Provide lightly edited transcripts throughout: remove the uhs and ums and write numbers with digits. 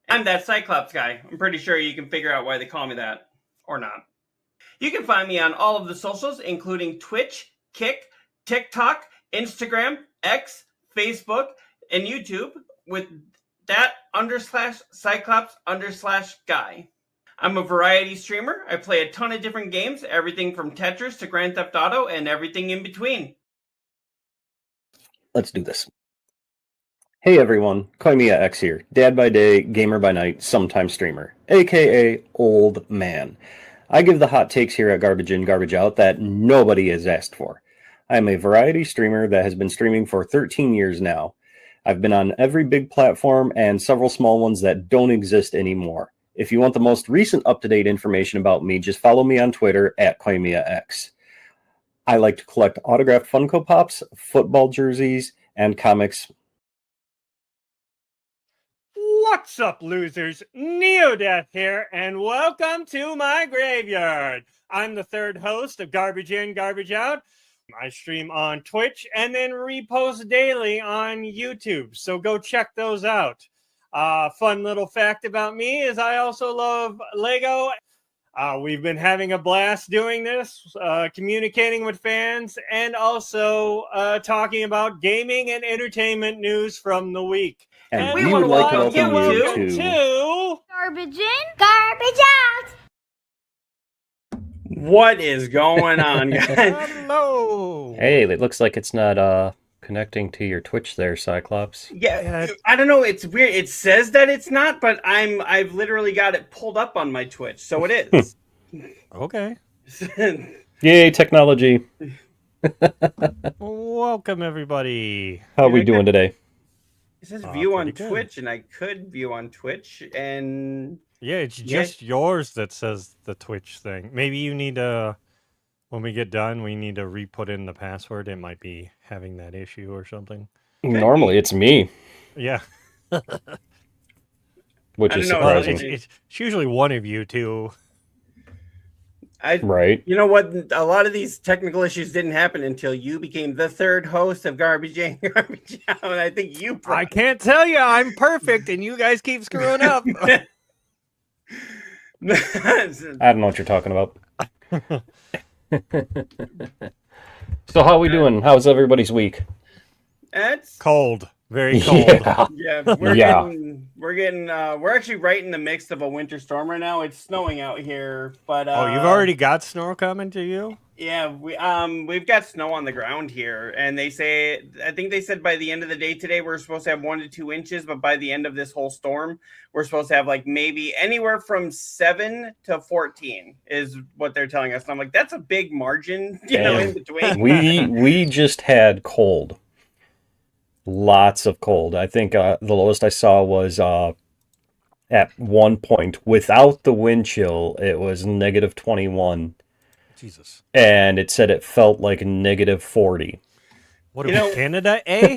I'm that Cyclops guy. I'm pretty sure you can figure out why they call me that. Or not. You can find me on all of the socials, including Twitch, Kick, TikTok, Instagram, X, Facebook, and YouTube with that _Cyclops_guy. I'm a variety streamer. I play a ton of different games, everything from Tetris to Grand Theft Auto and everything in between. Let's do this. Hey everyone, Koimiya X here, dad by day, gamer by night, sometime streamer, aka old man. I give the hot takes here at Garbage In, Garbage Out that nobody has asked for. I am a variety streamer that has been streaming for 13 years now. I've been on every big platform and several small ones that don't exist anymore. If you want the most recent up-to-date information about me, just follow me on Twitter at Koimiya X. I like to collect autographed Funko Pops, football jerseys, and comics. What's up, losers? Neodeath here, and welcome to my graveyard. I'm the third host of Garbage In, Garbage Out. I stream on Twitch and then repost daily on YouTube, so go check those out. Fun little fact about me is I also love Lego. We've been having a blast doing this, communicating with fans, and also talking about gaming and entertainment news from the week. And we would like to welcome you to Garbage In, Garbage Out. What is going on, guys? Hello. Hey, it looks like it's not connecting to your Twitch there, Cyclops. Yeah, I don't know. It's weird. It says that it's not, but I've literally got it pulled up on my Twitch, so it is. Okay. Yay, technology. Welcome, everybody. How are we doing today? It says view on good. Twitch, and I could view on Twitch, and Yeah, it's just yours that says the Twitch thing. Maybe you need to, when we get done, we need to re-put in the password. It might be having that issue or something. Normally, it's me, Yeah. which is I don't know, surprising. It's usually one of you two. Right? You know what? A lot of these technical issues didn't happen until you became the third host of Garbage In, Garbage Out, and I think you. I can't tell you I'm perfect, and you guys keep screwing up. I don't know what you're talking about. So how are we doing? How's everybody's week? It's Cold. Very cold. Yeah. we're actually right in the midst of a winter storm right now. It's snowing out here, but Oh, you've already got snow coming to you? yeah, we've got snow on the ground here, and I think they said by the end of the day today we're supposed to have 1 to 2 inches, but by the end of this whole storm we're supposed to have like maybe anywhere from 7 to 14 is what they're telling us. And I'm like, that's a big margin, in between. We just had cold. Lots of cold. I think the lowest I saw was at one point, without the wind chill, it was -21. Jesus. And it said it felt like -40. What are we, Canada, eh?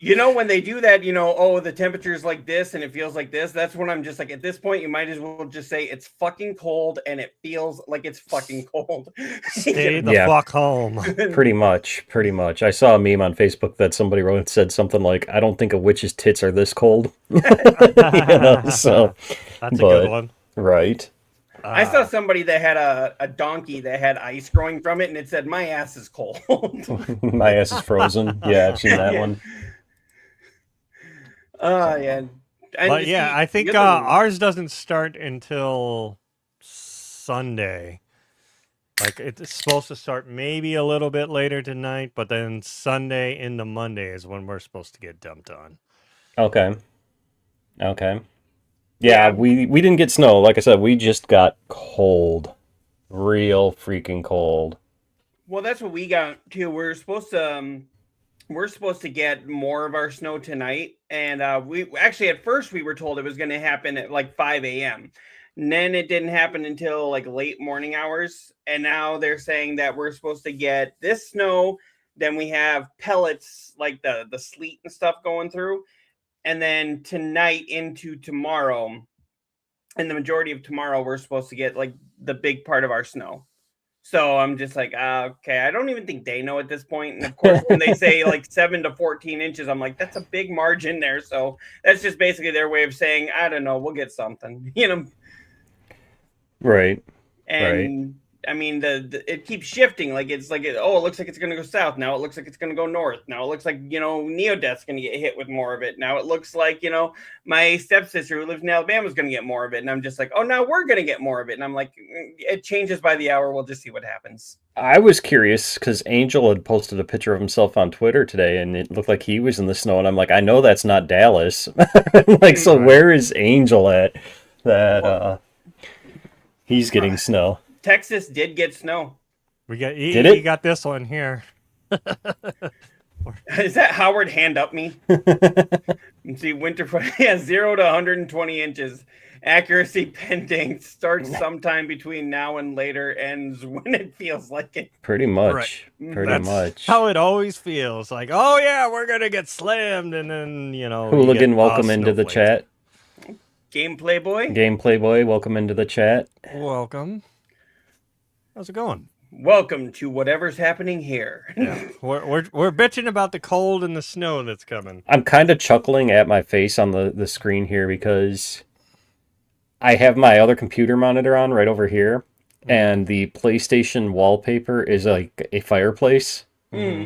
When they do that, the temperature's like this and it feels like this, that's when I'm just like, at this point, you might as well just say it's fucking cold and it feels like it's fucking cold. Stay the fuck home. Pretty much. I saw a meme on Facebook that somebody wrote and said something like, I don't think a witch's tits are this cold. So that's a good one. Right. I saw somebody that had a donkey that had ice growing from it, and it said, my ass is cold. My ass is frozen. Yeah, I've seen that one. Yeah. But yeah, I think ours doesn't start until Sunday. Like, it's supposed to start maybe a little bit later tonight, but then Sunday into Monday is when we're supposed to get dumped on. Okay. Yeah, we didn't get snow. Like I said, we just got cold. Real freaking cold. Well, that's what we got too. We're supposed to get more of our snow tonight, and we actually at first we were told it was going to happen at like 5 a.m. And then it didn't happen until like late morning hours, and now they're saying that we're supposed to get this snow. Then we have pellets like the sleet and stuff going through, and then tonight into tomorrow, and the majority of tomorrow we're supposed to get like the big part of our snow. So I'm just like, okay, I don't even think they know at this point. And of course, when they say like 7 to 14 inches, I'm like, that's a big margin there. So that's just basically their way of saying, I don't know, we'll get something, Right. And I mean, it keeps shifting. Like it looks like it's going to go south. Now it looks like it's going to go north. Now it looks like Neodeath's going to get hit with more of it. Now it looks like my stepsister who lives in Alabama is going to get more of it. And I'm just like, oh, now we're going to get more of it. And I'm like, it changes by the hour. We'll just see what happens. I was curious because Angel had posted a picture of himself on Twitter today, and it looked like he was in the snow. And I'm like, I know that's not Dallas. So where is Angel at? That he's getting snow. Texas did get snow. He got this one here. Is that Howard hand up me? And see, winter 0 to 120 inches. Accuracy pending. Starts sometime between now and later. Ends when it feels like it. Pretty much. Right. Pretty much. How it always feels. Like, oh yeah, we're gonna get slammed, and then Hooligan, welcome into the chat. Gameplay boy, welcome into the chat. Welcome. How's it going? Welcome to whatever's happening here. Yeah. We're bitching about the cold and the snow that's coming. I'm kind of chuckling at my face on the screen here because I have my other computer monitor on right over here, and the PlayStation wallpaper is like a fireplace.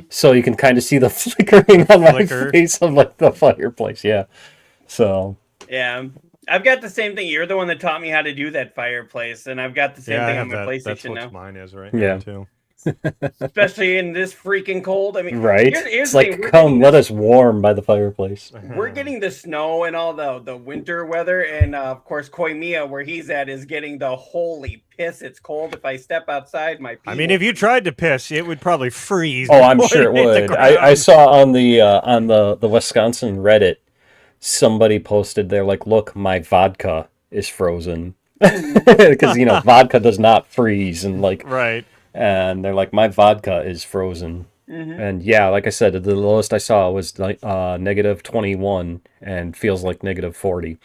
So you can kind of see the flickering on my face of like the fireplace. Yeah. So. Yeah. I've got the same thing. You're the one that taught me how to do that fireplace, and I've got the same thing on my PlayStation that's what now. Mine is right now too. Especially in this freaking cold. I mean, right? It's like, come, let us warm by the fireplace. We're getting the snow and all the winter weather, and of course, Koimiya, where he's at, is getting the holy piss. It's cold. If I step outside, I mean, if you tried to piss, it would probably freeze. Oh, I'm sure it would. I saw on the Wisconsin Reddit, somebody posted there like, look, my vodka is frozen. Because, vodka does not freeze. And and they're like, my vodka is frozen. And yeah, like I said, the lowest I saw was like negative 21 and feels like negative 40.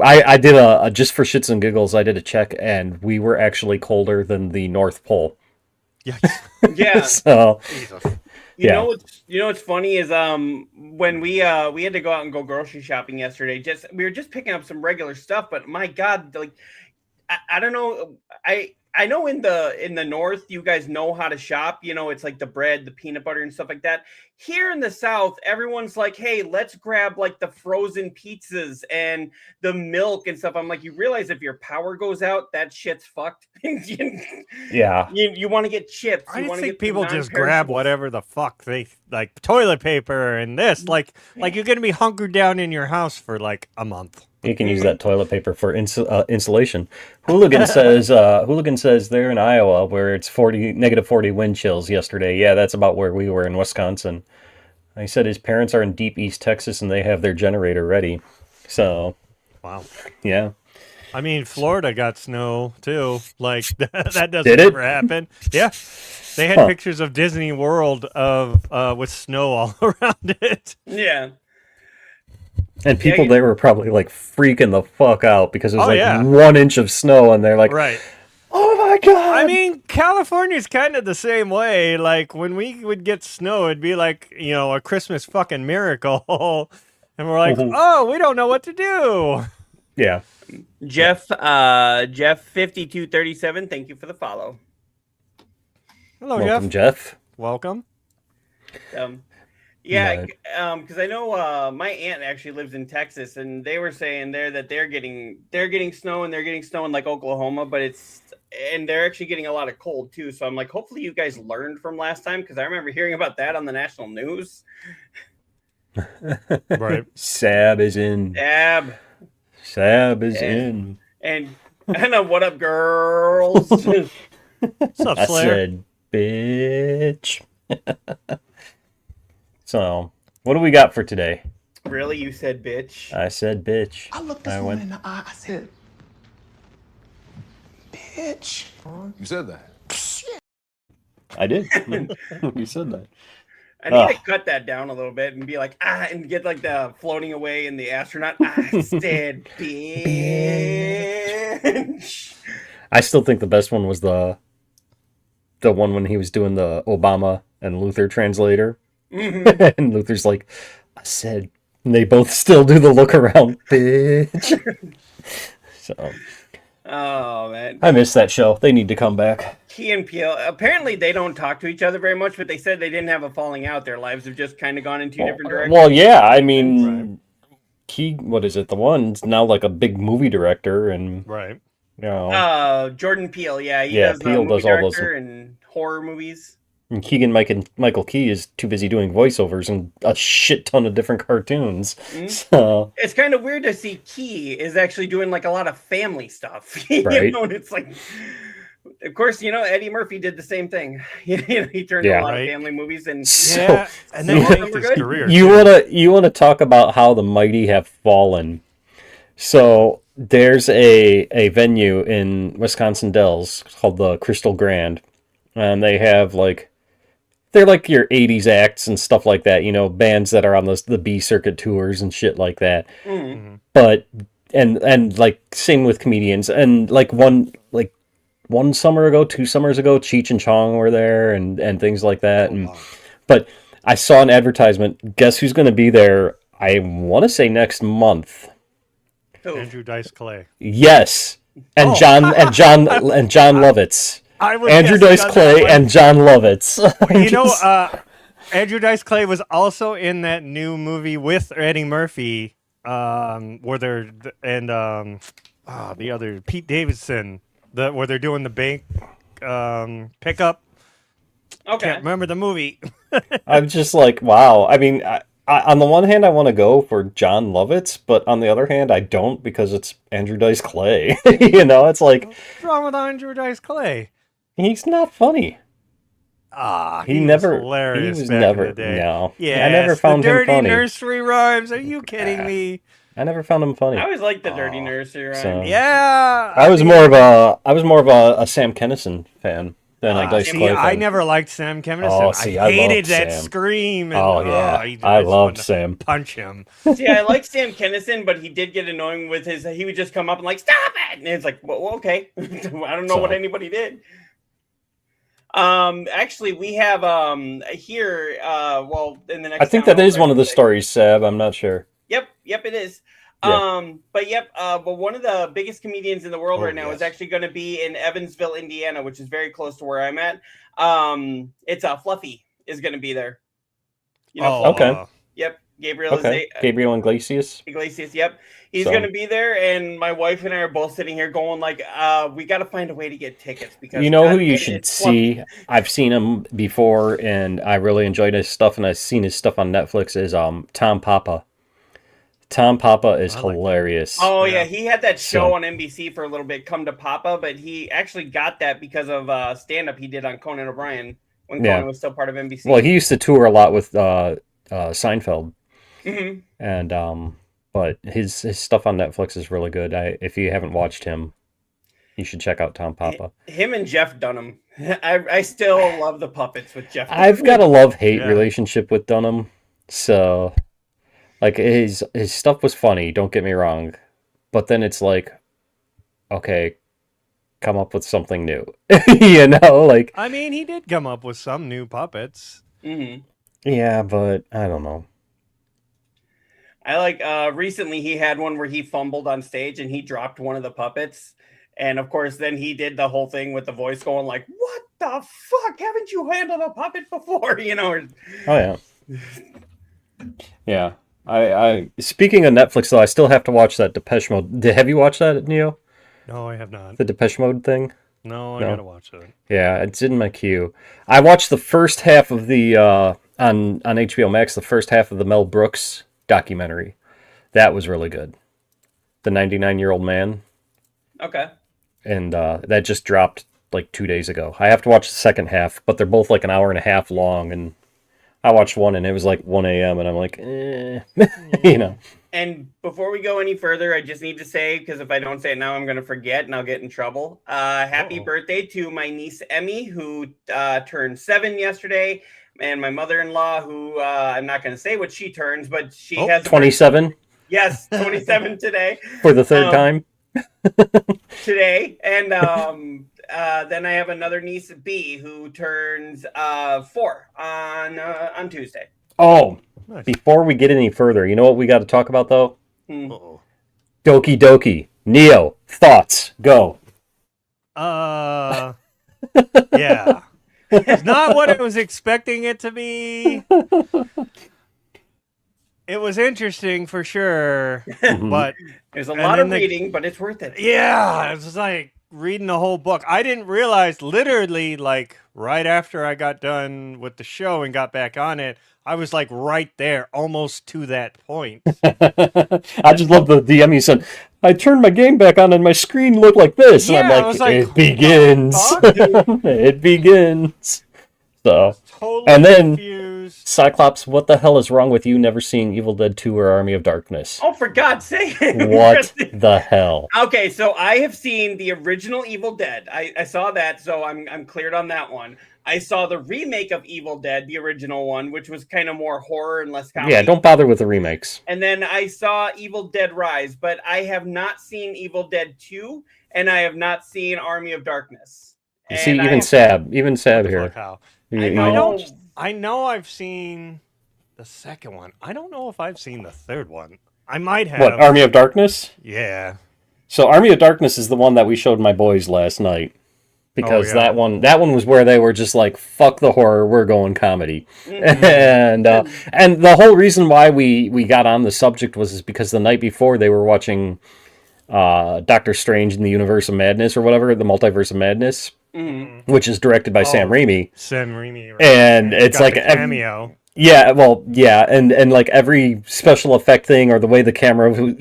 I did just for shits and giggles, I did a check and we were actually colder than the North Pole. Yeah. So... You know what's funny is when we had to go out and go grocery shopping yesterday. We were just picking up some regular stuff, but my God, like I don't know. I know in the north you guys know how to shop. It's like the bread, the peanut butter, and stuff like that. Here in the south, everyone's like, "Hey, let's grab like the frozen pizzas and the milk and stuff." I'm like, you realize if your power goes out, that shit's fucked. Yeah. You want to get chips. I think people just grab whatever the fuck they like, toilet paper and this. Like you're gonna be hunkered down in your house for like a month. You can use that toilet paper for insulation. Hooligan says they're in Iowa where it's negative 40 wind chills yesterday. Yeah, that's about where we were in Wisconsin. He said his parents are in deep East Texas and they have their generator ready. So, wow. Yeah. I mean, Florida got snow too. Like that doesn't ever happen. Yeah. They had pictures of Disney World with snow all around it. Yeah. And people there were probably like freaking the fuck out because it was 1 inch of snow and they're like, oh my God. I mean, California's kind of the same way. Like when we would get snow, it'd be like, a Christmas fucking miracle. And we're like, oh, we don't know what to do. Yeah. Jeff 5237, thank you for the follow. Hello, Welcome, Jeff. Welcome. Yeah, because I know my aunt actually lives in Texas, and they were saying there that they're getting snow, and they're getting snow in like Oklahoma, but they're actually getting a lot of cold too. So I'm like, hopefully you guys learned from last time, because I remember hearing about that on the national news. Right. Sab is in. Sab is in. And I know, what up, girls? What's up, Slayer? I said, bitch. So, what do we got for today? Really? You said bitch? I said bitch. I looked this woman in the eye. I said, bitch. You said that. I did. You said that. I need to cut that down a little bit and be like, and get like the floating away in the astronaut. I said bitch. I still think the best one was the the one when he was doing the Obama and Luther translator. Mhm. And Luther's like, I said, and they both still do the look around, bitch. So Oh man, I miss that show. They need to come back. Key and Peele. Apparently, they don't talk to each other very much, but they said they didn't have a falling out. Their lives have just kind of gone in two different directions. Well, yeah, I mean, Key, what is it? The one's now like a big movie director, and Right. you know, Jordan Peele. Yeah, he Yeah, does Peele movie does all those- director and horror movies. and Michael Key is too busy doing voiceovers and a shit ton of different cartoons. Mhm. So It's kind of weird to see Key is actually doing like a lot of family stuff. Right. And it's like, of course, Eddie Murphy did the same thing. He turned Yeah. a lot Right. of family movies, and So- Yeah, and then Yeah. tanked We're his good. career. you wanna talk about how the mighty have fallen. So there's a venue in Wisconsin Dells called the Crystal Grand, and they have they're like your 80s acts and stuff like that, bands that are on the B circuit tours and shit like that. Mhm. But and like same with comedians, and one summer ago, 2 summers ago, Cheech and Chong were there and things like that. And but I saw an advertisement. Guess who's going to be there? I want to say next month. Who? Andrew Dice Clay. Yes, and Oh. John Lovitz. I was Andrew guessing Dice on that Clay one. and John Lovitz. Andrew Dice Clay was also in that new movie with Eddie Murphy, where they're the other Pete Davidson, where they're doing the bank pickup. Okay. Can't remember the movie. I'm just like, wow. I mean, I, on the one hand, I want to go for John Lovitz, but on the other hand, I don't because it's Andrew Dice Clay. It's like What's wrong with Andrew Dice Clay? he's not funny. He never was hilarious he was back never in the day. no. Yeah, I never found the him dirty funny. nursery rhymes. Are you kidding me? I never found him funny. I always liked the Dirty Nursery Rhyme. so- Yeah, I was more of a Sam Kinison fan than a Dice see, Clay fan. I never liked Sam Kinison. Oh, see, I hated loved that Sam. scream. And, Oh yeah, I just I loved wanted to Sam. punch him. See, I like Sam Kinison, but he did get annoying with he would just come up and like, stop it! And it's like, well, okay. I don't know what anybody did. Actually, we have here, in the next I think town that is over, one of the like- stories, Seb. I'm not sure. Yep, it is. Yeah. But one of the biggest comedians in the world Oh, right now is yes. actually going to be in Evansville, Indiana, which is very close to where I'm at. It's Fluffy is going to be there. Okay. Yep, Gabriel Okay, Gabriel Iglesias. Iglesias. Yep, he's So- going to be there, and my wife and I are both sitting here going like, we got to find a way to get tickets because You know God, who you it's should Fluffy. see? I've seen him before, and I really enjoyed his stuff. And I've seen his stuff on Netflix. Is Tom Papa. Tom Papa is I like that. hilarious. Oh Yeah. yeah, he had that show So- on NBC for a little bit, Come to Papa, but he actually got that because of stand-up he did on Conan O'Brien when Yeah. Conan was still part of NBC. Well, he used to tour a lot with Seinfeld, Mhm. and but his stuff on Netflix is really good. If you haven't watched him, you should check out Tom Papa. Him and Jeff Dunham. I still love the puppets with Jeff. I've got a love-hate Yeah. relationship with Dunham, so like his stuff was funny, don't get me wrong, but then it's like, okay, come up with something new. Like I mean, he did come up with some new puppets. Mhm. yeah, but I don't know. I like recently he had one where he fumbled on stage and he dropped one of the puppets. And of course, then he did the whole thing with the voice going like, "What the fuck? Haven't you handled a puppet before?" Oh yeah. Yeah. I speaking of Netflix though, I still have to watch that Depeche Mode. Have you watched that, Neo? No, I have not. The Depeche Mode thing? No, I No. gotta watch it. Yeah, it's in my queue. I watched the first half of the on HBO Max, the first half of the Mel Brooks documentary. That was really good. The 99-Year-Old Man, Okay. and that just dropped like 2 days ago. I have to watch the second half, but they're both like an hour and a half long, and I watched one and it was like 1 a.m. and I'm like, And before we go any further, I just need to say, because if I don't say it now, I'm going to forget and I'll get in trouble. Happy Uh-oh. birthday to my niece, Emmy, who turned 7 yesterday. And my mother-in-law, who I'm not going to say what she turns, but she has... 27 Yes, 27 today. for the third time. Today. And then I have another niece, B, who turns 4 on Tuesday. Oh, Nice. before we get any further, you know what we got to talk about though? Uh-oh. Doki Doki. Neo, thoughts, go. Yeah. It's not what I was expecting it to be. It was interesting for sure, but There's a lot of reading, but it's worth it. yeah, it's like reading the whole book. I didn't realize literally like right after I got done with the show and got back on it, I was like right there, almost to that point. I just love the DM you said. I turned my game back on and my screen looked like this. Yeah, and I I'm was like, like, it begins. "What the fuck?" It begins. So, Totally and then confused. Cyclops, what the hell is wrong with you never seeing Evil Dead 2 or Army of Darkness? Oh, for God's sake! What the hell? Okay, so I have seen the original Evil Dead. I saw that, so I'm cleared on that one. I saw the remake of Evil Dead, the original one, which was kind of more horror and less comedy. Yeah, don't bother with the remakes. And then I saw Evil Dead Rise, but I have not seen Evil Dead 2, and I have not seen Army of Darkness. You And see, even Sab here. Look how. You- I know I've seen the second one. I don't know if I've seen the third one. I might have. What, Army of Darkness? Yeah. So Army of Darkness is the one that we showed my boys last night. Because yeah. that one was where they were just like, fuck the horror, we're going comedy. And the whole reason why we got on the subject was because the night before they were watching Doctor Strange in the Universe of Madness or whatever, the Multiverse of Madness, which is directed by Sam Raimi. Sam Raimi. Right. And it's Got like the cameo. Yeah, well, yeah, and like every special effect thing or the way the camera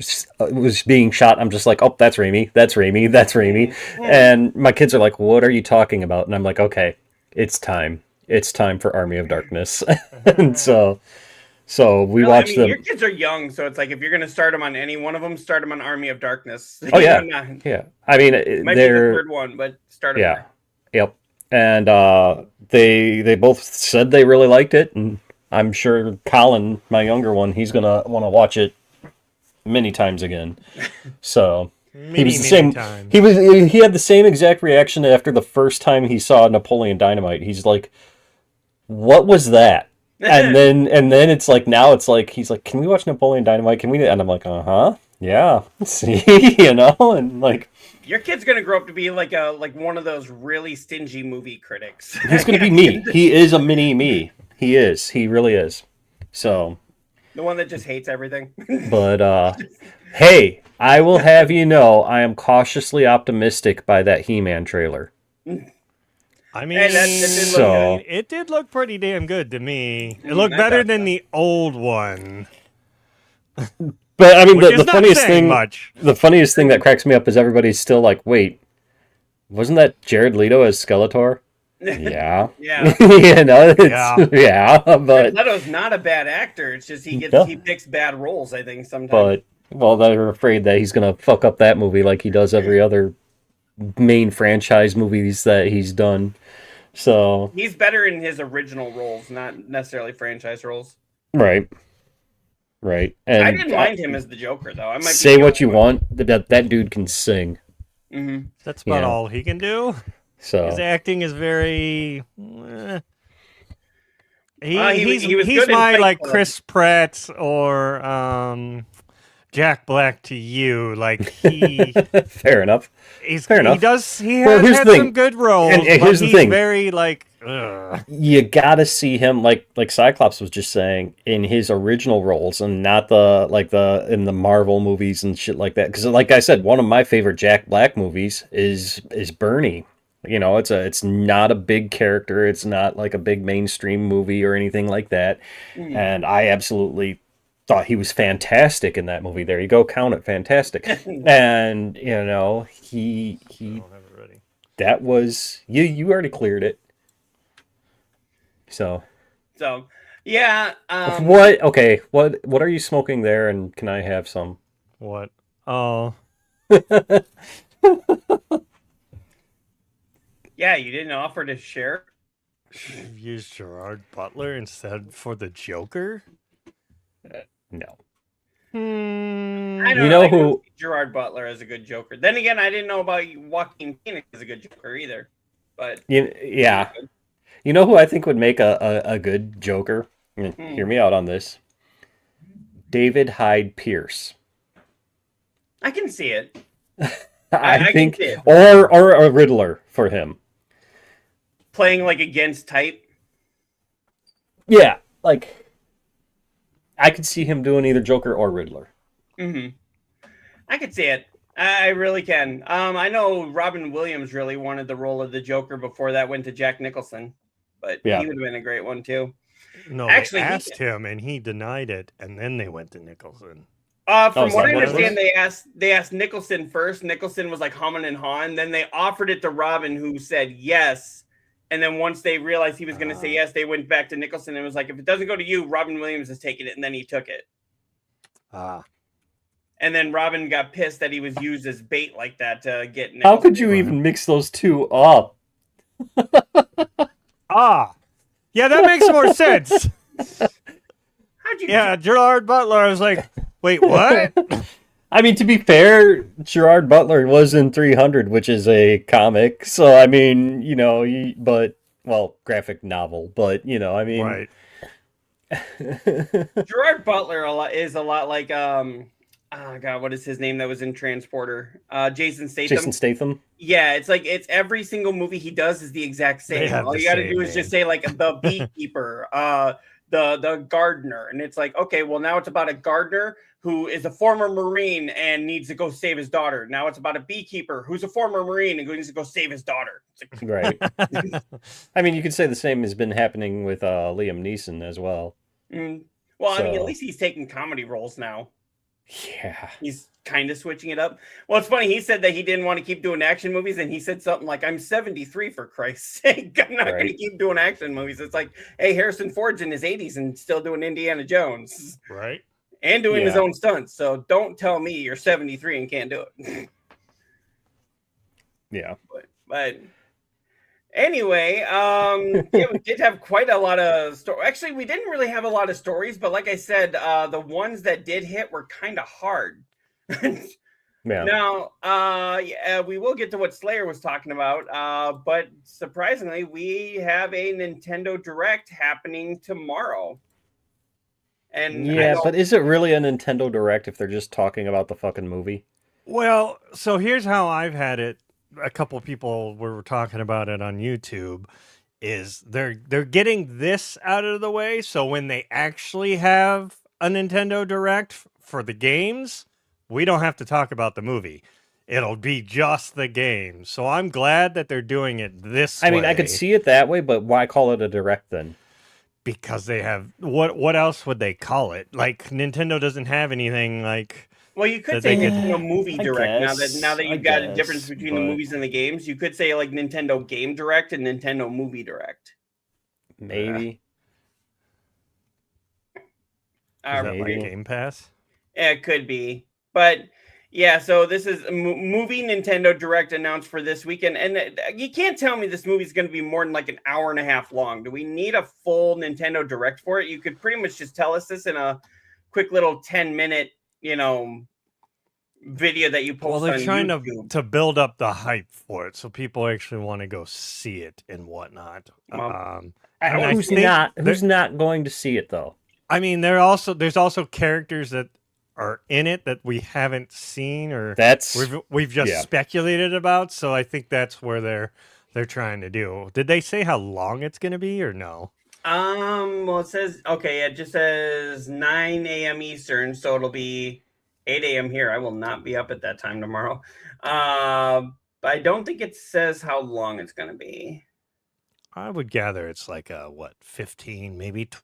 was being shot, I'm just like, oh, that's Raimi, that's Raimi, that's Raimi. And my kids are like, what are you talking about? And I'm like, okay, it's time for Army of Darkness. And so we watched them. Your kids are young, so it's like if you're going to start them on any one of them, start them on Army of Darkness. Oh yeah, yeah. I mean, might be the third one, but start them yeah, there. Yep. And they both said they really liked it, and I'm sure Colin, my younger one, he's gonna want to watch it many times again. So he was the same. Times. He had the same exact reaction after the first time he saw Napoleon Dynamite. He's like, "What was that?" And then it's like now it's like he's like, "Can we watch Napoleon Dynamite? Can we?" And I'm like, yeah, see, and like. Your kid's gonna grow up to be like one of those really stingy movie critics. He's gonna be me. He is a mini me. He is. He really is. So. The one that just hates everything. But hey, I will have you know, I am cautiously optimistic by that He-Man trailer. I mean, it did look pretty damn good to me. It looked better than the old one. But I mean, the funniest thing that cracks me up is everybody's still like, wait, wasn't that Jared Leto as Skeletor? Yeah. Yeah. But Leto's not a bad actor. It's just he picks bad roles, I think, sometimes. But they're afraid that he's gonna fuck up that movie like he does every other main franchise movies that he's done. So he's better in his original roles, not necessarily franchise roles. Right. And I didn't mind him as the Joker, though. I might say what you want. That dude can sing. Mm-hmm. That's about all he can do. So his acting is very. He's my like Chris Pratt or Jack Black to you. Like he. Fair enough. Fair enough. He has had some good roles. And here's the thing. Very like. You gotta see him like Cyclops was just saying in his original roles and not in the Marvel movies and shit like that. Because like I said, one of my favorite Jack Black movies is Bernie. You know, it's not a big character. It's not like a big mainstream movie or anything like that. And I absolutely thought he was fantastic in that movie. There you go, count it, fantastic. And you know, he I don't have it ready. That was you already cleared it. So yeah. What? Okay. What are you smoking there? And can I have some? What? Oh. Yeah, you didn't offer to share. You've used Gerard Butler instead for the Joker? No. I don't You know. know I don't who- see Gerard Butler as a good Joker. Then again, I didn't know about Joaquin Phoenix as a good Joker either. But Yeah. You know who I think would make a good Joker? Hear me out on this. David Hyde Pierce. I can see it. I can think, see it. or a Riddler for him. Playing like against type. Yeah, like I could see him doing either Joker or Riddler. Mm-hmm. I could see it. I really can. I know Robin Williams really wanted the role of the Joker before that went to Jack Nicholson, but Yeah. he would have been a great one too. No, Actually, they he- asked him and he denied it, and then they went to Nicholson. From is what that I what it understand, they asked Nicholson first. Nicholson was like humming and hawing. Then they offered it to Robin, who said yes. And then once they realized he was going to say yes, they went back to Nicholson and was like, "If it doesn't go to you, Robin Williams is taking it." And then he took it. And then Robin got pissed that he was used as bait like that to get Nicholson. How could you even mix those two up? Yeah, that makes more sense. How'd you? Yeah, Gerard Butler. I was like, wait, what? I mean, to be fair, Gerard Butler was in 300, which is a comic. So, I mean, graphic novel. But, I mean. Right. Gerard Butler is a lot like God, what is his name that was in Transporter? Jason Statham. Jason Statham. Yeah, it's every single movie he does is the exact same. have All the you got to same do is just say like the beekeeper, the gardener, and it's like, okay, well now it's about a gardener who is a former Marine and needs to go save his daughter. Now it's about a beekeeper who's a former Marine and who needs to go save his daughter. It's like, Right. I mean, you could say the same has been happening with Liam Neeson as well. Well, I mean, at So- least he's taking comedy roles now. Yeah. He's kind of switching it up. Well, it's funny. He said that he didn't want to keep doing action movies, and he said something like, "I'm 73 for Christ's sake. I'm not going to keep doing action movies." It's like, hey, Harrison Ford's in his 80s and still doing Indiana Jones, Right. and doing his Yeah. own stunts. So don't tell me you're 73 and can't do it. Yeah. But anyway, yeah, we did have quite a lot of stories. Actually, we didn't really have a lot of stories, but like I said, the ones that did hit were kind of hard. Yeah. Now, we will get to what Slayer was talking about, but surprisingly, we have a Nintendo Direct happening tomorrow. And Yeah, but is it really a Nintendo Direct if they're just talking about the fucking movie? Well, so here's how I've had it. A couple people were talking about it on YouTube. Is they're getting this out of the way, so when they actually have a Nintendo Direct for the games, we don't have to talk about the movie. It'll be just the game. So I'm glad that they're doing it this way. I mean, I could see it that way, but why call it a Direct then? Because they have what else would they call it? Like Nintendo doesn't have anything like. Well, you could that say they could- Nintendo Movie I Direct guess, now that I you've got a guess, difference between the but- movies and the games. You could say like Nintendo Game Direct and Nintendo Movie Direct. Maybe. Is that like Maybe. Game Pass? Yeah, it could be, but yeah. So this is a movie Nintendo Direct announced for this weekend, and you can't tell me this movie is going to be more than like an hour and a half long. Do we need a full Nintendo Direct for it? You could pretty much just tell us this in a quick little 10-minute, video that you post. Well, they're on trying YouTube. to build up the hype for it, so people actually want to go see it and whatnot. Well, and I Who's think not going to see it though? I mean, there's also characters that are in it that we haven't seen or That's we've just yeah. speculated about. So I think that's where they're trying to do. Did they say how long it's going to be or no? Well, it says it just says 9 a.m. Eastern, so it'll be 8 a.m. here. I will not be up at that time tomorrow. But I don't think it says how long it's going to be. I would gather it's like 15,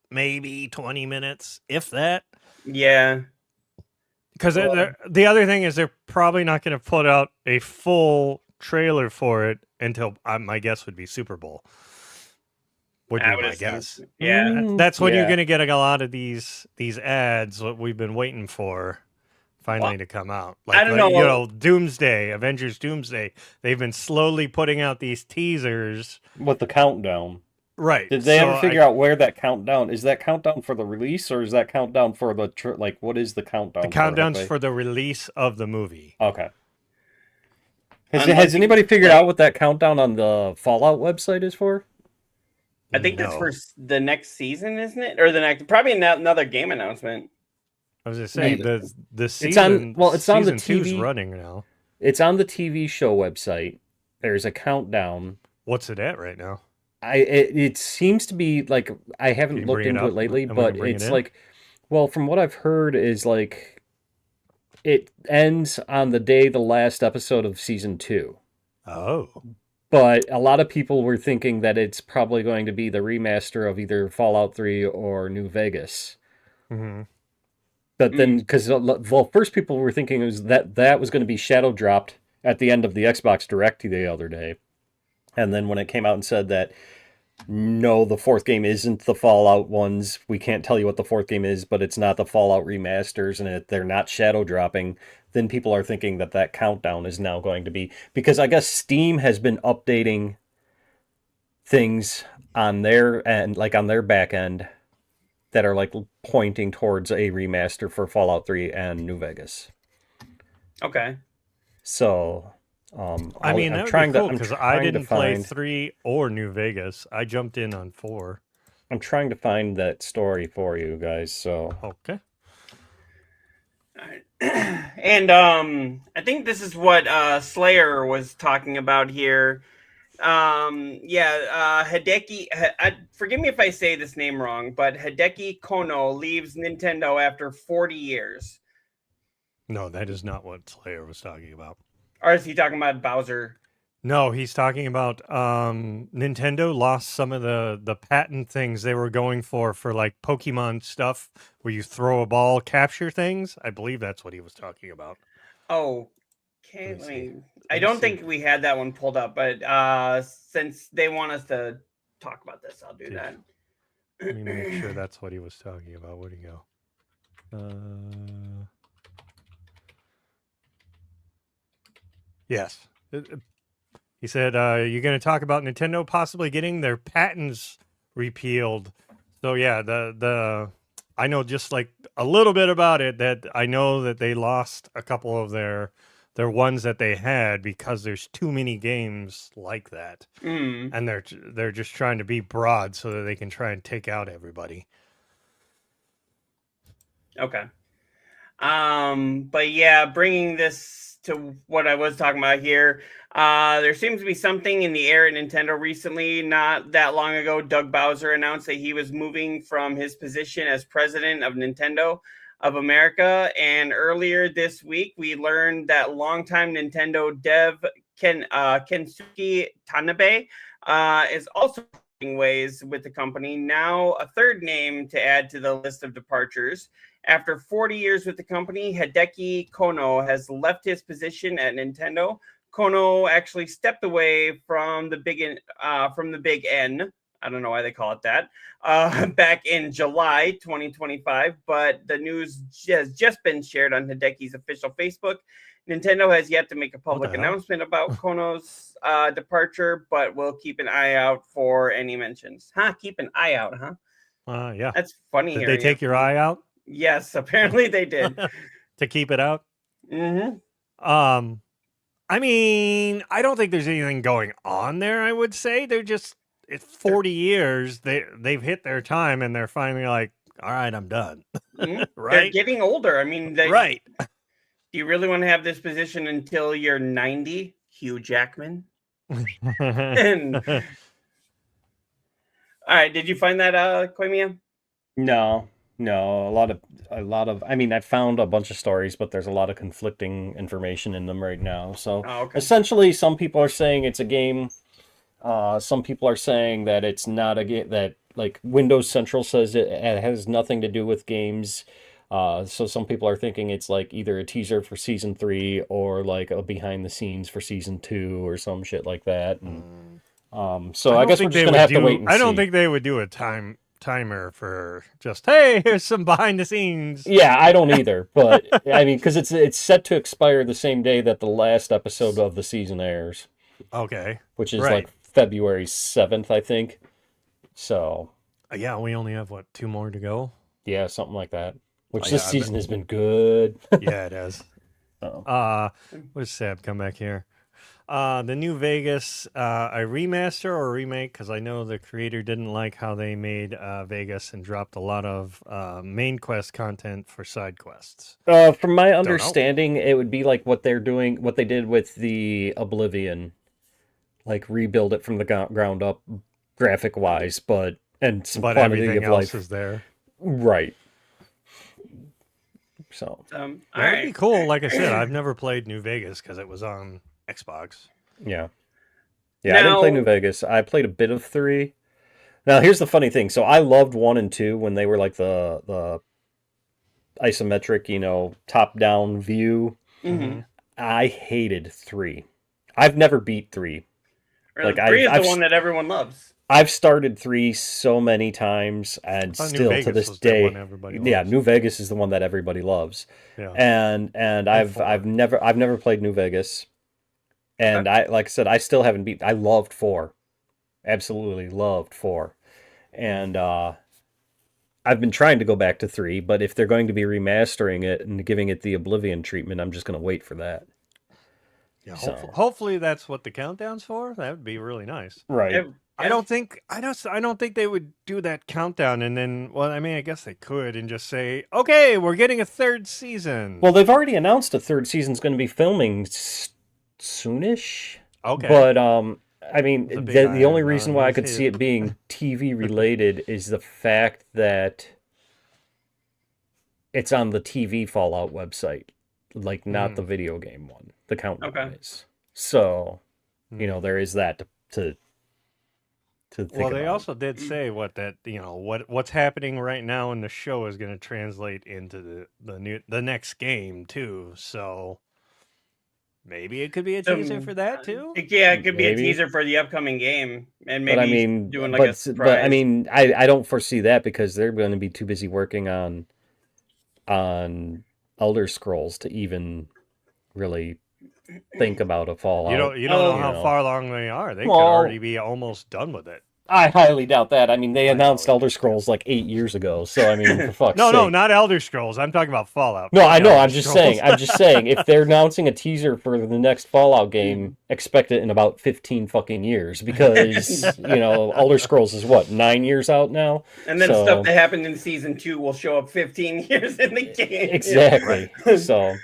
maybe 20 minutes, if that. Yeah. Because the other thing is they're probably not going to put out a full trailer for it until my guess would be Super Bowl. Would be I would my assume. guess. Yeah. That's when you're Yeah. going to get a lot of these ads what we've been waiting for finally to come out. I don't know. Doomsday, Avengers Doomsday. They've been slowly putting out these teasers. with the countdown. Right. Did they so ever figure out where that countdown is? That countdown for the release, or is that countdown for the like? What is the countdown? the countdown's for the release of the movie? Okay. Has Unless anybody figured like- out what that countdown on the Fallout website is for? I think that's No. for the next season, isn't it? Or the next, probably another game announcement. I was just saying No, the it's season. on the season 2's TV. running now. It's on the TV show website. There's a countdown. What's it at right now? It seems to be like I Can haven't you looked bring it into up? it lately, I'm gonna but bring it it's in. like, well, from what I've heard is like it ends on the day the last episode of season 2. Oh, But a lot of people were thinking that it's probably going to be the remaster of either Fallout 3 or New Vegas. hmm But then, because well, first people were thinking it was that was going to be shadow dropped at the end of the Xbox Direct the other day, and then when it came out and said that no, the fourth game isn't the Fallout ones, we can't tell you what the fourth game is, but it's not the Fallout remasters, and they're not shadow dropping. Then people are thinking that that countdown is now going to be, because I guess Steam has been updating things on their end, like on their back end, that are like pointing towards a remaster for Fallout 3 and New Vegas. Okay. So, I mean, I'm that trying would be cool to, I'm because I trying to didn't play find, 3 or New Vegas. I jumped in on 4. I'm trying to find that story for you guys. So, Okay. And I think this is what Slayer was talking about here. Hideki, forgive me if I say this name wrong, but Hideki Kono leaves Nintendo after 40 years. No, that is not what Slayer was talking about. Or is he talking about Bowser? No, he's talking about Nintendo lost some of the patent things they were going for like Pokemon stuff where you throw a ball, capture things. I believe that's what he was talking about. Oh, okay. Let me see. I me don't see. think we had that one pulled up, but since they want us to talk about this, I'll do Yeah. that. Let me make sure that's what he was talking about. Where'd he go? Yes. He said, you're going to talk about Nintendo possibly getting their patents repealed. So yeah, the I know just like a little bit about it, that I know that they lost a couple of their ones that they had because there's too many games like that. Mm. And they're just trying to be broad so that they can try and take out everybody. Okay. But yeah, bringing this to what I was talking about here, there seems to be something in the air at Nintendo recently. Not that long ago, Doug Bowser announced that he was moving from his position as president of Nintendo of America. And earlier this week, we learned that longtime Nintendo dev Kensuke Tanabe is also parting ways with the company. Now, a third name to add to the list of departures. After 40 years with the company, Hideki Kono has left his position at Nintendo. Kono actually stepped away from the big N. I don't know why they call it that. Back in July 2025, but the news has just been shared on Hideki's official Facebook. Nintendo has yet to make a public announcement about Kono's departure, but we'll keep an eye out for any mentions. Keep an eye out, huh? Yeah. That's funny. Did they take your eye out? Yes, apparently they did. To keep it out? Mm-hmm. I mean, I don't think there's anything going on there, I would say. They're just, it's 40 years. They've hit their time and they're finally like, all right, I'm done. Mm-hmm. Right? They're getting older. I mean, Right. Do you really want to have this position until you're 90, Hugh Jackman? And all right, did you find that, Koimiya? no, a lot of. I mean, I found a bunch of stories, but there's a lot of conflicting information in them right now. So Okay. essentially, some people are saying it's a game. Some people are saying that it's not a game. That like Windows Central says it has nothing to do with games. So some people are thinking it's like either a teaser for season 3 or like a behind the scenes for season 2 or some shit like that. And, so I guess we're just gonna have to wait and see. I don't think they would do a timer for just, hey, here's some behind the scenes. Yeah, I don't either. But I mean, because it's set to expire the same day that the last episode of the season airs. Okay. Which is Right. like February 7th, I think. So Yeah, we only have, 2 more to go? yeah, something like that. Which Oh, this yeah, season has been good. Yeah, it has. So, Where's Sab? Come back here. The New Vegas, a remaster or a remake? Because I know the creator didn't like how they made Vegas and dropped a lot of main quest content for side quests. from my know. understanding, it would be like what they're doing, what they did with the Oblivion, like rebuild it from the ground up, graphic wise, and some But quantity everything of else life. is there. Right. So All That'd right. be cool. Like I said, I've never played New Vegas because it was on Xbox. yeah, I didn't play Now- New Vegas. I played a bit of 3. Now here's the funny thing. So I loved 1 and 2 when they were like the isometric, top down view. Mm-hmm. I hated 3. I've never beat 3. Like, Three is I've the one that everyone loves. I've started 3 so many times, and I thought New still to Vegas this was the day, one everybody yeah, loves. New Vegas is the one that everybody loves. Yeah. And I've 4. never played New Vegas, and I like I said, I still haven't beat. I loved 4, absolutely loved 4, and I've been trying to go back to 3, but if they're going to be remastering it and giving it the Oblivion treatment, I'm just going to wait for that. Yeah, So- hopefully that's what the countdown's for. That would be really nice. Right. I don't think they would do that countdown and then, well, I mean, I guess they could and just say, okay, we're getting a 3rd season. Well, they've already announced a 3rd season's going to be filming soonish. Okay. But I mean, It's a big the only iron, reason why I he's could see hit. it being TV related is the fact that it's on the TV Fallout website, like not the video game one. The countdown is. So, there is that to think Well, they about. also did say what's happening right now in the show is going to translate into the next game too. So maybe it could be a teaser for that too. Yeah, it could be Maybe. a teaser for the upcoming game, and maybe But I mean, doing like a surprise. but I mean, I don't foresee that because they're going to be too busy working on Elder Scrolls to even really think about a Fallout. You don't know how far along they are. They could Well- already be almost done with it. I highly doubt that. I mean, they announced Elder Scrolls like 8 years ago, so I mean, for fuck's No, sake. not Elder Scrolls. I'm talking about Fallout. No, I know. Elder I'm just Scrolls. saying. If they're announcing a teaser for the next Fallout game, expect it in about 15 fucking years because Elder Scrolls is what 9 years out now. And then So- stuff that happened in season 2 will show up 15 years in the game. Exactly. So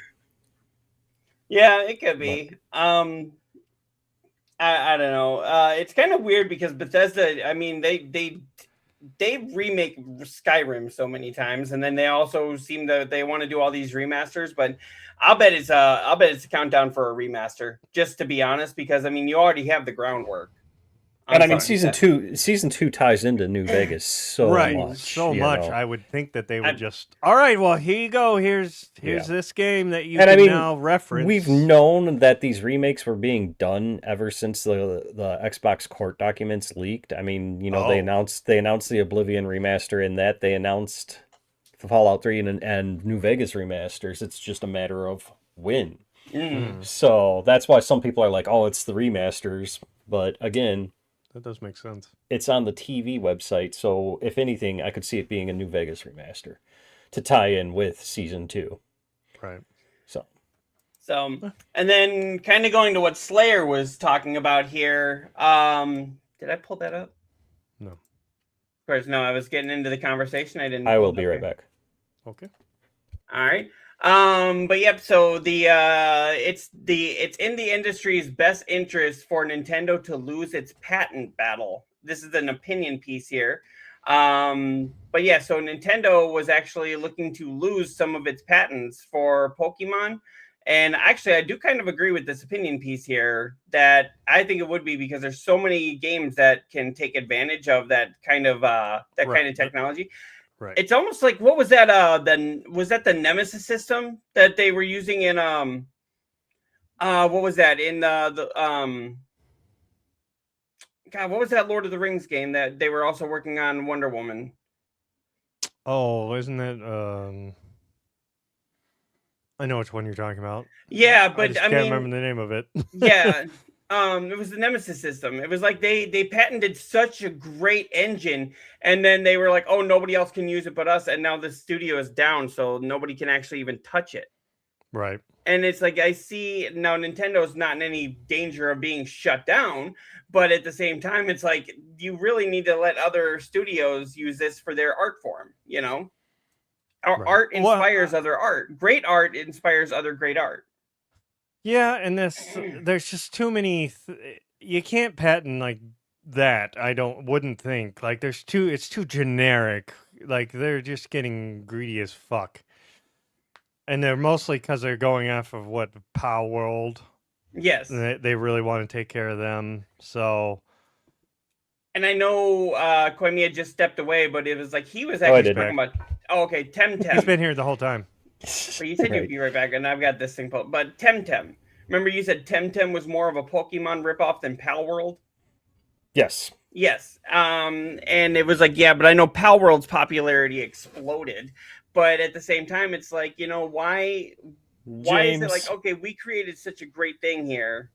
Yeah, it could be. I don't know. It's kind of weird because Bethesda, I mean, they remake Skyrim so many times, and then they also seem that they want to do all these remasters. But I'll bet it's a countdown for a remaster, just to be honest, because I mean you already have the groundwork. and I mean Sorry. season two ties into New Vegas so right, much. so you much. know. I would think that they would just. All right, well, here you go. Here's Yeah. this game that you And can I mean, now reference. We've known that these remakes were being done ever since the Xbox court documents leaked. I mean, they announced the Oblivion remaster, and that they announced the Fallout 3 and New Vegas remasters. It's just a matter of when. So that's why some people are like, "Oh, it's the remasters," but again, That does make sense. it's on the TV website. So if anything, I could see it being a New Vegas remaster to tie in with season 2. Right. So. And then kind of going to what Slayer was talking about here. Did I pull that up? No. Of course, no. I was getting into the conversation. I didn't. I pull will it be up right here. back. Okay. All right. But yep, so it's in the industry's best interest for Nintendo to lose its patent battle. This is an opinion piece here. But yeah, so Nintendo was actually looking to lose some of its patents for Pokemon. And actually, I do kind of agree with this opinion piece here that I think it would be because there's so many games that can take advantage of that kind of technology. Right. It's almost like what was that? Was that the Nemesis system that they were using in what was that in God, what was that Lord of the Rings game that they were also working on Wonder Woman? Oh, isn't that? I know which one you're talking about. Yeah, I but just I can't mean, remember the name of it. yeah, It was the Nemesis system. It was like they patented such a great engine, and then they were like, oh, nobody else can use it but us, and now the studio is down, so nobody can actually even touch it. Right. And it's like, I see now Nintendo's not in any danger of being shut down, but at the same time, it's like, you really need to let other studios use this for their art form, you know? Our art inspires other art. Great art inspires other great art. Yeah, and there's just too many. You can't patent like that. Wouldn't think like it's too generic. Like they're just getting greedy as fuck, and they're mostly because they're going off of what Pow World. Yes, they really want to take care of them. So, and I know Koimiya just stepped away, but it was like he was actually talking about. Oh, okay, Temtem. He's been here the whole time. But you said you'd be right back, and I've got this thing pulled. But Temtem. Remember you said Temtem was more of a Pokemon ripoff than Pal World? Yes. Yes. And it was like, yeah, but I know Pal World's popularity exploded. But at the same time, it's like, you know, why is it like, okay, we created such a great thing here,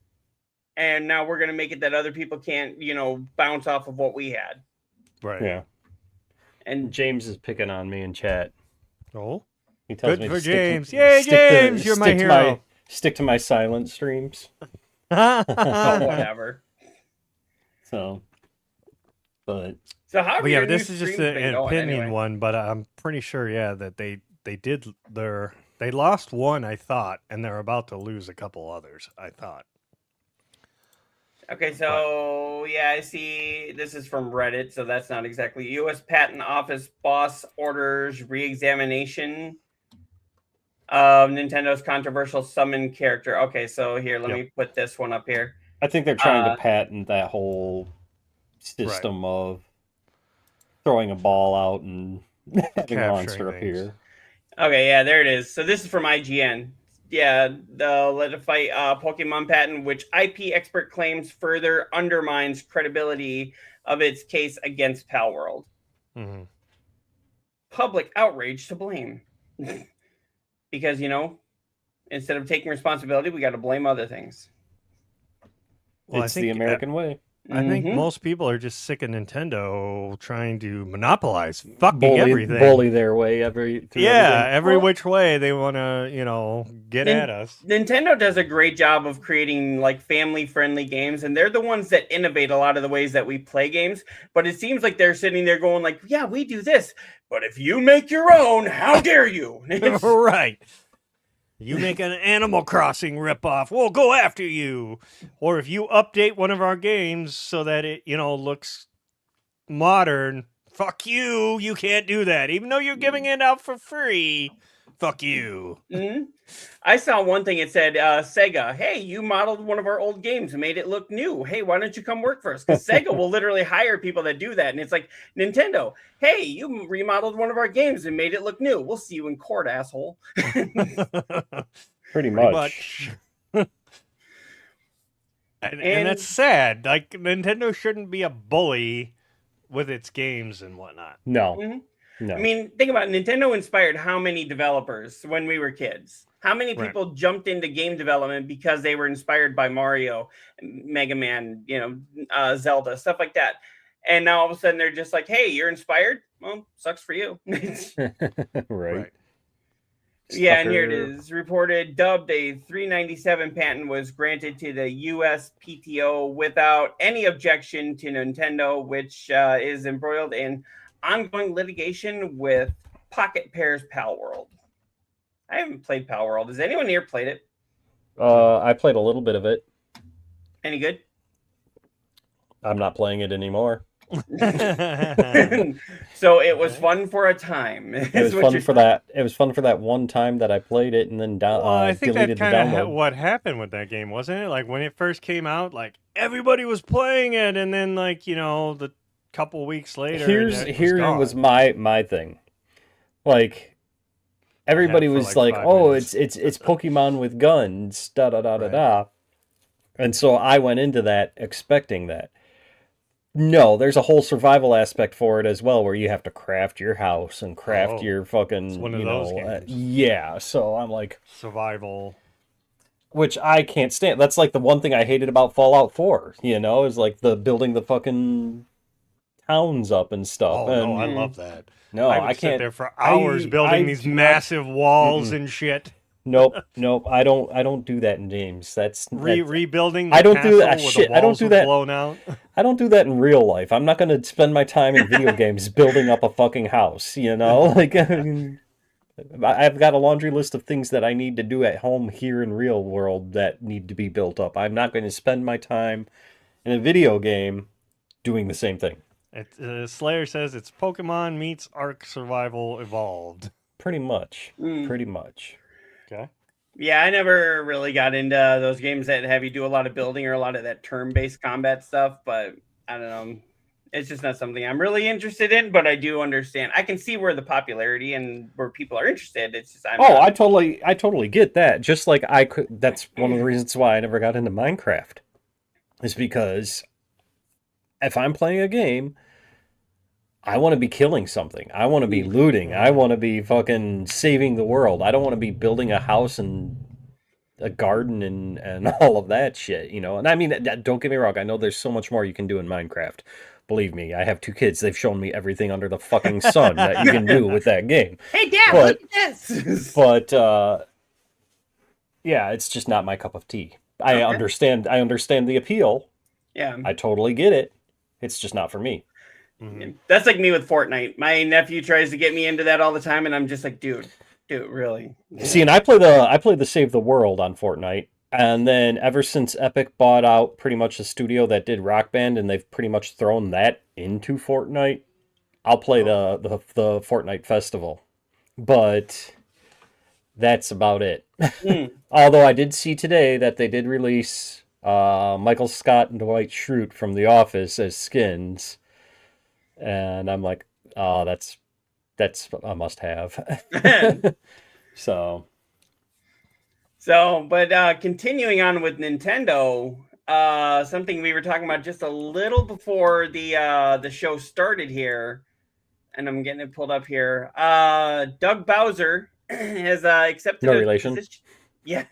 and now we're going to make it that other people can't, you know, bounce off of what we had. Right. Yeah. And James is picking on me in chat. Oh. He tells Good me for to James. Yay, James! You're my hero. Stick to my silent streams. Oh, whatever. So how? But yeah, this is just an opinion one, but I'm pretty sure, yeah, that they lost one, I thought, and they're about to lose a couple others, I thought. Okay, so yeah, I see this is from Reddit, so that's not exactly. U.S. Patent Office boss orders re-examination of Nintendo's controversial summon character. Okay, so here, let me put this one up here. I think they're trying to patent that whole system of throwing a ball out and having a monster appear. Okay, yeah, there it is. So this is from IGN. Yeah, the Let It Fight Pokemon patent, which IP expert claims further undermines credibility of its case against Pal World. Mm-hmm. Public outrage to blame. Because, you know, instead of taking responsibility, we got to blame other things. Well, it's the American way. I think most people are just sick of Nintendo trying to monopolize fucking everything. Bully their way every which way they want to, you know, get at us. Nintendo does a great job of creating like family-friendly games, and they're the ones that innovate a lot of the ways that we play games. But it seems like they're sitting there going like, yeah, we do this, but if you make your own, how dare you? Right. You make an Animal Crossing ripoff, we'll go after you. Or if you update one of our games so that it, you know, looks modern, fuck you. You can't do that. Even though you're giving it out for free, fuck you. Mm-hmm. I saw one thing. It said, Sega, hey, you modeled one of our old games and made it look new. Hey, why don't you come work for us? Because Sega will literally hire people that do that. And it's like, Nintendo, hey, you remodeled one of our games and made it look new. We'll see you in court, asshole. Pretty much. And that's sad. Like, Nintendo shouldn't be a bully with its games and whatnot. No. Mm-hmm. No. I mean, think about it. Nintendo inspired how many developers when we were kids? How many people jumped into game development because they were inspired by Mario, Mega Man, you know, Zelda, stuff like that. And now all of a sudden they're just like, hey, you're inspired? Well, sucks for you. Right. Yeah, and here it is. Reported, dubbed a 397 patent was granted to the USPTO without any objection to Nintendo, which is embroiled in ongoing litigation with Pocket Pair's Pal World. I haven't played Pal World. Has anyone here played it? I played a little bit of it. Any good? I'm not playing it anymore. So it was fun for a time. It was fun for that. It was fun for that one time that I played it and then I think deleted that's the kind download. of what happened with that game, wasn't it? Like when it first came out, like everybody was playing it, and then like, you know, the couple weeks later, here was my thing. Like everybody was like, "Oh, it's Pokemon with guns." Da da da da da. And so I went into that expecting that. No, there's a whole survival aspect for it as well, where you have to craft your house and craft your fucking, it's one of those games. Yeah, so I'm like survival. which I can't stand. That's like the one thing I hated about Fallout 4, is like the building the fucking towns up and stuff. Oh no, And I love that. no, I would I sit can't. there for hours building I these do not. massive walls Mm-mm. and shit. Nope. I don't do that in games. That's Rebuilding the I don't do castle that. where Shit, the I don't walls do were that. blown out. I don't do that in real life. I'm not going to spend my time in video games building up a fucking house, Like, I mean, I've got a laundry list of things that I need to do at home here in real world that need to be built up. I'm not going to spend my time in a video game doing the same thing. Slayer says it's Pokemon meets Ark Survival Evolved. Pretty much. Pretty much. Okay. Yeah, I never really got into those games that have you do a lot of building or a lot of that turn-based combat stuff, but I don't know. It's just not something I'm really interested in, but I do understand. I can see where the popularity and where people are interested. It's just I totally get that. Just like that's one of the reasons why I never got into Minecraft. Is because if I'm playing a game, I want to be killing something. I want to be looting. I want to be fucking saving the world. I don't want to be building a house and a garden and all of that shit, And I mean, don't get me wrong. I know there's so much more you can do in Minecraft. Believe me, I have 2 kids. They've shown me everything under the fucking sun that you can do with that game. Hey, Dad, look at this. But yeah, it's just not my cup of tea. I understand the appeal. Yeah. I totally get it. It's just not for me. Mm-hmm. That's like me with Fortnite. My nephew tries to get me into that all the time, and I'm just like, dude, really? See, and I play the Save the World on Fortnite, and then ever since Epic bought out pretty much the studio that did Rock Band, and they've pretty much thrown that into Fortnite, I'll play the Fortnite Festival, but that's about it. Although I did see today that they did release Michael Scott and Dwight Schrute from The Office as skins. And I'm like, oh, that's a must-have. But continuing on with Nintendo, something we were talking about just a little before the show started here, and I'm getting it pulled up here. Doug Bowser has accepted no relation. Position. Yeah.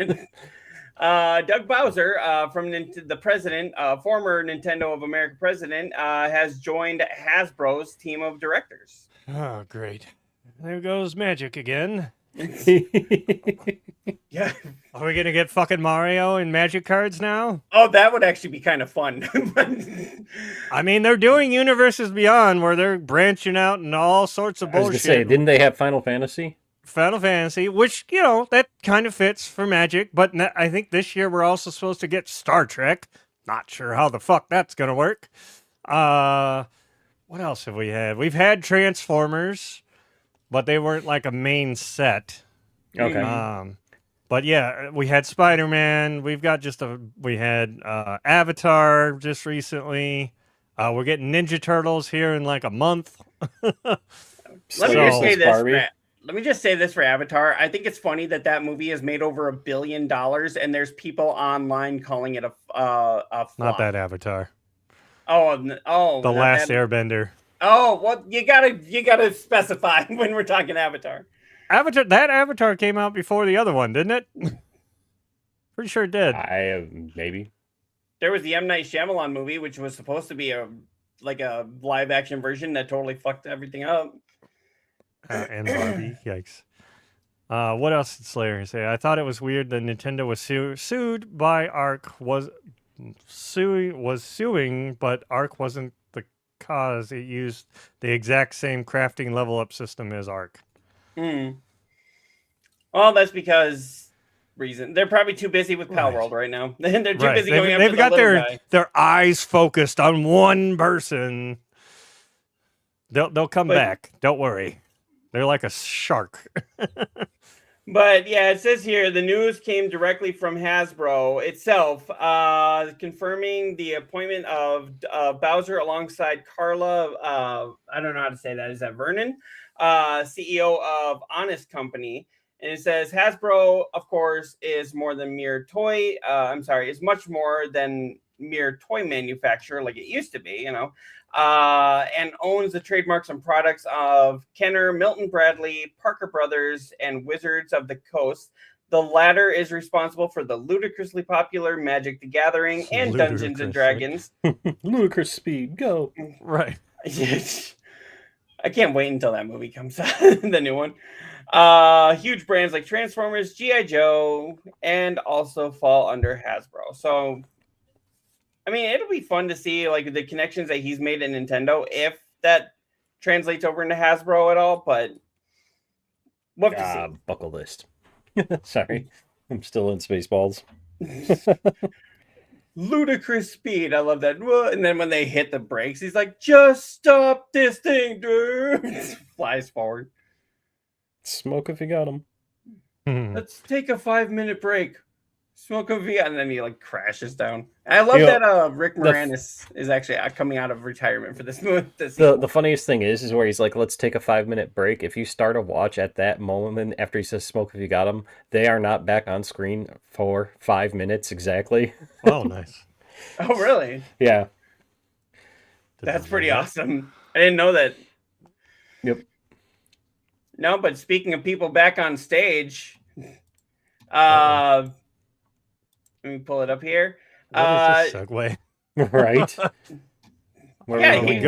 Doug Bowser, from the president, former Nintendo of America president, has joined Hasbro's team of directors. Oh, great. There goes Magic again. Yeah. Are we going to get fucking Mario and Magic cards now? Oh, that would actually be kind of fun. I mean, they're doing Universes Beyond where they're branching out and all sorts of bullshit. I was going to say, didn't they have Final Fantasy? Final Fantasy, which, that kind of fits for Magic, but I think this year we're also supposed to get Star Trek. Not sure how the fuck that's going to work. What else have we had? We've had Transformers, but they weren't like a main set. Okay. But yeah, we had Spider-Man. We had Avatar just recently. We're getting Ninja Turtles here in like a month. Let me just say this for Avatar. I think it's funny that movie has made over $1 billion, and there's people online calling it a flop. Not that Avatar. Oh, The Last Airbender. Oh, well, you gotta specify when we're talking Avatar. That Avatar came out before the other one, didn't it? Pretty sure it did. Maybe. There was the M. Night Shyamalan movie, which was supposed to be a live action version that totally fucked everything up. And Barbie, yikes. What else did Slayer say? I thought it was weird that Nintendo was sued by Ark was suing, but Ark wasn't the cause. It used the exact same crafting level up system as Ark. Well, that's because they're probably too busy with Pal World right now. They're too busy going after the little guy. Their eyes focused on one person. They'll come back. Don't worry. They're like a shark. But yeah, it says here the news came directly from Hasbro itself, confirming the appointment of Bowser alongside Carla. I don't know how to say that. Is that Vernon, CEO of Honest Company? And it says Hasbro, of course, is more than mere toy. Is much more than mere toy manufacturer like it used to be, and owns the trademarks and products of Kenner, Milton Bradley, Parker Brothers, and Wizards of the Coast. The latter is responsible for the ludicrously popular Magic the Gathering and Dungeons and Dragons. Ludicrous speed, go. Right. I can't wait until that movie comes out, the new one. Huge brands like Transformers, G.I. Joe, and also fall under Hasbro. So, I mean, it'll be fun to see like the connections that he's made at Nintendo, if that translates over into Hasbro at all, but we'll have to see. Buckle list. Sorry, I'm still in Spaceballs. Ludicrous speed. I love that. And then when they hit the brakes, he's like, just stop this thing, dude. Flies forward. Smoke if you got them. Let's take a 5-minute break. Smoke a V, and then he like crashes down. I love that Rick Moranis is actually coming out of retirement for this movie. The funniest thing is where he's like, let's take a 5-minute break. If you start a watch at that moment after he says smoke if you got them, they are not back on screen for 5 minutes exactly. Oh, nice. Oh, really? Yeah. That's pretty awesome. I didn't know that. Yep. No, but speaking of people back on stage, let me pull it up here. What is this segue? Right.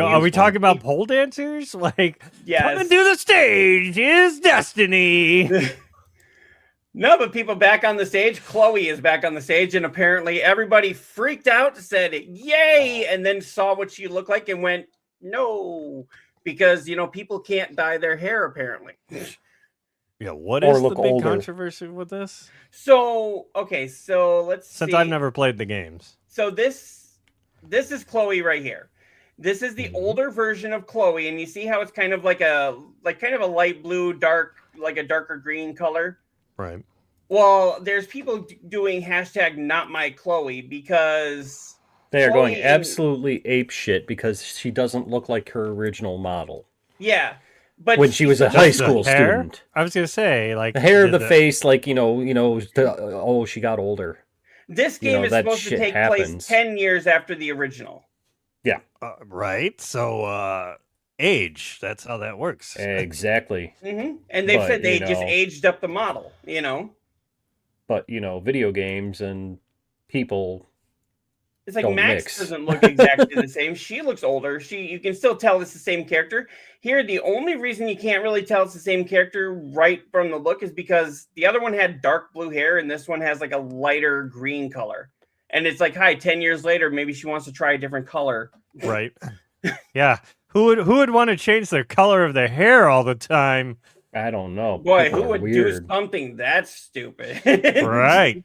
Are we talking about pole dancers? Like, coming to the stage is Destiny. No, but people back on the stage. Chloe is back on the stage, and apparently everybody freaked out, said yay, and then saw what she looked like and went no, because people can't dye their hair apparently. Yeah, what is the big controversy with this? So, okay, so let's see. Since I've never played the games. So this is Chloe right here. This is the older version of Chloe, and you see how it's kind of like a light blue, dark, like a darker green color. Right. Well, there's people doing hashtag not my Chloe because they are going absolutely ape shit because she doesn't look like her original model. Yeah. But when she was a high school student, I was gonna say, like the hair, the face, like she got older. This game is supposed to take place 10 years after the original. Yeah, right. So, age. That's how that works. Exactly. And they've said they just aged up the model. But video games and people. It's like Max doesn't look exactly the same. She looks older. You can still tell it's the same character. Here, the only reason you can't really tell it's the same character right from the look is because the other one had dark blue hair and this one has like a lighter green color. And it's like, 10 years later, maybe she wants to try a different color. Right. Yeah. Who would want to change the color of their hair all the time? I don't know. Boy, who would do something that stupid? Right.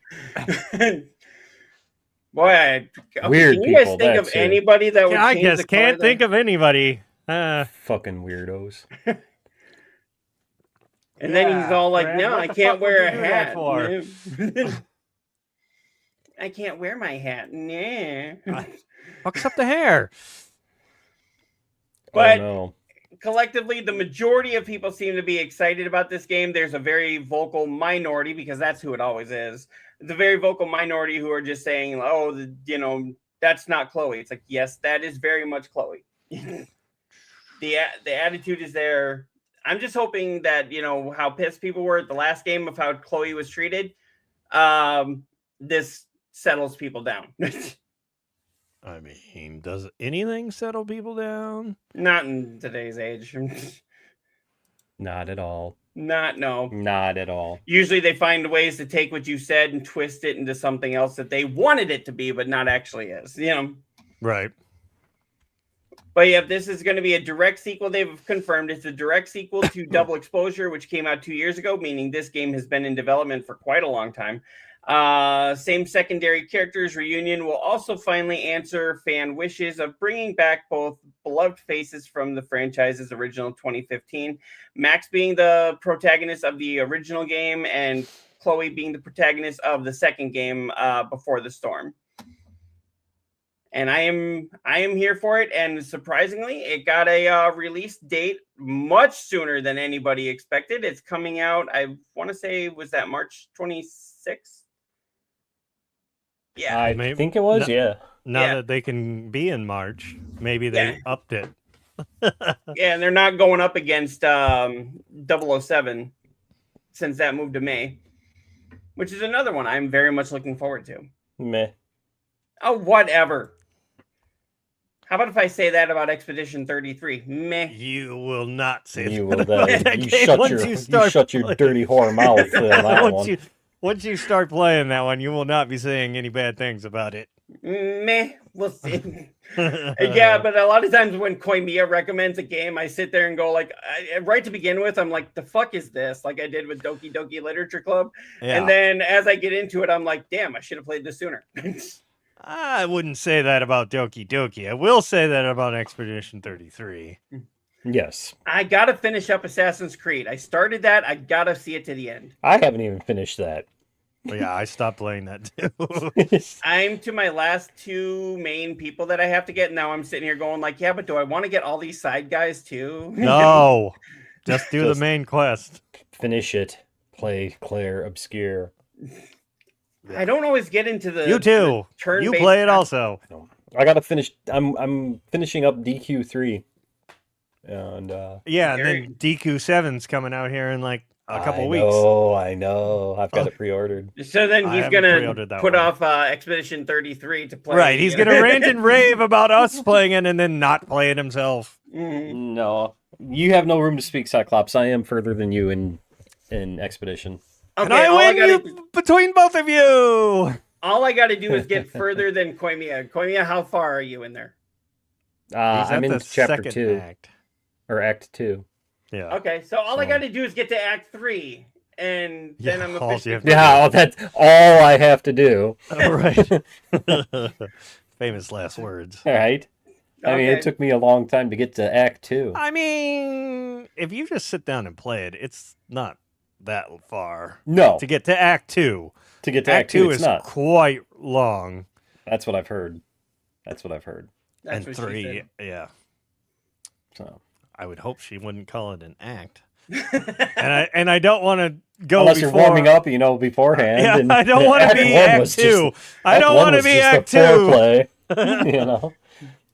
Boy, weird can you guys think of anybody that would change the color? Can't think of anybody. Fucking weirdos. And then he's all like, no, I can't wear a hat. I can't wear my hat. Nah. Fucks up the hair. But collectively, the majority of people seem to be excited about this game. There's a very vocal minority, because that's who it always is. The very vocal minority who are just saying, oh, that's not Chloe. It's like, yes, that is very much Chloe. The attitude is there. I'm just hoping that, how pissed people were at the last game of how Chloe was treated. This settles people down. I mean, does anything settle people down? Not in today's age. Not at all. Not at all. Usually they find ways to take what you said and twist it into something else that they wanted it to be, but not actually is. Right. But yeah, this is going to be a direct sequel. They've confirmed it's a direct sequel to Double Exposure, which came out 2 years ago, meaning this game has been in development for quite a long time. Same secondary characters. Reunion will also finally answer fan wishes of bringing back both beloved faces from the franchise's original 2015. Max being the protagonist of the original game and Chloe being the protagonist of the second game, Before the Storm. And I am here for it. And surprisingly, it got a release date much sooner than anybody expected. It's coming out, I want to say, was that March 26th? Yeah. I think it was, Now that they can be in March, maybe they upped it. Yeah, and they're not going up against 007 since that moved to May. which is another one I'm very much looking forward to. Meh. Oh, whatever. How about if I say that about Expedition 33? Meh. You will not say You that will. about that You game shut once your you start shut your playing. dirty whore mouth for that one. Once you start playing that one, you will not be saying any bad things about it. Meh. We'll see. Yeah, but a lot of times when Koimiya recommends a game, I sit there and go like, right to begin with, I'm like, the fuck is this? Like I did with Doki Doki Literature Club. Yeah. And then as I get into it, I'm like, damn, I should have played this sooner. I wouldn't say that about Doki Doki. I will say that about Expedition 33. Yes. I gotta finish up Assassin's Creed. I started that. I gotta see it to the end. I haven't even finished that. But yeah, I stopped playing that too. I'm to my last 2 main people that I have to get. Now I'm sitting here going like, yeah, but do I want to get all these side guys too? No, just do Just- the main quest. Finish it. Play Claire Obscure. I don't always get into the You too. turn-based You play it also. I gotta finish. I'm finishing up DQ3, and Yeah, and then DQ7's coming out here in like a couple weeks. I know. I've got it pre-ordered. So then I he's haven't gonna pre-ordered that put one. off Expedition 33 to play. Right, he's gonna rant and rave about us playing it and then not play it himself. Mhm. No, you have no room to speak, Cyclops. I am further than you in Expedition. And Okay, I all I win gotta you between both of you. all I gotta do is get further than Koimiya. Koimiya, how far are you in there? He's I'm at in the chapter second 2 act. or Act 2. Yeah. Okay, so all I So- gotta do is get to Act 3, and then Yeah, I'm all you officially. have to Yeah, that's all I have to do. Right. Famous last words. All right. I mean, Okay. it took me a long time to get to Act 2. I mean, if you just sit down and play it, it's not that far. No, To get to Act 2. to get to Act 2 it's is not. quite long. That's what I've heard. That's what I've heard. That's And what she 3, yeah. So I would hope she wouldn't call it an act. said. And I don't want to go unless before, you're warming up, beforehand. Yeah, and I don't want to Act be 1 Act was 2. just- I Act don't 1 want to was be just Act the 2. foreplay. You know,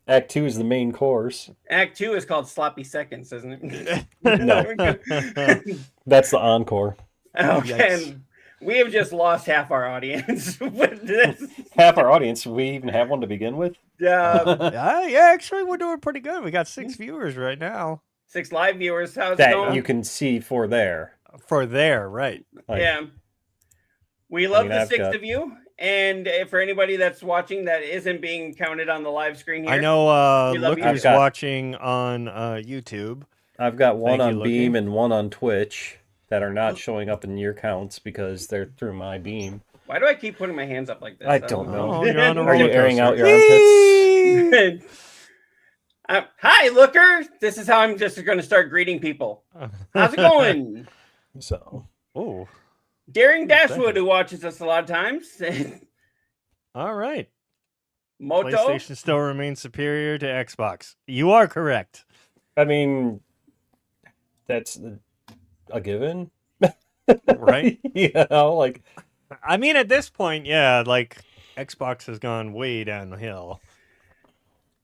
Act 2 is the main course. Act 2 is called Sloppy Seconds, isn't it? No. That's the encore. Okay, and we have just lost half our audience with this. Half our audience. We even have one to begin with. Yeah, actually, we're doing pretty good. We got 6 viewers right now. 6 live viewers. How's it That going? you can see for there. For there, right. Like, Yeah. We love mean, the I've 6 got- of you. And for anybody that's watching that isn't being counted on the live screen here, I know We love you. Looker's I've got- watching on YouTube. I've got one Thank you, on Beam Loki. and one on Twitch that are not showing up in your counts because they're through my Beam. Why do I keep putting my hands up like this? I don't know. Oh, you're on a Are you roller airing out coaster. your armpits? Hi, Looker. This is how I'm just going to start greeting people. How's it going? So Oh, Daring Dashwood, who watches us a lot of times. all right. Moto. PlayStation still remains superior to Xbox. You are correct. I mean, that's a given, Right? you know, like I mean, at this point, yeah, like Xbox has gone way downhill.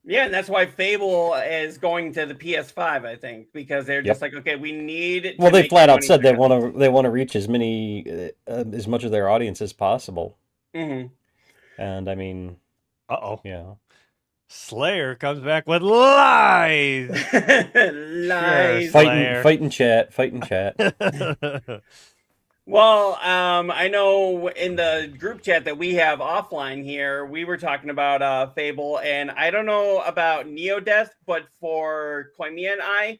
Yeah, and that's why Fable is going to the PS5, I think, because they're just like, okay, we need. to well, they make flat out money said they for want to reach as much of their audience as possible, Mhm. and I mean, Uh-oh. yeah, Slayer comes back with lies. Lies. Slayer. fight in chat. Well, I know in the group chat that we have offline here, we were talking about Fable, and I don't know about Neodeath, but for Koimiya and I,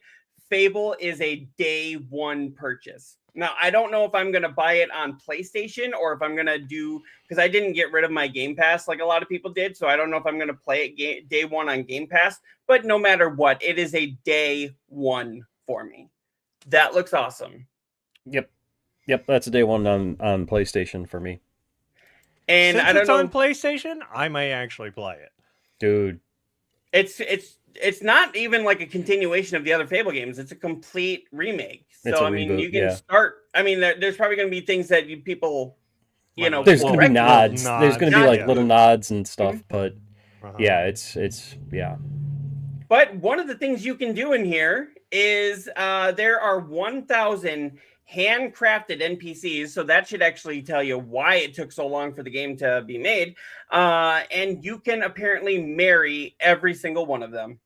Fable is a day one purchase. Now, I don't know if I'm going to buy it on PlayStation or if I'm going to do, because I didn't get rid of my Game Pass like a lot of people did, so I don't know if I'm going to play it day one on Game Pass, but no matter what, it is a day one for me. That looks awesome. Yep, that's a day one on PlayStation for me, And Since I don't it's know. on PlayStation, I may actually play it. dude. It's not even like a continuation of the other Fable games. It's a complete remake. It's So a I mean, reboot, you can yeah. start. I mean, there's probably going to be things that people, you know, There's going to be correct- nods. nods. There's going to be like Yeah. little nods and stuff, Mm-hmm. but Uh-huh. yeah, it's yeah. But one of the things you can do in here is there are 1,000 handcrafted NPCs, so that should actually tell you why it took so long for the game to be made. And you can apparently marry every single one of them.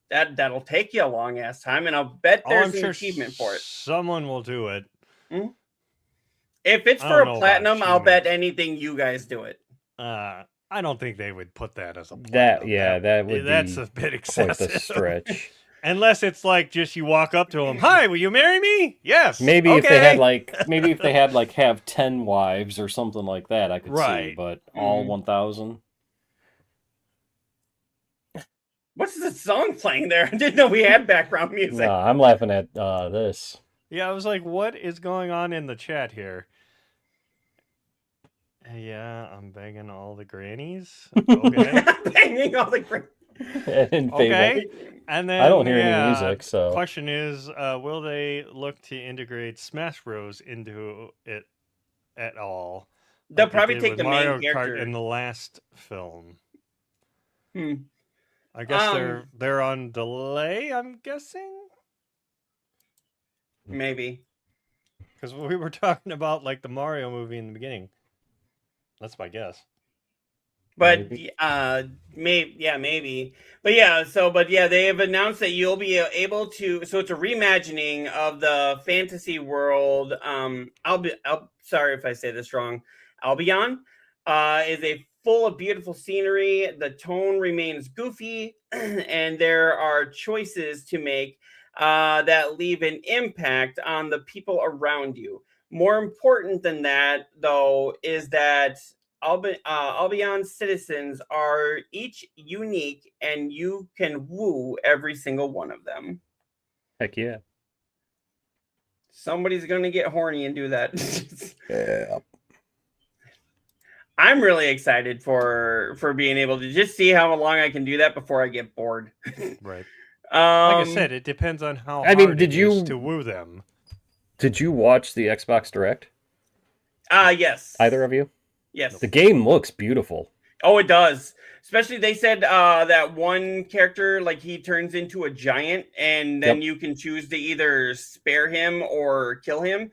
That'll take you a long ass time, and I'll bet there's an achievement for it. Someone will do it. Mm-hmm. If it's I for don't a know about platinum, I'll bet achievements. anything you guys do it. I don't think they would put that as a That platinum. that would That's be a bit quite excessive. the stretch. Unless it's like just you walk up to them, "Hi, will you marry me?" Yes. Maybe okay. if they had like have 10 wives or something like that, I could see. Right. But all 1,000. What's the song playing there? I didn't know we had background music. No, I'm laughing at this. Yeah, I was like, what is going on in the chat here? Yeah, I'm begging all the grannies. Okay. Banging all the In Fable. Okay. And then I don't hear any music, so question is, will they look to integrate Smash Bros into it at all? They'll like they probably did take with the Mario main character Kart in the last film. I guess they're on delay, I'm guessing? Maybe. Because we were talking about like the Mario movie in the beginning. That's my guess. But maybe. But yeah, they have announced that you'll be able to. So it's a reimagining of the fantasy world. Sorry if I say this wrong. Albion is a full of beautiful scenery. The tone remains goofy, and there are choices to make that leave an impact on the people around you. More important than that, though, is that Albion's citizens are each unique, and you can woo every single one of them. heck yeah. Somebody's going to get horny and do that. Yeah. I'm really excited for being able to just see how long I can do that before I get bored. Right. Like I said, it depends on how hard it is to woo them. Did you watch the Xbox Direct? Yes. Either of you? Yes. The game looks beautiful. Oh, it does. Especially they said that one character, like he turns into a giant, and then you can choose to either spare him or kill him.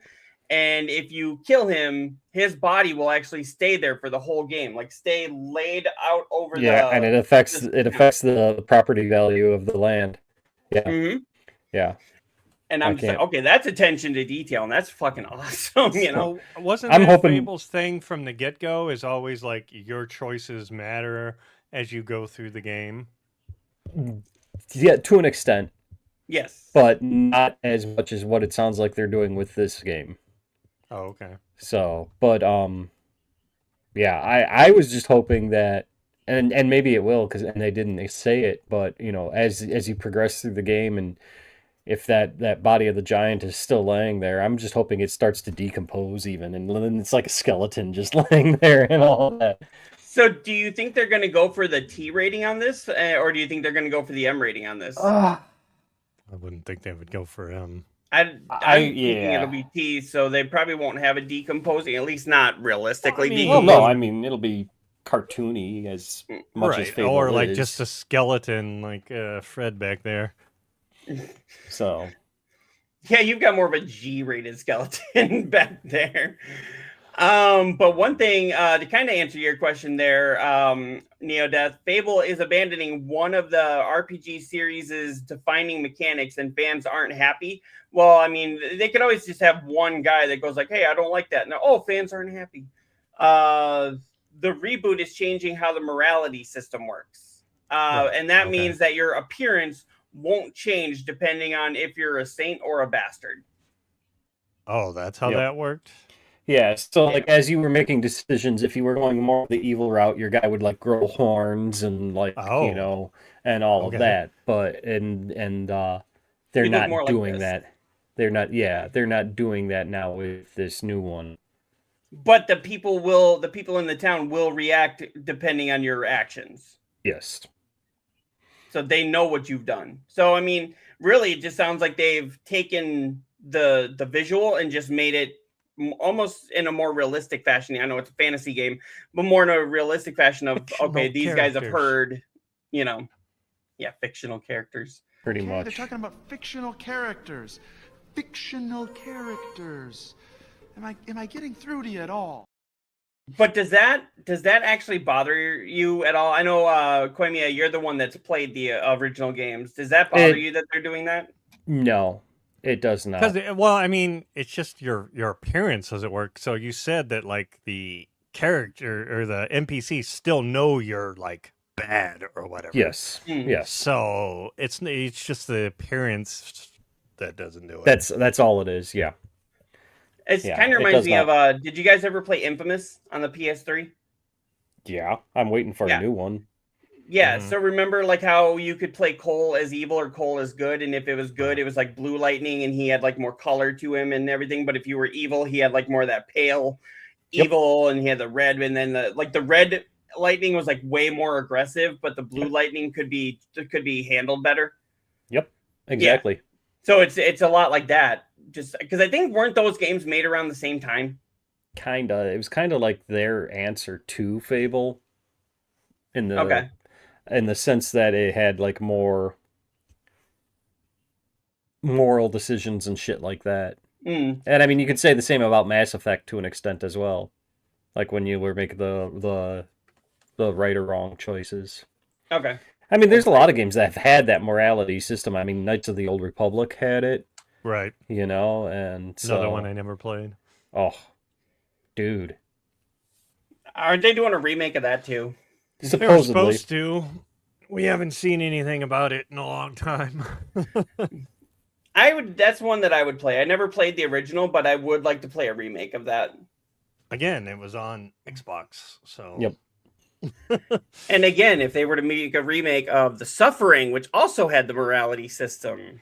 And if you kill him, his body will actually stay there for the whole game, like stay laid out over the. Yeah, and it affects the property value of the land. Yeah. Mm-hmm. Yeah. And I'm just like, okay, that's attention to detail, and that's fucking awesome, you know. So wasn't that Fable's thing from the get-go is always like your choices matter as you go through the game? Yeah, to an extent. Yes. But not as much as what it sounds like they're doing with this game. Oh, okay. So, but yeah, I was just hoping that, and maybe it will, and they didn't say it, but you know, as you progress through the game, and if that body of the giant is still laying there, I'm just hoping it starts to decompose even, and then it's like a skeleton just laying there and all that. So, do you think they're going to go for the T rating on this, or do you think they're going to go for the M rating on this? I wouldn't think they would go for M. I'm thinking it'll be T, so they probably won't have it decomposing, at least not realistically. Well, no, I mean it'll be cartoony as much as Fable or like is. just a skeleton, like Fred back there. So, yeah, you've got more of a G-rated skeleton back there. But one thing to kind of answer your question there, Neodeath, Fable is abandoning one of the RPG series' defining mechanics, and fans aren't happy. Well, I mean, they could always just have one guy that goes like, "Hey, I don't like that." No, fans aren't happy. The reboot is changing how the morality system works, and that means that your appearance won't change depending on if you're a saint or a bastard. Oh, that's how that worked? Yeah, so like as you were making decisions, if you were going more the evil route, your guy would like grow horns and like you know, and all of that. But and they're not doing that. They're not doing that now with this new one. But the people in the town will react depending on your actions. Yes. So they know what you've done. So I mean, really, it just sounds like they've taken the visual and just made it almost in a more realistic fashion. I know it's a fantasy game, but more in a realistic fashion of these guys have heard, you know, fictional characters. Pretty much. They're talking about fictional characters. fictional characters. Am I getting through to you at all? But does that actually bother you at all? I know, Koimiya, you're the one that's played the original games. Does that bother you that they're doing that? No, it does not. Because, well, I mean, it's just your appearance doesn't work. So you said that like the character or the NPCs still know you're like bad or whatever. Yes. Yes. So it's just the appearance that doesn't do it. That's all it is. Yeah. It kind of reminds me of. Did you guys ever play Infamous on the PS3? Yeah, I'm waiting for a new one. Yeah, so remember like how you could play Cole as evil or Cole as good, and if it was good, it was like Blue Lightning, and he had like more color to him and everything. But if you were evil, he had like more of that pale evil, and he had the red, and then the red Lightning was like way more aggressive, but the Blue Lightning could be handled better. Yep, exactly. Yeah. So it's a lot like that. Just because I think weren't those games made around the same time? Kinda. It was kind of like their answer to Fable. In the sense that it had like more moral decisions and shit like that. And I mean, you could say the same about Mass Effect to an extent as well. Like when you were making the right or wrong choices. Okay. I mean, there's a lot of games that have had that morality system. I mean, Knights of the Old Republic had it. Right. You know, and so... Another one I never played. Oh, dude. Aren't they doing a remake of that too? They were supposed to. We haven't seen anything about it in a long time. That's one that I would play. I never played the original, but I would like to play a remake of that. Again, it was on Xbox, so... Yep. And again, if they were to make a remake of The Suffering, which also had the morality system.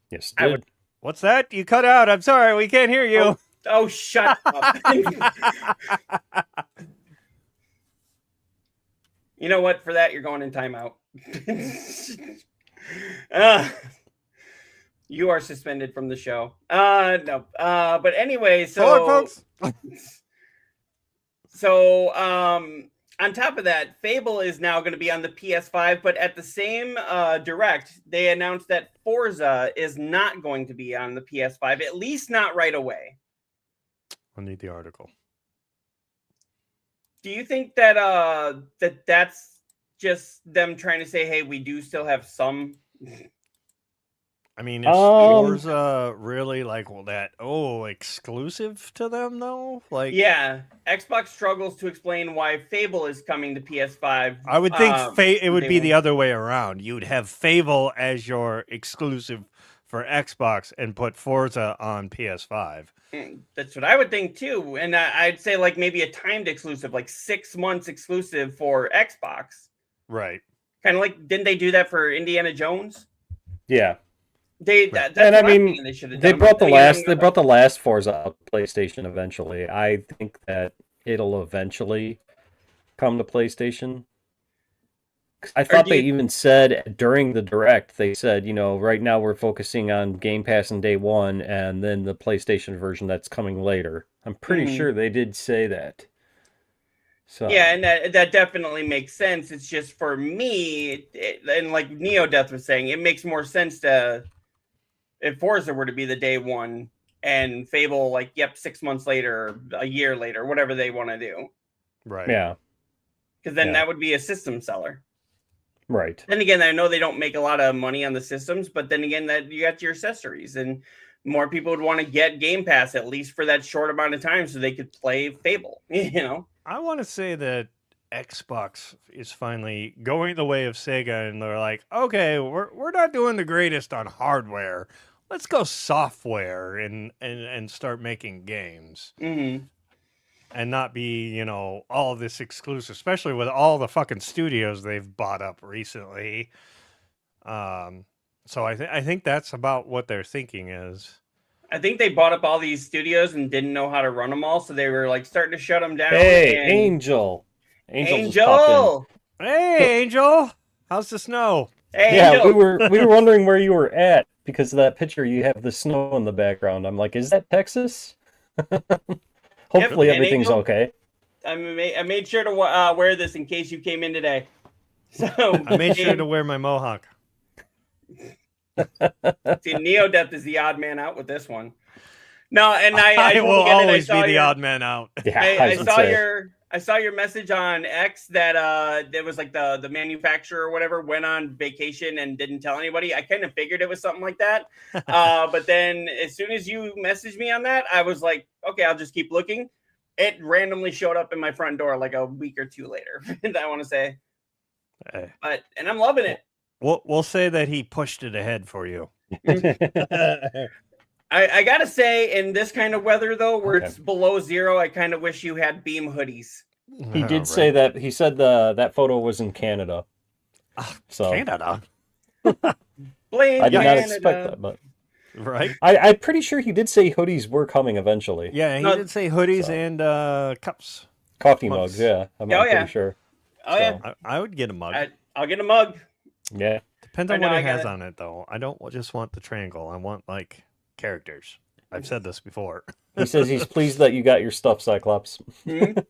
Yes, I would... What's that? You cut out. I'm sorry, we can't hear you. Oh shut up. You know what? For that, you're going in timeout. You are suspended from the show. No. But anyway, so... folks. So, on top of that, Fable is now going to be on the PS5, but at the same direct, they announced that Forza is not going to be on the PS5, at least not right away. I'll need the article. Do you think that that's just them trying to say, hey, we do still have some... I mean, is Forza really like exclusive to them though? Like, yeah, Xbox struggles to explain why Fable is coming to PS5. I would think it would be the other way around. You'd have Fable as your exclusive for Xbox and put Forza on PS5. That's what I would think too, and I'd say like maybe a timed exclusive, like 6 months exclusive for Xbox. Right. Kind of like, didn't they do that for Indiana Jones? Yeah. They brought the last Forza out to PlayStation eventually. I think that it'll eventually come to PlayStation. I thought they even said during the direct, they said, right now we're focusing on Game Pass and day one, and then the PlayStation version that's coming later. I'm pretty sure they did say that. So yeah, and that definitely makes sense. It's just for me, and like Neo Death was saying, it makes more sense to. If Forza were to be the day one and Fable, 6 months later, a year later, whatever they want to do. Right. Yeah. Because then that would be a system seller. Right. Then again, I know they don't make a lot of money on the systems, but then again, that you got your accessories, and more people would want to get Game Pass at least for that short amount of time so they could play Fable, I want to say that Xbox is finally going the way of Sega, and they're like, okay, we're not doing the greatest on hardware. Let's go software and start making games. Mm-hmm. And not be, all of this exclusive, especially with all the fucking studios they've bought up recently. So I think that's about what their thinking is. I think they bought up all these studios and didn't know how to run them all, so they were starting to shut them down. Hey, Angel! Angel! Hey, Angel! How's the snow? Hey, yeah, Angel. we were wondering where you were at because of that picture. You have the snow in the background. I'm like, is that Texas? Hopefully everything's Angel, okay. I made sure to wear this in case you came in today. So I made sure to wear my mohawk. See, Neodeath is the odd man out with this one. No, and I I will totally get it. always be the odd man out. Yeah, I would saw say. I saw your message on X that there was like the manufacturer or whatever went on vacation and didn't tell anybody. I kind of figured it was something like that. But then as soon as you messaged me on that, I was like, okay, I'll just keep looking. It randomly showed up in my front door like a week or two later. I want to say, Hey. and I'm loving it. We'll say that he pushed it ahead for you. I gotta say, in this kind of weather though, where Okay. it's below zero, I kind of wish you had beam hoodies. He did say that. He said that photo was in Canada. So Canada, Blame I did not Canada. expect that, but right? I'm pretty sure he did say hoodies were coming eventually. Yeah, he No, did say hoodies so. and cups. Coffee Mugs. mugs, yeah. I'm Oh, yeah. pretty sure. Oh yeah, I would get a mug. I'll get a mug. Yeah. Depends I on know, what I it has gotta- on it, though. I don't just want the triangle. I want like characters. I've said this before. He says he's pleased that you got your stuff, Cyclops. Mhm.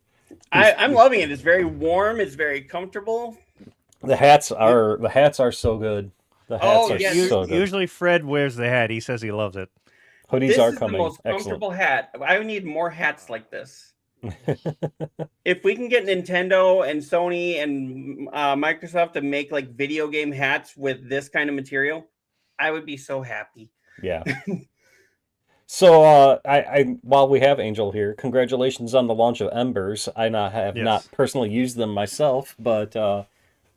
I'm loving it. It's very warm. It's very comfortable. The hats are so good. The hats Oh, are yes. so good. Usually Fred wears the hat. He says he loves it. Hoodies This are is the coming. most Excellent. comfortable hat. I need more hats like this. If we can get Nintendo and Sony and Microsoft to make like video game hats with this kind of material, I would be so happy. Yeah. So, I while we have Angel here, congratulations on the launch of Embers. I have Yes. not personally used them myself, but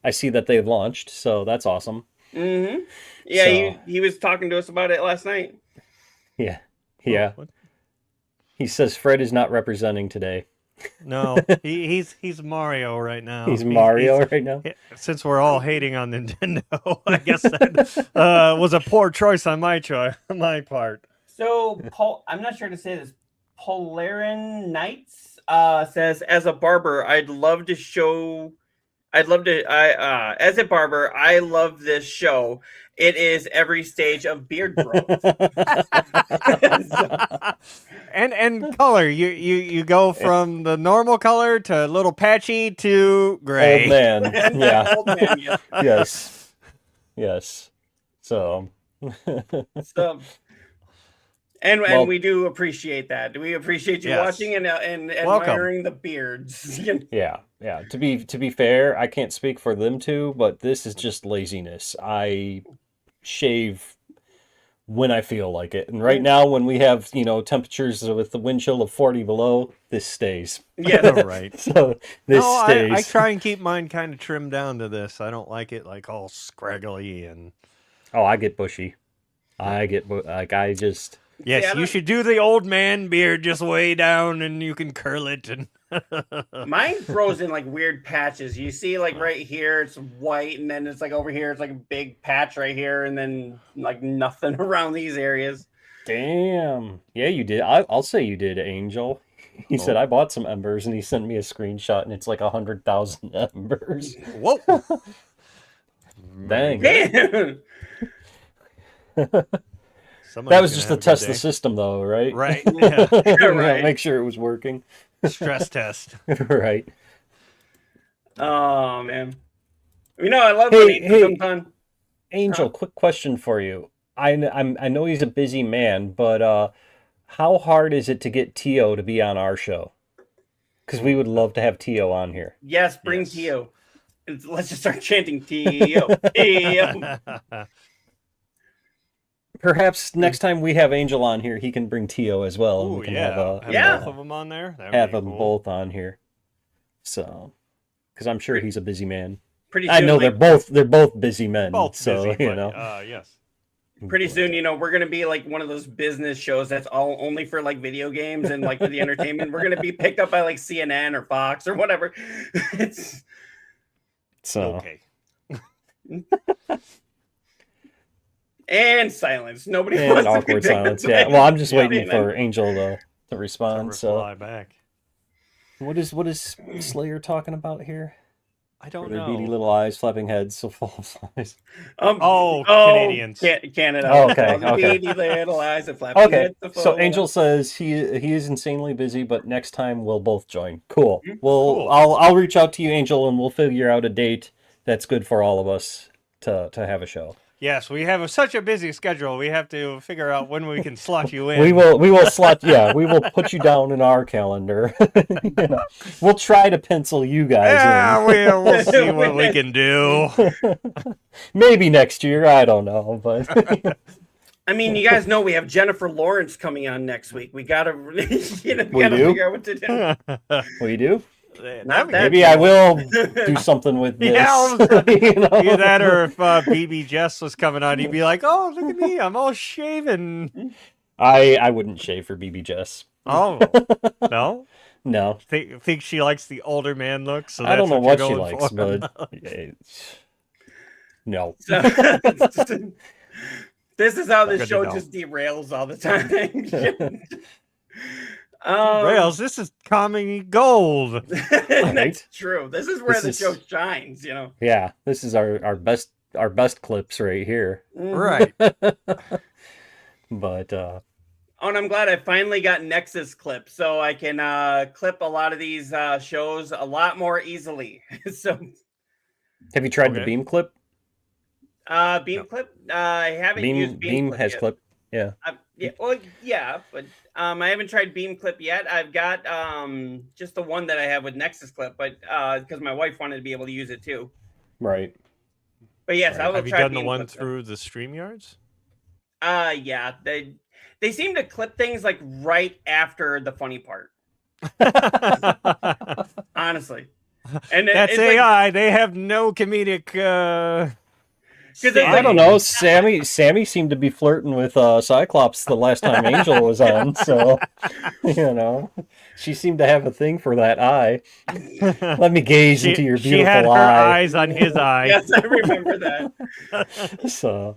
I see that they've launched, so that's awesome. Mm-hmm. Yeah, So- he was talking to us about it last night. Yeah. Yeah. What? He says Fred is not representing today. No, he's Mario right now. He's Mario right now. Since we're all hating on Nintendo, I guess that was a poor choice on my part. So, Paul, I'm not sure to say this. Polarin Knights says, as a barber, as a barber, I love this show. It is every stage of beard growth. and color. You go from the normal color to a little patchy to gray. Old man. Yeah. Old man, yes. Yes. Yes. So. So, and Well- we do appreciate that. We appreciate you Yes. watching and Welcome. admiring the beards. Yeah, yeah. To be fair, I can't speak for them two, but this is just laziness. I shave when I feel like it, and right now, when we have temperatures with the wind chill of 40 below, this stays. Yeah, Right. So this No, stays. I try and keep mine kind of trimmed down to this. I don't like it like all scraggly and. Oh, I get bushy. I just. Yes, I you don't- should do the old man beard just way down, and you can curl it. And mine grows in like weird patches. You see, like right here, it's white, and then it's like over here, it's like a big patch right here, and then like nothing around these areas. Damn. Yeah, you did. I'll say you did, Angel. He said I bought some embers, and he sent me a screenshot, and it's like 100,000 embers. whoa, Dang. Damn. That was just to test the system, though, right? Right. Yeah. Right. Make sure it was working. Stress test. Right. Oh man, I love Hey, when he hey. comes on. Angel, quick question for you. I know he's a busy man, but how hard is it to get Tio to be on our show? Because we would love to have Tio on here. Yes, bring Yes. Tio. Let's just start chanting Tio. Tio. Perhaps next time we have Angel on here, he can bring Tio as well, and Oh we can yeah, have, Yeah. both of them on there. That would have be them cool. both on here. So, because I'm sure he's a busy man. Pretty I soon, know like, they're both busy men. Both so busy, you but, know. yes. pretty soon, we're gonna be like one of those business shows that's all only for like video games and like for the entertainment. We're gonna be picked up by like CNN or Fox or whatever. It's So Okay. and silence. Nobody and wants to be awkward picked up silence. by Yeah. Well, I'm just CNN. waiting for Angel to To respond. So reply back. what is Slayer talking about here? I don't Their beady know. little eyes, flapping heads, so full of flies. Oh, Canadians. Canada. Oh, okay, All the okay. beady little eyes and flapping Okay, heads are so full. Angel says he is insanely busy, but next time we'll both join. Cool. Mhm. Well, Cool. I'll reach out to you, Angel, and we'll figure out a date that's good for all of us to have a show. Yes, we have such a busy schedule. We have to figure out when we can slot you in. We will slot. Yeah, we will put you down in our calendar. We'll try to pencil you guys Yeah, in. we'll see what we can do. Maybe next year. I don't know, but I mean, you guys know we have Jennifer Lawrence coming on next week. We gotta, We gotta do? figure out what to do. we do. Not that Maybe I will do something with this. Yeah, all of a sudden, You know? either that or if BB Jess was coming on, he'd be like, "Oh, look at me, I'm all shaven." I wouldn't shave for BB Jess. Oh, no? No, Think she likes the older man look? So I don't know that's what she you're likes, going but no. So, this is how this Good to show know. just derails all the time. Rails, this is comedy gold. That's true. This is where This the is- show shines, you know. Yeah, this is our best clips right here. Right. But Oh, and I'm glad I finally got Nexus clip, so I can clip a lot of these shows a lot more easily. So, have you tried the Okay. Beam clip? Beam clip, I haven't used Beam clip has yet. clip. Yeah. Yeah, well, yeah, but I haven't tried Beam clip yet. I've got just the one that I have with Nexus clip, but because my wife wanted to be able to use it too. Right. But yes, Right. I will Have you try done the Beam one clip, though. through the StreamYards? Yeah, they seem to clip things like right after the funny part. Honestly, and That's it's like, AI. They have no comedic. it's I like- don't know. Sammy seemed to be flirting with Cyclops the last time Angel was on, so you know, she seemed to have a thing for that eye. Let me gaze into your She had beautiful her eye. eyes on his eye. Yes, I remember that. So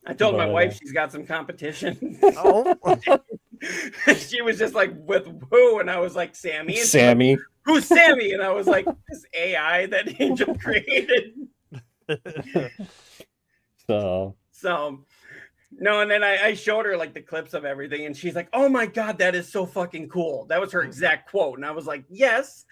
I told my But, wife she's got some competition. Oh, She was just like, with who? And I was like, Sammy. And she's like, Sammy. who's Sammy? And I was like, this AI that Angel created. So So, no, and then I showed her like the clips of everything, and she's like, "Oh my god, that is so fucking cool." That was her exact quote, and I was like, "Yes,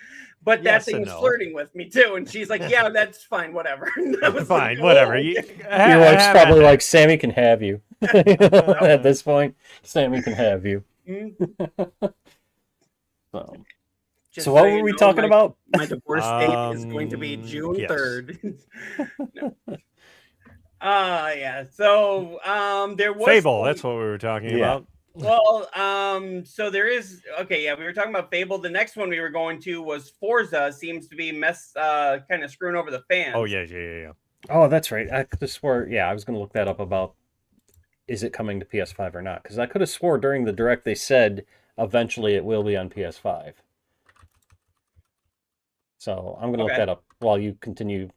but that Yes thing and was no. flirting with me too." And she's like, "Yeah, that's fine, whatever." And I was fine, like, whatever. "Oh, You, okay." your wife's probably like, Sammy can have you. At this point, Sammy can have you. So, Just so what you were we know, talking about? My divorce date is going to be June yes. 3rd. No. Yeah. So, there was Fable. That's what we were talking Yeah. about. Well, so there is okay, yeah, we were talking about Fable. The next one we were going to was Forza. Seems to be kind of screwing over the fans. Oh yeah. Oh, that's right. I could have swore. Yeah, I was going to look that up about is it coming to PS5 or not? Because I could have swore during the direct they said eventually it will be on PS5. So I'm going to look Okay. that up while you continue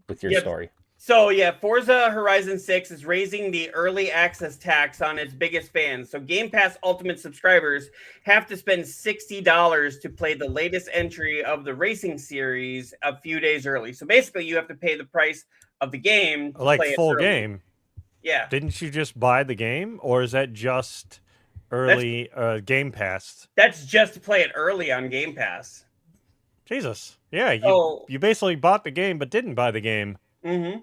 with your Yep. story. So yeah, Forza Horizon 6 is raising the early access tax on its biggest fans. So Game Pass Ultimate subscribers have to spend $60 to play the latest entry of the racing series a few days early. So basically, you have to pay the price of the game to Like play it full early. game. Yeah, Didn't you just buy the game, or is that just early Game Pass? that's just to play it early on Game Pass. Jesus. Yeah, So- you basically bought the game but didn't buy the game. Mm-hmm.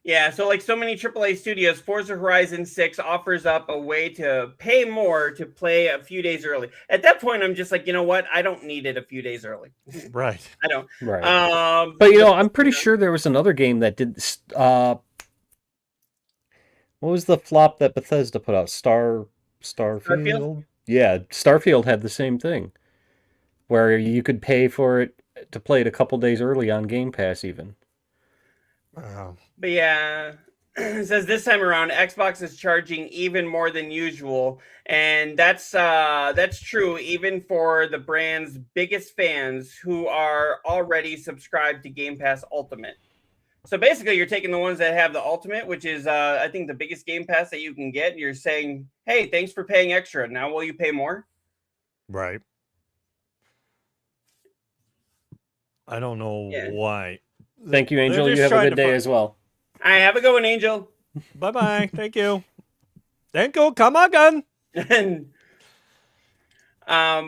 Yeah, so like so many AAA studios, Forza Horizon 6 offers up a way to pay more to play a few days early. At that point, I'm just like, you know what? I don't need it a few days early. Right. I don't. Right. But But you know, I'm pretty sure there was another game that did. What was the flop that Bethesda put out? Starfield. Starfield? Yeah, Starfield had the same thing, where you could pay for it to play it a couple days early on Game Pass, even. Wow. But yeah, it says this time around, Xbox is charging even more than usual, and that's true even for the brand's biggest fans who are already subscribed to Game Pass Ultimate. So basically, you're taking the ones that have the Ultimate, which is I think the biggest Game Pass that you can get. And you're saying, "Hey, thanks for paying extra. Now will you pay more?" Right. I don't know Yeah. why. Thank you, They're Angel. You just have a trying good to day fi- as well. I have a good one, Angel. Bye-bye. Thank you. Thank you. Come again. And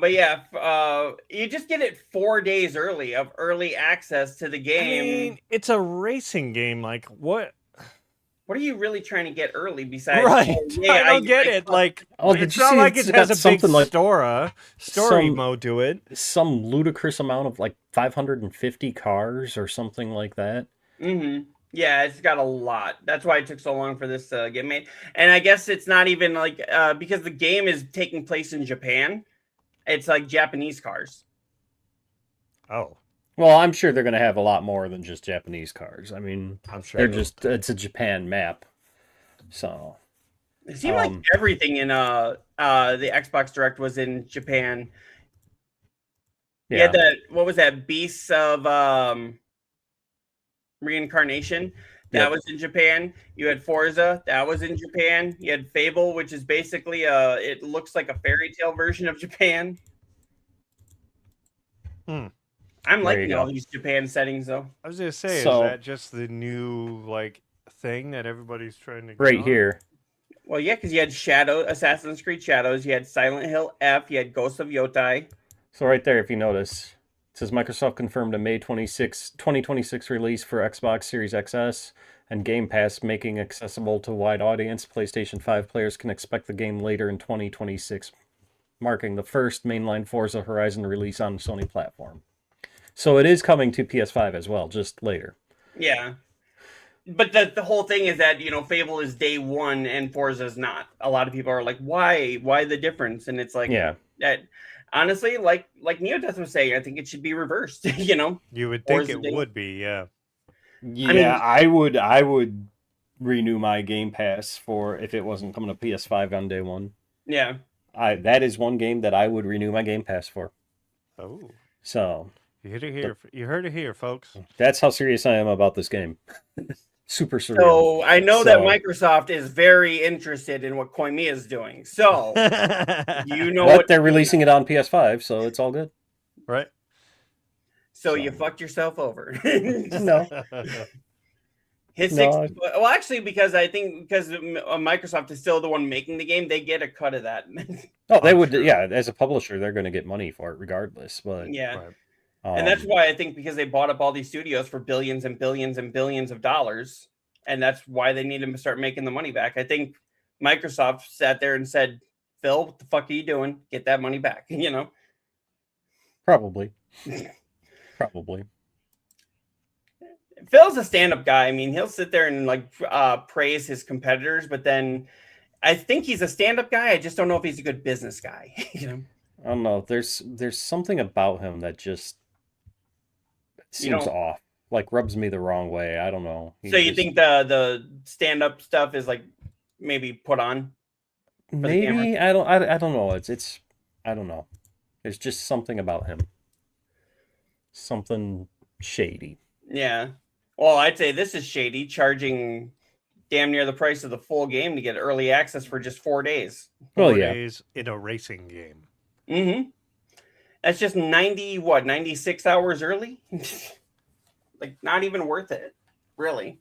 but yeah, you just get it 4 days early of early access to the I game. mean, it's a racing game. Like, what what are you really trying to get early besides? Right. Oh, yeah, I don't get it. Like, Oh, did it's you not see like it's it has got a big something like story some- mode to it. some ludicrous amount of like 550 cars or something like that. Mm-hmm. Yeah, it's got a lot. That's why it took so long for this to get made. And I guess it's not even like because the game is taking place in Japan. It's like Japanese cars. Oh, Well, I'm sure they're going to have a lot more than just Japanese cars. I mean, I'm sure. they're just it's a Japan map. So, It seemed like everything in the Xbox Direct was in Japan. You yeah. had that, what was that, Beasts of Reincarnation? That Yep. was in Japan. You had Forza, that was in Japan. You had Fable, which is basically it looks like a fairy tale version of Japan. I'm There you liking all go. these Japan settings though. I was gonna say, So- is that just the new like thing that everybody's trying to get Right on? here. Well, yeah, because you had Assassin's Creed Shadows, you had Silent Hill F, you had Ghosts of Yotai. So right there, if you notice, it says Microsoft confirmed a May 2026 release for Xbox Series XS and Game Pass, making accessible to a wide audience. PlayStation 5 players can expect the game later in 2026, marking the first mainline Forza Horizon release on the Sony platform. So it is coming to PS5 as well, just later. Yeah. But the whole thing is that, Fable is day one and Forza is not. A lot of people are like, why? Why the difference? And it's like, Yeah. that honestly, like Neodeath was saying, I think it should be reversed, You would think Forza it day. would be, yeah. Yeah, I would renew my Game Pass for if it wasn't coming to PS5 on day one. Yeah. That is one game that I would renew my Game Pass for. Oh, So you heard it here. You heard it here, folks. that's how serious I am about this game. Super surreal. So I know that So- Microsoft is very interested in what Koimiya is doing. So you know But what they're releasing it on PS5, so it's all good. Right? So you fucked yourself over. No. His No. 60, well, actually, because I think because Microsoft is still the one making the game, they get a cut of that. Oh, they I'm would. sure. Yeah, as a publisher, they're going to get money for it regardless. But Yeah. Right. And that's why I think because they bought up all these studios for billions and billions and billions of dollars, and that's why they need to start making the money back. I think Microsoft sat there and said, "Phil, what the fuck are you doing? Get that money back." probably. Phil's a stand-up guy. I mean, he'll sit there and praise his competitors, but then I think he's a stand-up guy. I just don't know if he's a good business guy. I don't know. There's something about him that just seems don't- off. Like rubs me the wrong way. I don't know. So you think the stand-up stuff is like maybe put on? the maybe I don't know. It's I don't know. There's just something about him. Something shady. Yeah. Well, I'd say this is shady, charging damn near the price of the full game to get early access for just 4 days. Well, 4 yeah. days in a racing game. Mm-hmm. That's just 96 hours early? Like, not even worth it, really.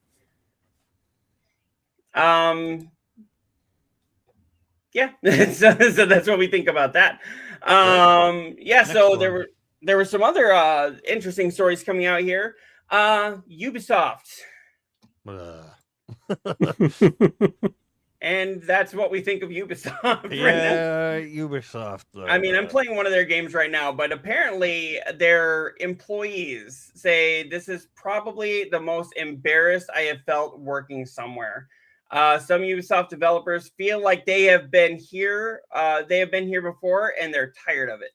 Yeah, so that's what we think about that. Yeah, so Next there were some other interesting stories coming out here. Ubisoft, Ugh. and that's what we think of Ubisoft right now. Yeah, Ubisoft. I mean, I'm playing one of their games right now, but apparently their employees say this is probably the most embarrassed I have felt working somewhere. Some Ubisoft developers feel like they have been here before, and they're tired of it.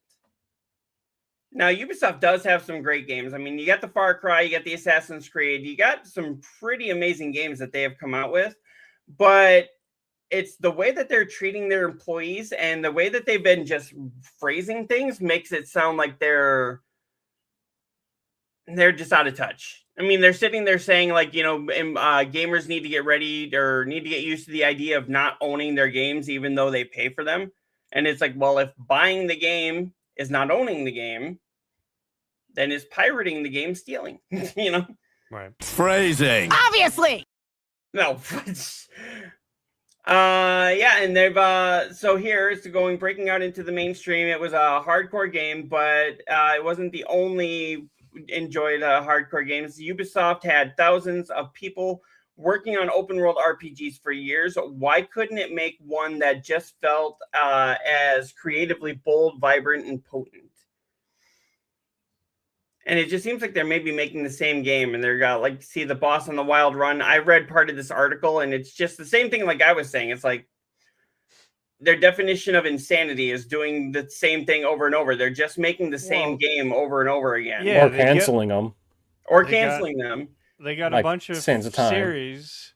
Now, Ubisoft does have some great games. I mean, you got the Far Cry, you got the Assassin's Creed, you got some pretty amazing games that they have come out with, but it's the way that they're treating their employees and the way that they've been just phrasing things makes it sound like they're just out of touch. I mean, they're sitting there saying gamers need to get ready or need to get used to the idea of not owning their games, even though they pay for them. And it's like, well, if buying the game is not owning the game, then is pirating the game stealing? Right. Phrasing. Obviously. No. Yeah, and they've so here it's breaking out into the mainstream. It was a hardcore game, but it wasn't the only enjoyed hardcore games. Ubisoft had thousands of people working on open world RPGs for years. Why couldn't it make one that just felt as creatively bold, vibrant, and potent? And it just seems like they're maybe making the same game, and they're like, see the boss on the Wild Run. I read part of this article, and it's just the same thing. Like I was saying, it's like their definition of insanity is doing the same thing over and over. They're just making the same game over and over again. Yeah, or canceling them. Or canceling them. They got Like a bunch of Sands of Time. series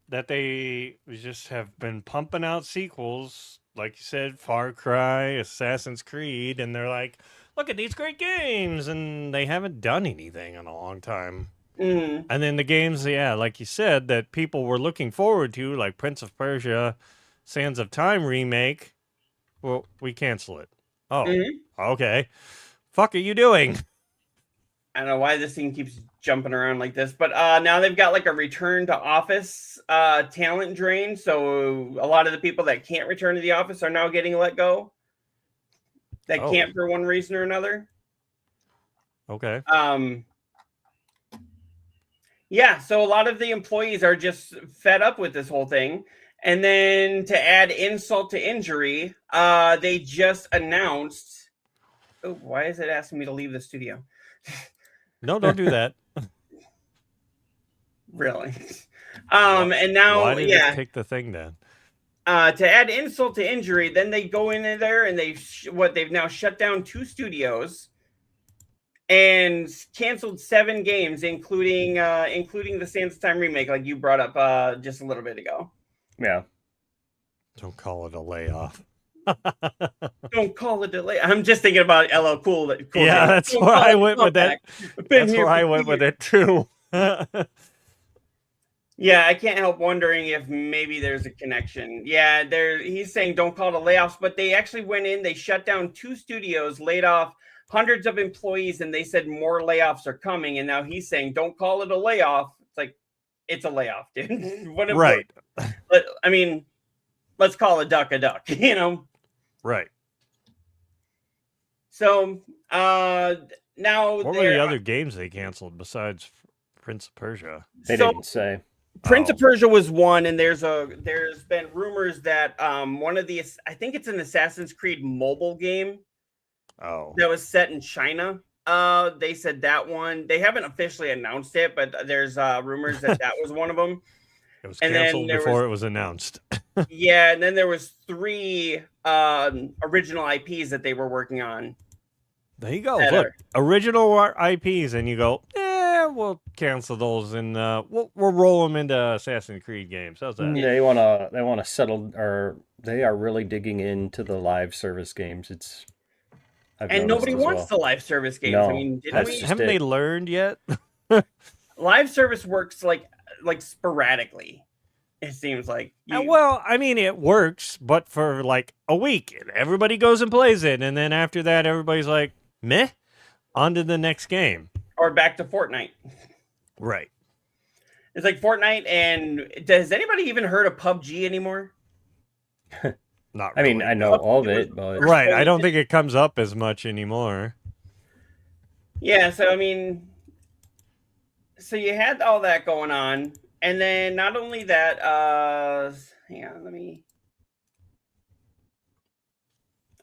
that they just have been pumping out sequels, like you said, Far Cry, Assassin's Creed, and they're like, look at these great games, and they haven't done anything in a long time. Mm. And then the games, like you said, that people were looking forward to, like Prince of Persia, Sands of Time remake, well, we cancel it. Oh, okay. Fuck are you doing? I don't know why this thing keeps jumping around like this, but now they've got like a return to office talent drain. So a lot of the people that can't return to the office are now getting let go. That can't for one reason or another. Okay. Yeah, so a lot of the employees are just fed up with this whole thing. And then to add insult to injury, they just announced. Oh, why is it asking me to leave the studio? No, don't do that. Really? And now, why did it take the thing down? To add insult to injury, then they go in there and they've now shut down 2 studios and canceled 7 games, including the Sands of Time remake, like you brought up just a little bit ago. Yeah. Don't call it a layoff. Don't call it a layoff. I'm just thinking about LL Cool. Yeah, that's where I went with that. That's where I went with it too. Yeah, I can't help wondering if maybe there's a connection. Yeah, he's saying don't call it a layoffs, but they actually went in, they shut down 2 studios, laid off hundreds of employees, and they said more layoffs are coming. And now he's saying don't call it a layoff. It's like, it's a layoff, dude. Right. I mean, let's call a duck, you know? Right. So now what were the other games they canceled besides Prince of Persia? They didn't say. Prince of Persia was one, and there's been rumors that one of the, I think it's an Assassin's Creed mobile game that was set in China. They said that one. They haven't officially announced it, but there's rumors that was one of them. It was canceled before it was announced. Yeah, and then there was 3 original IPs that they were working on. There you go. Look, original IPs, and you go, we'll cancel those, and we'll roll them into Assassin's Creed games. How's that? They want to settle, or they are really digging into the live service games. And nobody wants the live service games. No, I mean, haven't they learned yet? Live service works like sporadically. It seems like. Well, I mean, it works, but for like a week, and everybody goes and plays it, and then after that, everybody's like, meh, on to the next game. Or back to Fortnite. Right. It's like Fortnite, and has anybody even heard of PUBG anymore? Not really. I mean, I know of it, but... Right, I don't think it comes up as much anymore. Yeah, so I mean... So you had all that going on, and then not only that, hang on,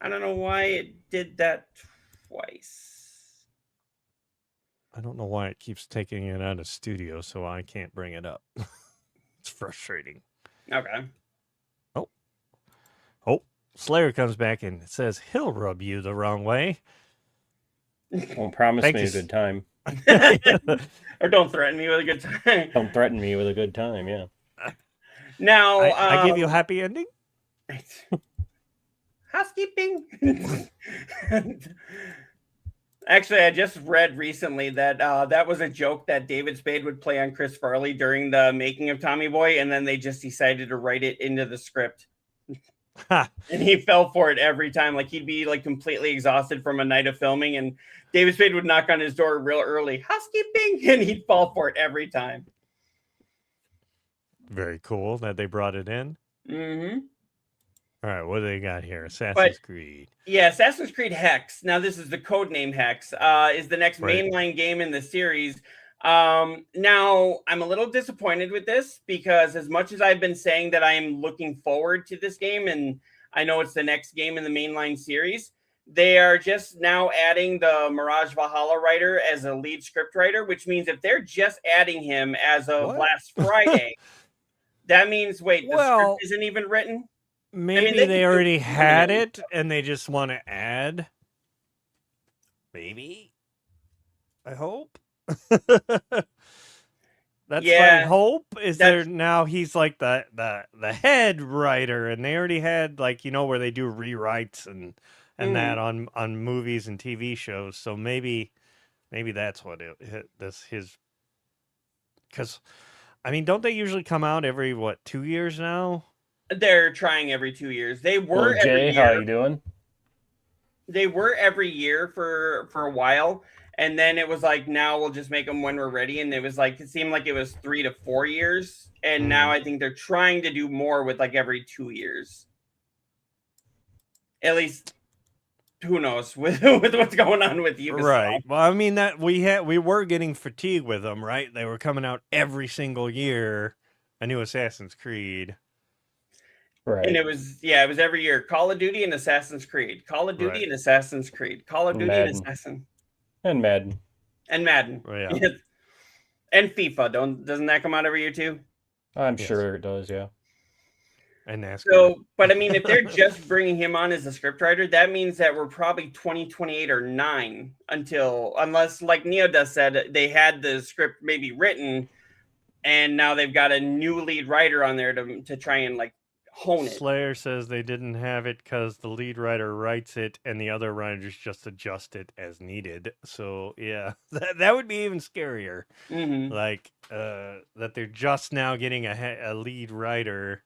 I don't know why it did that twice. I don't know why it keeps taking it out of studio, so I can't bring it up. It's frustrating. Okay. Oh, Slayer comes back and says he'll rub you the wrong way. Well, promise me a good time. Or don't threaten me with a good time. Don't threaten me with a good time, yeah. Now, I give you a happy ending? Housekeeping. Actually, I just read recently that that was a joke that David Spade would play on Chris Farley during the making of Tommy Boy, and then they just decided to write it into the script. And he fell for it every time. Like, he'd be like completely exhausted from a night of filming, and David Spade would knock on his door real early, housekeeping, and he'd fall for it every time. Very cool that they brought it in. Mm-hmm. All right, what do they got here? Assassin's Creed. Yeah, Assassin's Creed Hex. Now, this is the codename Hex. Is the next mainline game in the series. Now I'm a little disappointed with this because as much as I've been saying that I am looking forward to this game, and I know it's the next game in the mainline series, they are just now adding the Mirage Valhalla writer as a lead script writer, which means if they're just adding him as of What? last Friday, that means the Well, script isn't even written. maybe they they could do already had preliminary it and they just want to add. Maybe. I hope. That's my Yeah, hope. Is there that's now he's like the head writer, and they already had like where they do rewrites and that on movies and TV shows. So maybe that's what this his because I mean, don't they usually come out every 2 years now? they're trying every 2 years. They Hello, were every Jay. How year. you doing? They were every year for a while, and then it was like now we'll just make them when we're ready, and it was like it seemed like it was 3 to 4 years, and now I think they're trying to do more with like every 2 years. At least, who knows with what's going on with Ubisoft. Right. Well, I mean that we were getting fatigued with them, right? They were coming out every single year, a new Assassin's Creed. Right. And it was every year. Call of Duty and Assassin's Creed. Call of Duty and Assassin's Creed. Call of Duty and Assassin. And Madden. And Madden. Oh, yeah. And FIFA. Doesn't that come out every year too? I'm sure it does, yeah. And NASCAR. So, but I mean, if they're just bringing him on as a scriptwriter, that means that we're probably 2028 or 9 unless, like Neodeath said, they had the script maybe written, and now they've got a new lead writer on there to try and like hone it. Slayer says they didn't have it because the lead writer writes it and the other writers just adjust it as needed. So yeah, that would be even scarier. Mm-hmm. Like that they're just now getting a lead writer.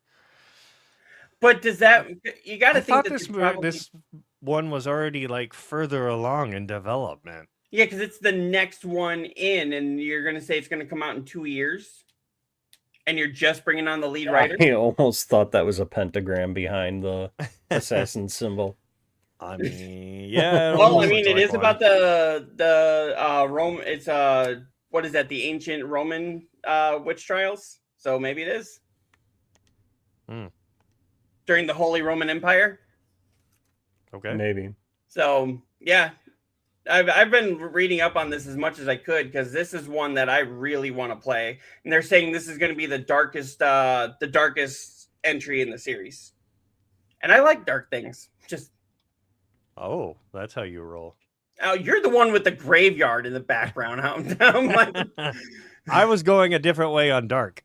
But does that you got to think that this one was already like further along in development? Yeah, because it's the next one in, and you're going to say it's going to come out in 2 years, and you're just bringing on the lead writer. I almost thought that was a pentagram behind the assassin symbol. I mean, yeah. Well, I mean, it is about the Rome. It's what is that? The ancient Roman witch trials. So maybe it is during the Holy Roman Empire. Okay, maybe. So yeah, I've been reading up on this as much as I could because this is one that I really want to play, and they're saying this is going to be the darkest entry in the series. And I like dark things. Just that's how you roll. Oh, you're the one with the graveyard in the background. I'm like, I was going a different way on dark.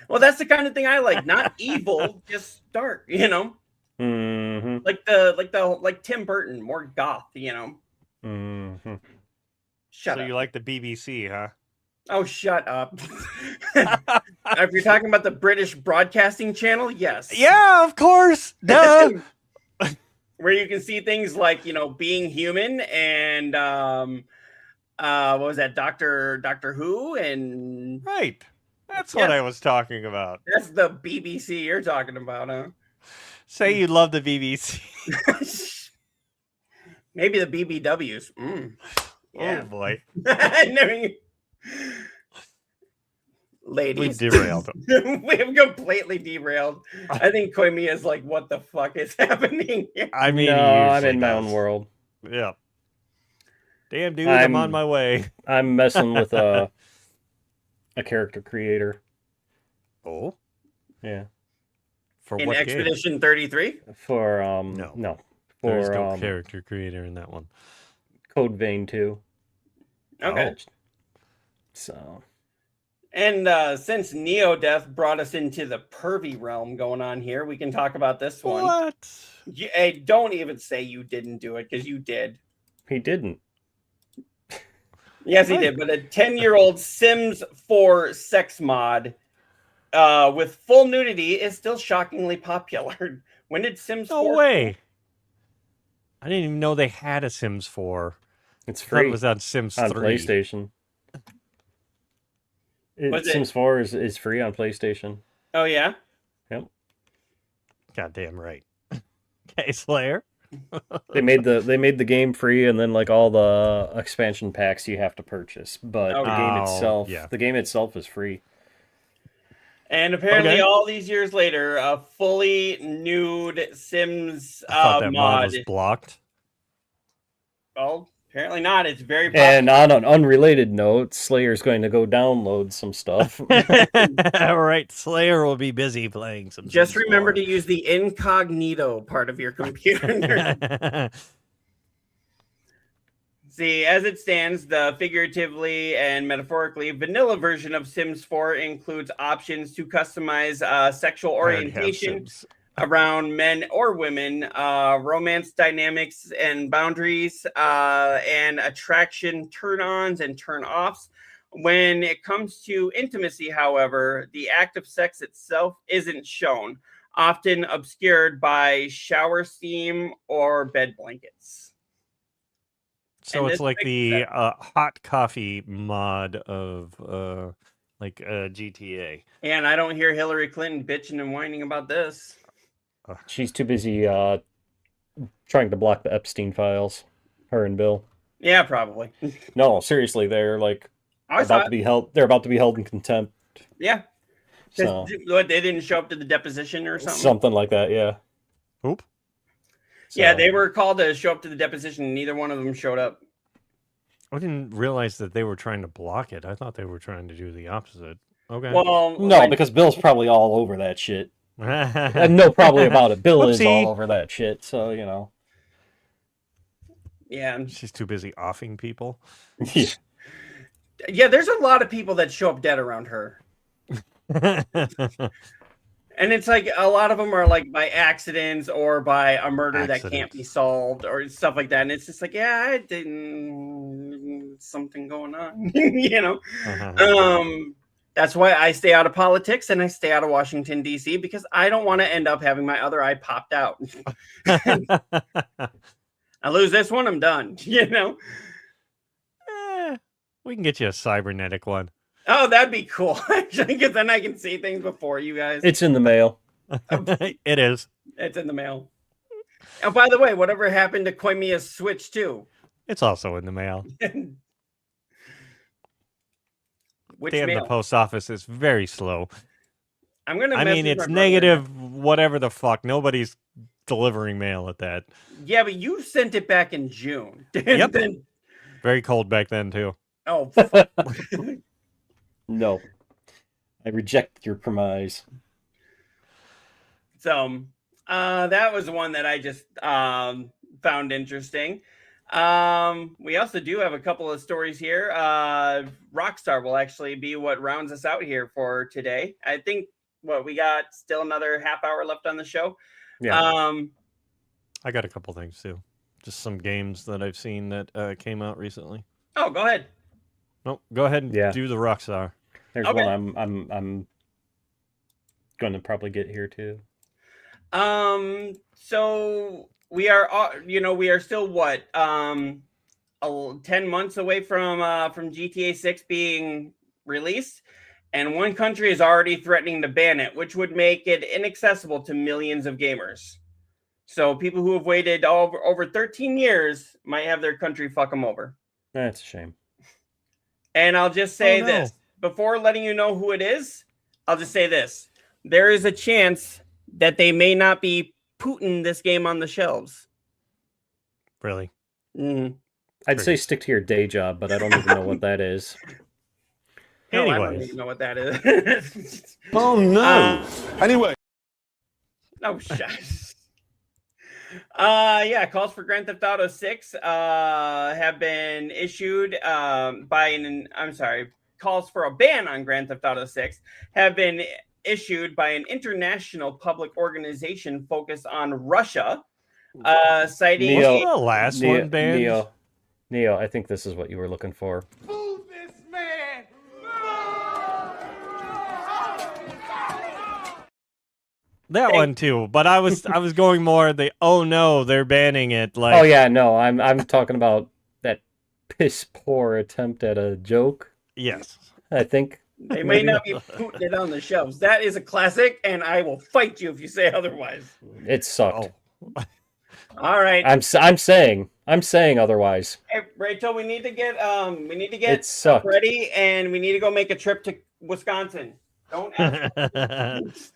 well, that's the kind of thing I like. Not evil, just dark. Mm-hmm. Like Tim Burton, more goth. Mm-hmm. Shut up. So you like the BBC, huh? Oh, shut up. If you're talking about the British Broadcasting Channel, yes. Yeah, of course. Duh. Where you can see things like, Being Human and what was that, Doctor Who and right. That's what I was talking about. That's the BBC you're talking about, huh? Say you love the BBC. Maybe the BBWs. Yeah. Oh boy. Ladies. We derailed. We have completely derailed. I think Koimiya's like, what the fuck is happening here? I mean, no, I'm in my own world. Yeah. Damn, dude, I'm on my way. I'm messing with a character creator. Oh? Yeah. For in what Expedition game? 33? For no. For There's no character creator in that one. Code Vein 2. Okay. Oh. So. And since Neodeath brought us into the pervy realm going on here, we can talk about this one. What? Hey, don't even say you didn't do it, because you did. He didn't. Yes, he did. But a 10-year-old Sims 4 sex mod with full nudity is still shockingly popular. When did Sims 4? No way. I didn't even know they had a Sims 4. It's free. It was on Sims 3. On PlayStation. Sims 4 is free on PlayStation. Oh, yeah? Yep. Goddamn right. Okay, Slayer. They made the game free, and then like all the expansion packs you have to purchase. But Oh, the game itself is free. And apparently, Okay. all these years later, a fully nude Sims I thought that mod mod. was blocked. Well, apparently not. It's very popular. And on an unrelated note, Slayer's going to go download some stuff. All right, Slayer will be busy playing some. Just Sims remember 4. to use the incognito part of your computer. See, as it stands, the figuratively and metaphorically vanilla version of Sims 4 includes options to customize sexual orientation around men or women, romance dynamics and boundaries, and attraction turn-ons and turn-offs. When it comes to intimacy, however, the act of sex itself isn't shown, often obscured by shower steam or bed blankets. So And it's this like fixes the that. hot coffee mod of GTA. And I don't hear Hillary Clinton bitching and whining about this. She's too busy trying to block the Epstein files. Her and Bill. Yeah, probably. No, seriously, they're like I saw about to be held. They're about to be held in contempt. Yeah. So What, they didn't show up to the deposition or something? something like that, yeah. Oop. Yeah, So- they were called to show up to the deposition, and neither one of them showed up. I didn't realize that they were trying to block it. I thought they were trying to do the opposite. Okay. Well, No, because Bill's probably all over that shit. And no, probably about it. Bill is Whoopsie. all over that shit. So you know. yeah. She's too busy offing people. Yeah, there's a lot of people that show up dead around her. And it's like a lot of them are like by accidents or by a murder that can't be Accidents. solved or stuff like that. And it's just like, yeah, I didn't something going on, you know. That's why I stay out of politics and I stay out of Washington D.C. because I don't want to end up having my other eye popped out. I lose this one, I'm done. You know. We can get you a cybernetic one. Oh, that'd be cool. Actually, because then I can see things before you guys. It's in the mail. It is. It's in the mail. Oh, by the way, whatever happened to Koimiya's Switch too? It's also in the mail. Which Damn, mail? the post office is very slow. I'm gonna. I mean, message it's my brother. negative, whatever the fuck. Nobody's delivering mail at that. Yeah, but you sent it back in June. Yep. Then, Very cold back then, too. oh, fuck. No. I reject your premise. So, that was one that I just found interesting. We also do have a couple of stories here. Rockstar will actually be what rounds us out here for today. I think we got still another half hour left on the show. Yeah. I got a couple things, too. Just some games that I've seen that came out recently. Oh, go ahead. Nope, go ahead and Yeah. do the Rockstar. There's Okay. one I'm going to probably get here too. So we are, we are still what, 10 months away from GTA 6 being released, and one country is already threatening to ban it, which would make it inaccessible to millions of gamers. So people who have waited over 13 years might have their country fuck them over. That's a shame. And I'll just say no. this before letting you know who it is. I'll just say this: there is a chance that they may not be putting this game on the shelves. Really? Mm. I'd say stick to your day job, but I don't even know what that is. Hell, I don't Anyways. even know what that is. Oh no. Anyway. Oh, shit. Yeah, calls for Grand Theft Auto 6 have been issued calls for a ban on Grand Theft Auto 6 have been issued by an international public organization focused on Russia, citing Neo. Wasn't the last one banned? Neo, I think this is what you were looking for. Move this man. That one too, but I was going more the oh no, they're banning it. Like, Oh yeah, no, I'm talking about that piss poor attempt at a joke. yes. I think they may not be putting it on the shelves. That is a classic, and I will fight you if you say otherwise. it sucked. Oh. All right. I'm saying otherwise. Hey, Rachel, we need to get It sucked. ready, and we need to go make a trip to Wisconsin. Don't ask.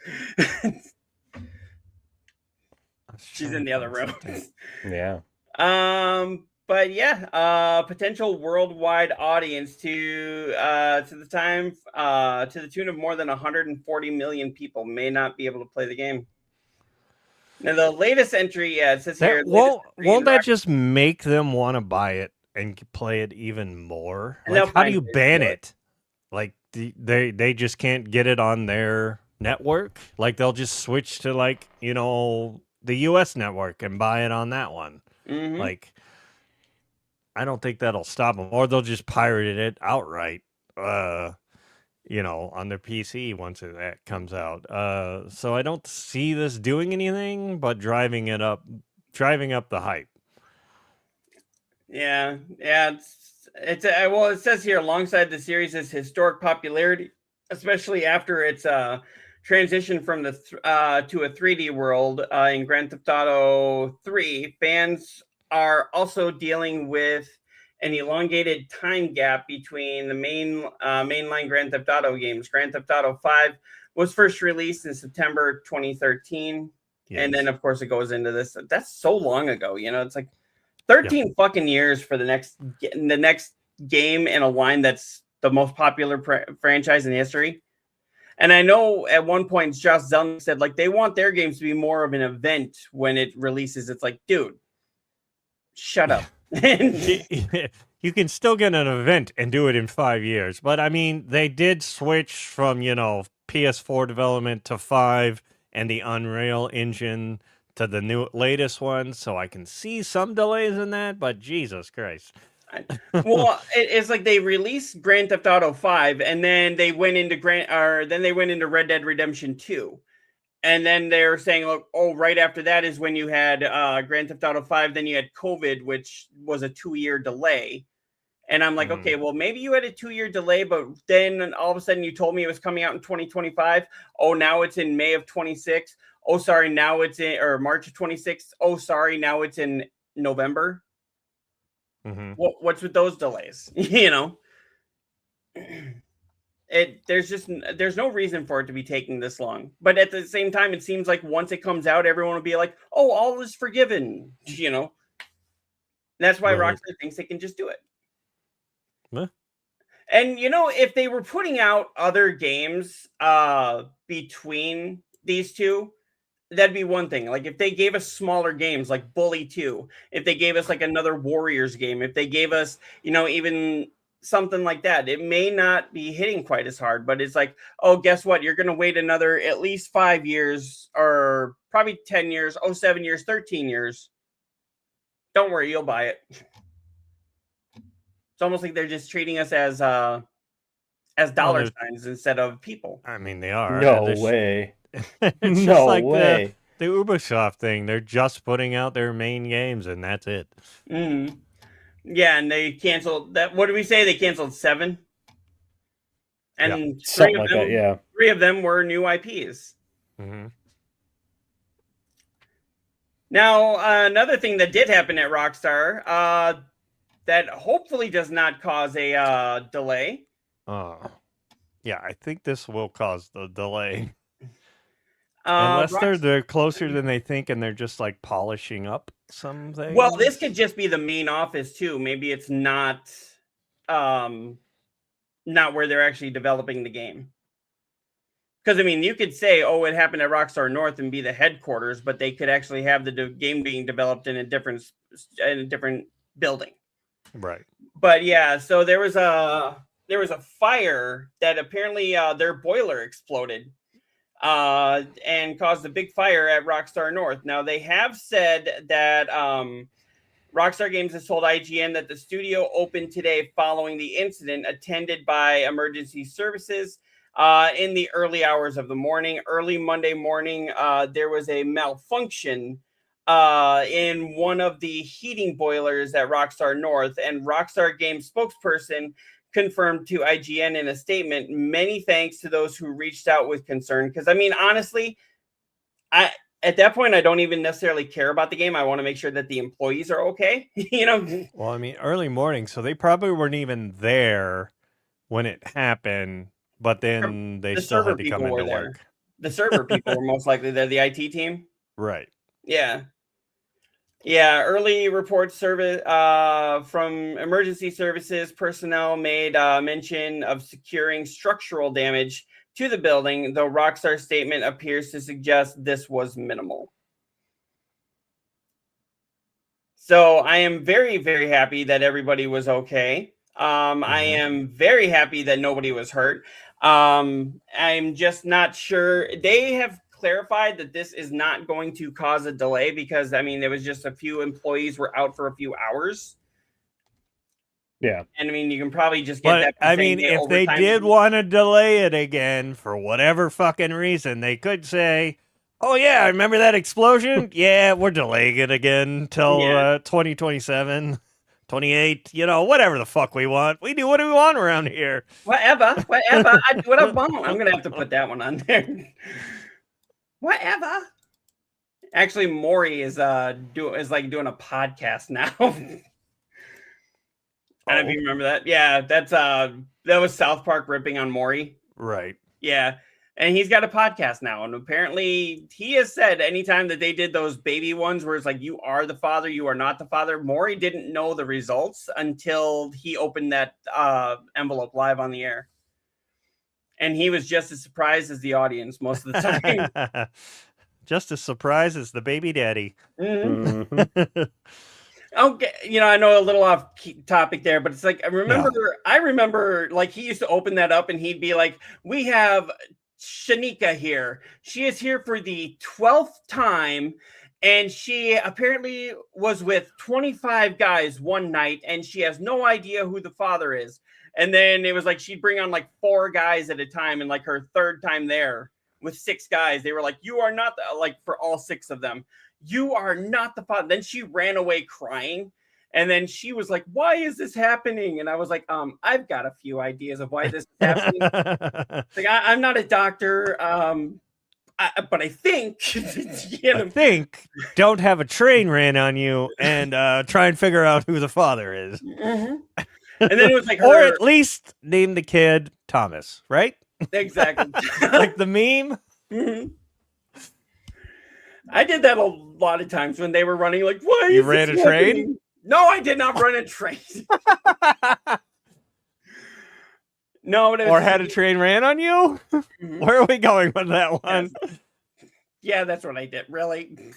She's in the other room. Yeah. But yeah, potential worldwide audience to the tune of more than 140 million people may not be able to play the game. Now the latest entry, it says here. Won't that just make them want to buy it and play it even more? Like, how do you ban it? Like, they just can't get it on their network? Like, they'll just switch to, like, you know, the U.S. network and buy it on that one. Mm-hmm. Like, I don't think that'll stop them. Or they'll just pirate it outright, you know, on their PC once that comes out. So I don't see this doing anything but driving up the hype. Yeah. It's well, it says here alongside the series' historic popularity, especially after its transition from the to a 3D world in Grand Theft Auto 3, fans are also dealing with an elongated time gap between the mainline Grand Theft Auto games. Grand Theft Auto 5 was first released in September 2013, and then of course it goes into this. That's so long ago, you know. It's like 13 fucking years for the next game in a line that's the most popular franchise in history. And I know at one point Josh Zelnick said like they want their games to be more of an event when it releases. It's like, dude, shut up. You can still get an event and do it in 5 years. But I mean, they did switch from, you know, PS4 development to 5 and the Unreal Engine to the latest one, so I can see some delays in that, but Jesus Christ. Well, it's like they released Grand Theft Auto 5 and then they went into Red Dead Redemption 2. And then they're saying, look, right after that is when you had Grand Theft Auto 5, then you had COVID, which was a 2-year delay. And I'm like, okay, well, maybe you had a 2-year delay, but then all of a sudden you told me it was coming out in 2025. Oh, now it's in May of 26. Oh, sorry, now it's in March of 26. Oh, sorry, now it's in November. Mm-hmm. What's with those delays? You know, there's no reason for it to be taking this long. But at the same time, it seems like once it comes out, everyone will be like, oh, all is forgiven. You know, that's why Rockstar thinks they can just do it. Huh? And you know, if they were putting out other games between these two, that'd be one thing. Like if they gave us smaller games like Bully 2, if they gave us like another Warriors game, if they gave us, you know, even something like that, it may not be hitting quite as hard. But it's like, oh, guess what? You're going to wait another at least 5 years or probably 10 years, 7 years, 13 years. Don't worry, you'll buy it. It's almost like they're just treating us as dollar signs instead of people. I mean, they are. No way. It's no just like way. The Ubisoft thing. They're just putting out their main games, and that's it. Mm-hmm. Yeah, and they canceled that. What did we say? They canceled 7, and three of them were new IPs. Mm-hmm. Now, another thing that did happen at Rockstar that hopefully does not cause a delay. Yeah, I think this will cause the delay. Unless they're closer than they think and they're just like polishing up something. Well, this could just be the main office too. Maybe it's not where they're actually developing the game. Because I mean, you could say, "Oh, it happened at Rockstar North" and be the headquarters, but they could actually have the game being developed in a different building. Right. But yeah, so there was a fire that apparently their boiler exploded. And caused a big fire at Rockstar North. Now, they have said that Rockstar Games has told IGN that the studio opened today following the incident, attended by emergency services in the early hours of the morning. Early Monday morning, there was a malfunction in one of the heating boilers at Rockstar North, and Rockstar Games spokesperson confirmed to IGN in a statement, many thanks to those who reached out with concern. Because I mean, honestly, at that point, I don't even necessarily care about the game. I want to make sure that the employees are okay. Well, I mean, early morning, so they probably weren't even there when it happened, but then they The still server had to come people were into there. work. The server people were most likely there, the IT team. Right. Yeah. Yeah, early report service from emergency services personnel made mention of securing structural damage to the building, though Rockstar's statement appears to suggest this was minimal. So I am very, very happy that everybody was okay. I am very happy that nobody was hurt. I'm just not sure. They have clarified that this is not going to cause a delay because, I mean, there was just a few employees were out for a few hours. Yeah. And I mean, you can probably just get that. But I mean, if they did want to delay it again for whatever fucking reason, they could say, "Oh yeah, remember that explosion? Yeah, we're delaying it again till 2027, 28. You know, whatever the fuck we want. We do what we want around here. Whatever. I do what I want. I'm gonna have to put that one on there. Whatever. Actually, Maury is doing a podcast now. I don't know if you remember that. Yeah, that was South Park ripping on Maury. Right. Yeah. And he's got a podcast now. And apparently he has said anytime that they did those baby ones where it's like, you are the father, you are not the father. Maury didn't know the results until he opened that envelope live on the air. And he was just as surprised as the audience most of the time. Just as surprised as the baby daddy. Mm-hmm. Okay, I know a little off topic there, but it's like I remember like he used to open that up and he'd be like, "We have Shanika here. She is here for the 12th time, and she apparently was with 25 guys one night, and she has no idea who the father is." And then it was like she'd bring on like 4 guys at a time, and like her 3rd time there with 6 guys, they were like, "You are not for all 6 of them. You are not the father." Then she ran away crying. And then she was like, "Why is this happening?" And I was like, I've got a few ideas of why this is happening. Like, I'm not a doctor, but I think, I think don't have a train ran on you and try and figure out who the father is. Mm-hmm. And then it was like, or at least name the kid Thomas, right? Exactly. Like the meme. Mm-hmm. I did that a lot of times when they were running. Like, why? You ran a train? No, I did not run a train. No, or had a train ran on you? Mm-hmm. Where are we going with that one? Yes. Yeah, that's what I did. Really?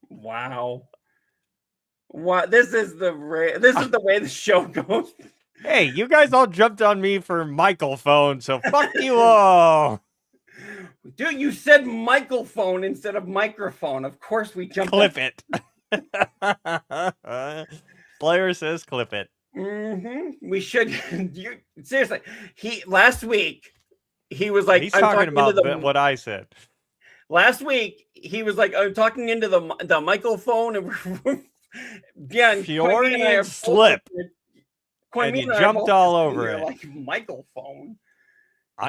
Wow. What? This is the way the show goes. Hey, you guys all jumped on me for Michael phone, so fuck you all. Dude, you said Michael phone instead of microphone. Of course we jumped. Clip it. Player says clip it. Mm-hmm. We should. Seriously, last week he was like, he's talking about what I said. Last week he was like, I'm talking into the microphone, and yeah, Fjordian slip, and you jumped all over it. Like microphone.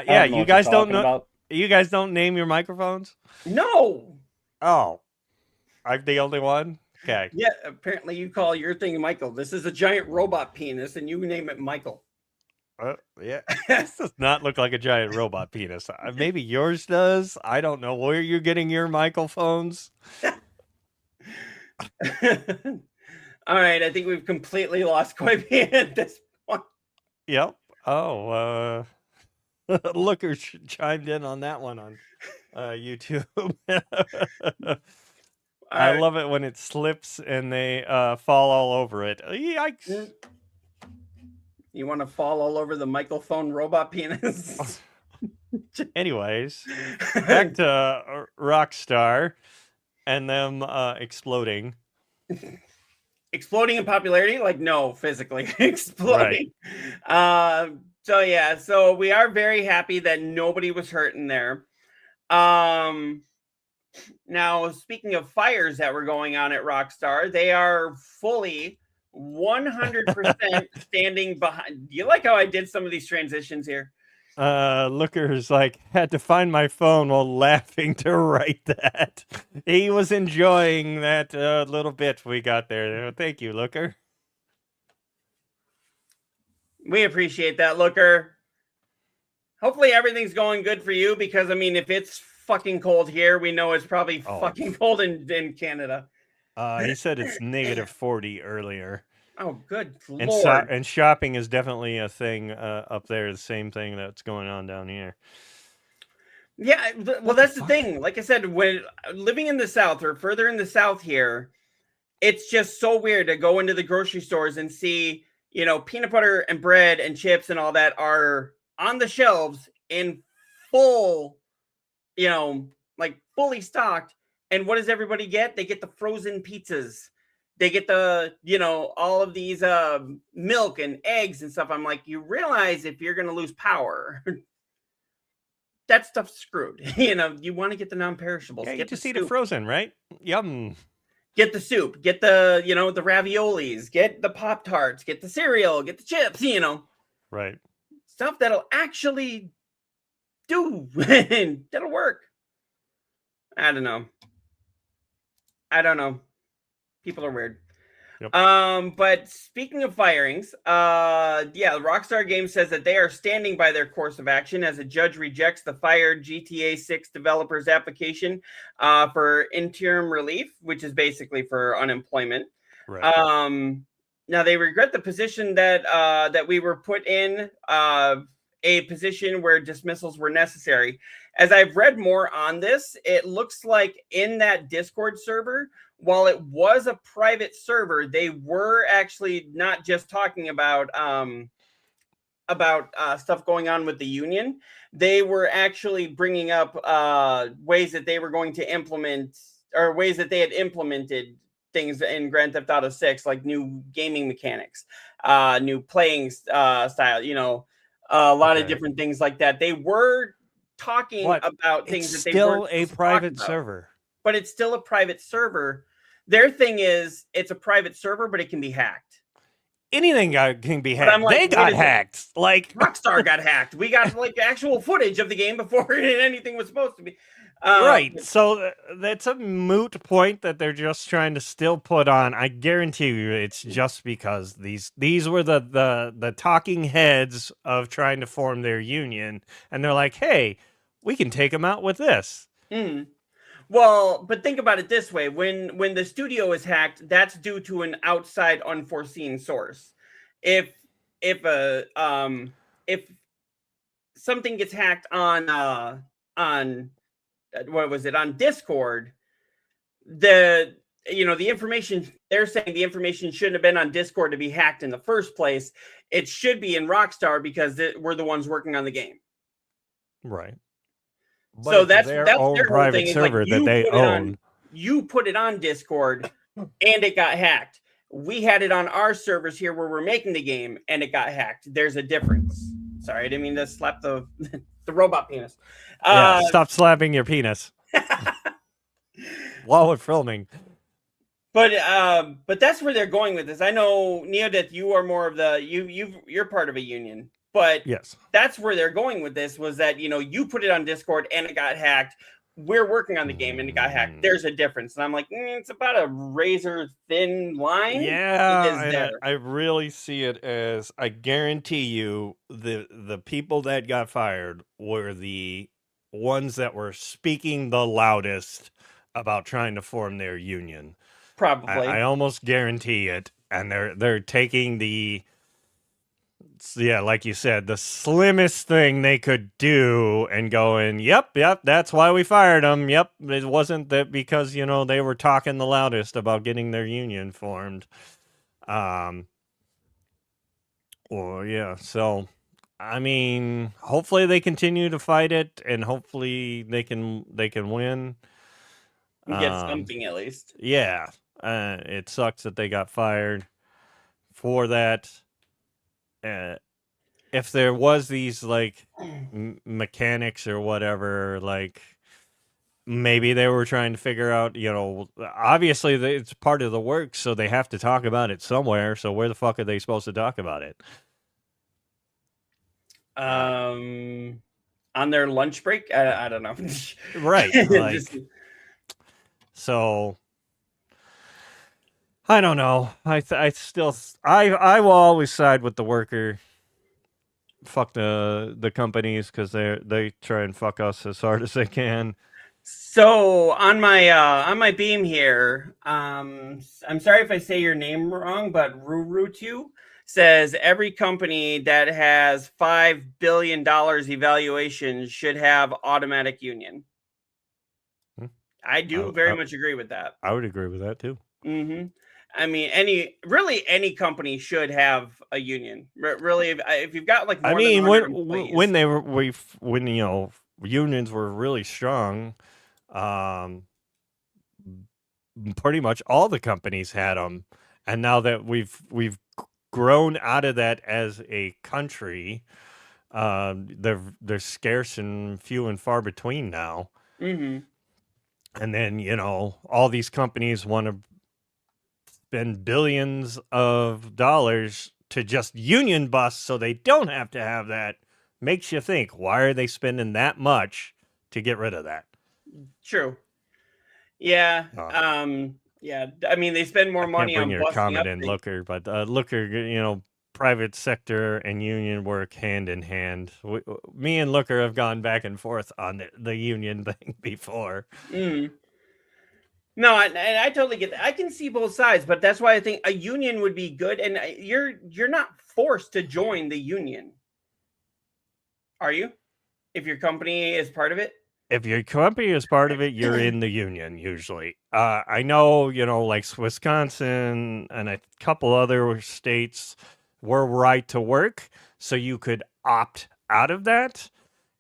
Yeah, you guys don't know. About. You guys don't name your microphones? No. Oh, I'm the only one? Okay. Yeah, apparently you call your thing Michael. This is a giant robot penis, and you name it Michael. Yeah. This does not look like a giant robot penis. Maybe yours does. I don't know where you're getting your microphones. All right, I think we've completely lost Quaby at this point. Yep. Oh, Looker chimed in on that one on YouTube. I love it when it slips and they fall all over it. Yikes. You want to fall all over the microphone robot penis? Anyways, back to Rockstar and them exploding. Exploding in popularity? Like, no, physically exploding. Right. So we are very happy that nobody was hurt in there. Now, speaking of fires that were going on at Rockstar, they are fully 100% standing behind. You like how I did some of these transitions here? Looker's like, had to find my phone while laughing to write that. He was enjoying that little bit we got there. Thank you, Looker. We appreciate that, Looker. Hopefully everything's going good for you, because I mean, if it's fucking cold here, we know it's probably fucking cold in Canada. He said it's negative 40 earlier. Oh, good And lord! and shopping is definitely a thing up there. The same thing that's going on down here. Yeah, well, that's the thing. Like I said, when living in the South or further in the South here, it's just so weird to go into the grocery stores and see, you know, peanut butter and bread and chips and all that are on the shelves in full, you know, like fully stocked. And what does everybody get? They get the frozen pizzas. They get the, you know, all of these milk and eggs and stuff. I'm like, you realize if you're going to lose power, that stuff's screwed. You know, you want to get the non-perishables. Yeah, you get just the eat it soup. frozen, right? Yum. Get the soup, get the, you know, the raviolis, get the Pop-Tarts, get the cereal, get the chips, you know. Right. Stuff that'll actually do. That'll work. I don't know. People are weird. Yep. But speaking of firings, yeah, Rockstar Games says that they are standing by their course of action as a judge rejects the fired GTA 6 developers application for interim relief, which is basically for unemployment. Right. Now they regret the position that we were put in, a position where dismissals were necessary. As I've read more on this, it looks like in that Discord server, while it was a private server, they were actually not just talking about stuff going on with the union. They were actually bringing up ways that they were going to implement, or ways that they had implemented things in Grand Theft Auto 6, like new gaming mechanics, new playing style, you know, a lot of different things like that. They were talking about things that they weren't still a private server. But it's still a private server. Their thing is, it's a private server, but it can be hacked. Anything can be hacked. Like, they got hacked. Like Rockstar got hacked. We got like actual footage of the game before anything was supposed to be. Right. So that's a moot point that they're just trying to still put on. I guarantee you, it's just because these were the talking heads of trying to form their union, and they're like, hey, we can take them out with this. Mm. Well, but think about it this way: when the studio is hacked, that's due to an outside, unforeseen source. If something gets hacked on what was it, on Discord, the information, they're saying the information shouldn't have been on Discord to be hacked in the first place. It should be in Rockstar because we're the ones working on the game. Right. But so that's their own private server that they own. You put it on Discord and it got hacked. We had it on our servers here where we're making the game and it got hacked. There's a difference. Sorry, I didn't mean to slap the robot penis. Yeah, stop slapping your penis while we're filming. But that's where they're going with this. I know, Neodeth, you are more of you're part of a union. But yes, that's where they're going with this, was that, you know, you put it on Discord and it got hacked. We're working on the game and it got hacked. There's a difference. And I'm like, it's about a razor thin line. Yeah, I really see it as, I guarantee you, the people that got fired were the ones that were speaking the loudest about trying to form their union. Probably. I almost guarantee it. And they're taking the... Yeah, like you said, the slimmest thing they could do and going, yep, that's why we fired them. Yep, it wasn't that because, you know, they were talking the loudest about getting their union formed. Well, yeah, so, I mean, hopefully they continue to fight it and hopefully they can win. Get something at least. Yeah, it sucks that they got fired for that. If there was these like mechanics or whatever, like maybe they were trying to figure out, you know, obviously it's part of the work, so they have to talk about it somewhere. So where the fuck are they supposed to talk about it? On their lunch break. I don't know. Right. Like, so I don't know. I will always side with the worker. Fuck the companies because they try and fuck us as hard as they can. So on my beam here, I'm sorry if I say your name wrong, but Rurutu says every company that has $5 billion evaluation should have automatic union. I do very much agree with that. I would agree with that too. Mm-hmm. I mean, any company should have a union. Really, if you've got like more than 100 employees. when you know unions were really strong, pretty much all the companies had them, and now that we've grown out of that as a country, they're scarce and few and far between now. Mm-hmm. And then all these companies want to spend billions of dollars to just union bust so they don't have to have that. Makes you think, why are they spending that much to get rid of that? True. Yeah. Yeah. I mean, they spend more money on your busting comment up in things. Looker, but Looker, private sector and union work hand in hand. Me and Looker have gone back and forth on the union thing before. Mm. No, I totally get that. I can see both sides, but that's why I think a union would be good. And you're not forced to join the union, are you? If your company is part of it. If your company is part of it, you're in the union usually. I know, like Wisconsin and a couple other states were right to work, so you could opt out of that.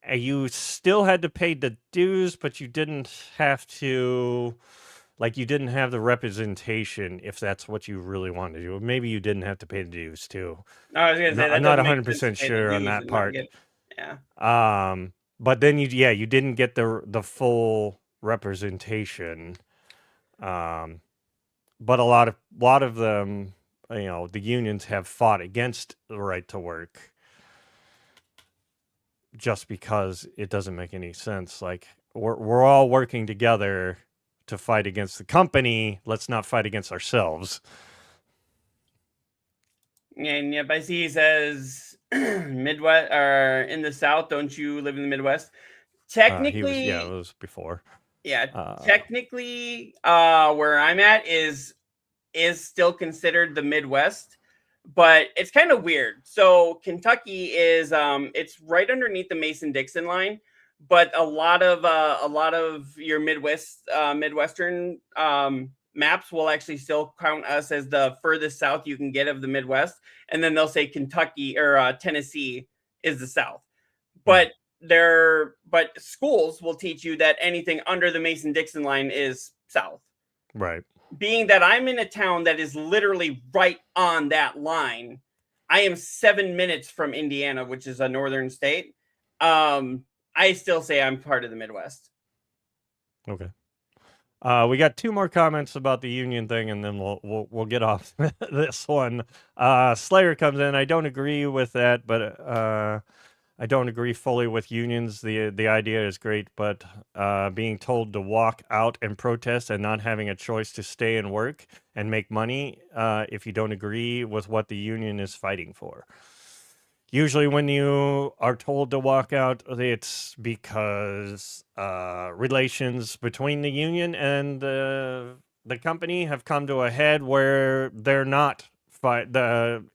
And you still had to pay the dues, but you didn't have to, you didn't have the representation if that's what you really wanted to do. Maybe you didn't have to pay the dues too. I was gonna say I'm not 100% sure on that part. Yeah. But then you didn't get the full representation. But a lot of them, the unions have fought against the right to work just because it doesn't make any sense. Like we're all working together to fight against the company. Let's not fight against ourselves. And yep, I see he says Midwest or in the South. Don't you live in the Midwest? Technically, it was before. Yeah, technically, where I'm at is still considered the Midwest, but it's kind of weird. So Kentucky is it's right underneath the Mason-Dixon line, but a lot of your Midwestern maps will actually still count us as the furthest south you can get of the Midwest, and then they'll say Kentucky or Tennessee is the South. But schools will teach you that anything under the Mason-Dixon line is South. Right. Being that I'm in a town that is literally right on that line, I am 7 minutes from Indiana, which is a northern state. I still say I'm part of the Midwest. Okay. We got 2 more comments about the union thing, and then we'll get off this one. Slayer comes in. I don't agree with that, but I don't agree fully with unions. The idea is great, but being told to walk out and protest and not having a choice to stay and work and make money if you don't agree with what the union is fighting for. Usually when you are told to walk out, it's because relations between the union and the company have come to a head where they're not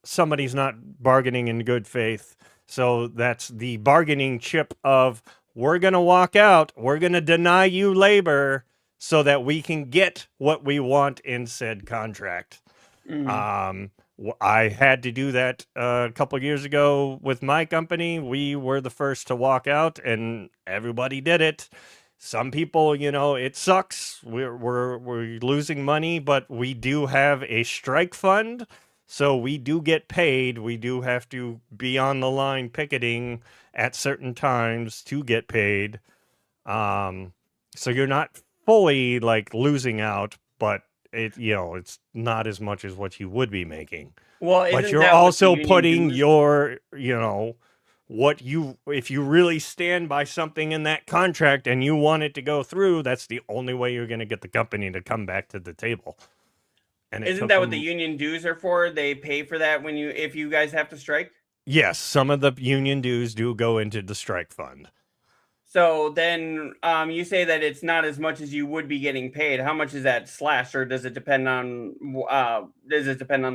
somebody's not bargaining in good faith. So that's the bargaining chip of, we're going to walk out, we're going to deny you labor so that we can get what we want in said contract. Mm. I had to do that a couple of years ago with my company. We were the first to walk out, and everybody did it. Some people, it sucks. We're losing money, but we do have a strike fund, so we do get paid. We do have to be on the line picketing at certain times to get paid. So you're not fully losing out, but it's not as much as what you would be making. Well, but you're also putting your, if you really stand by something in that contract and you want it to go through, that's the only way you're going to get the company to come back to the table. And Isn't that what the union dues are for? They pay for that if you guys have to strike? Yes, some of the union dues do go into the strike fund. So then you say that it's not as much as you would be getting paid. How much is that slashed, or does it depend on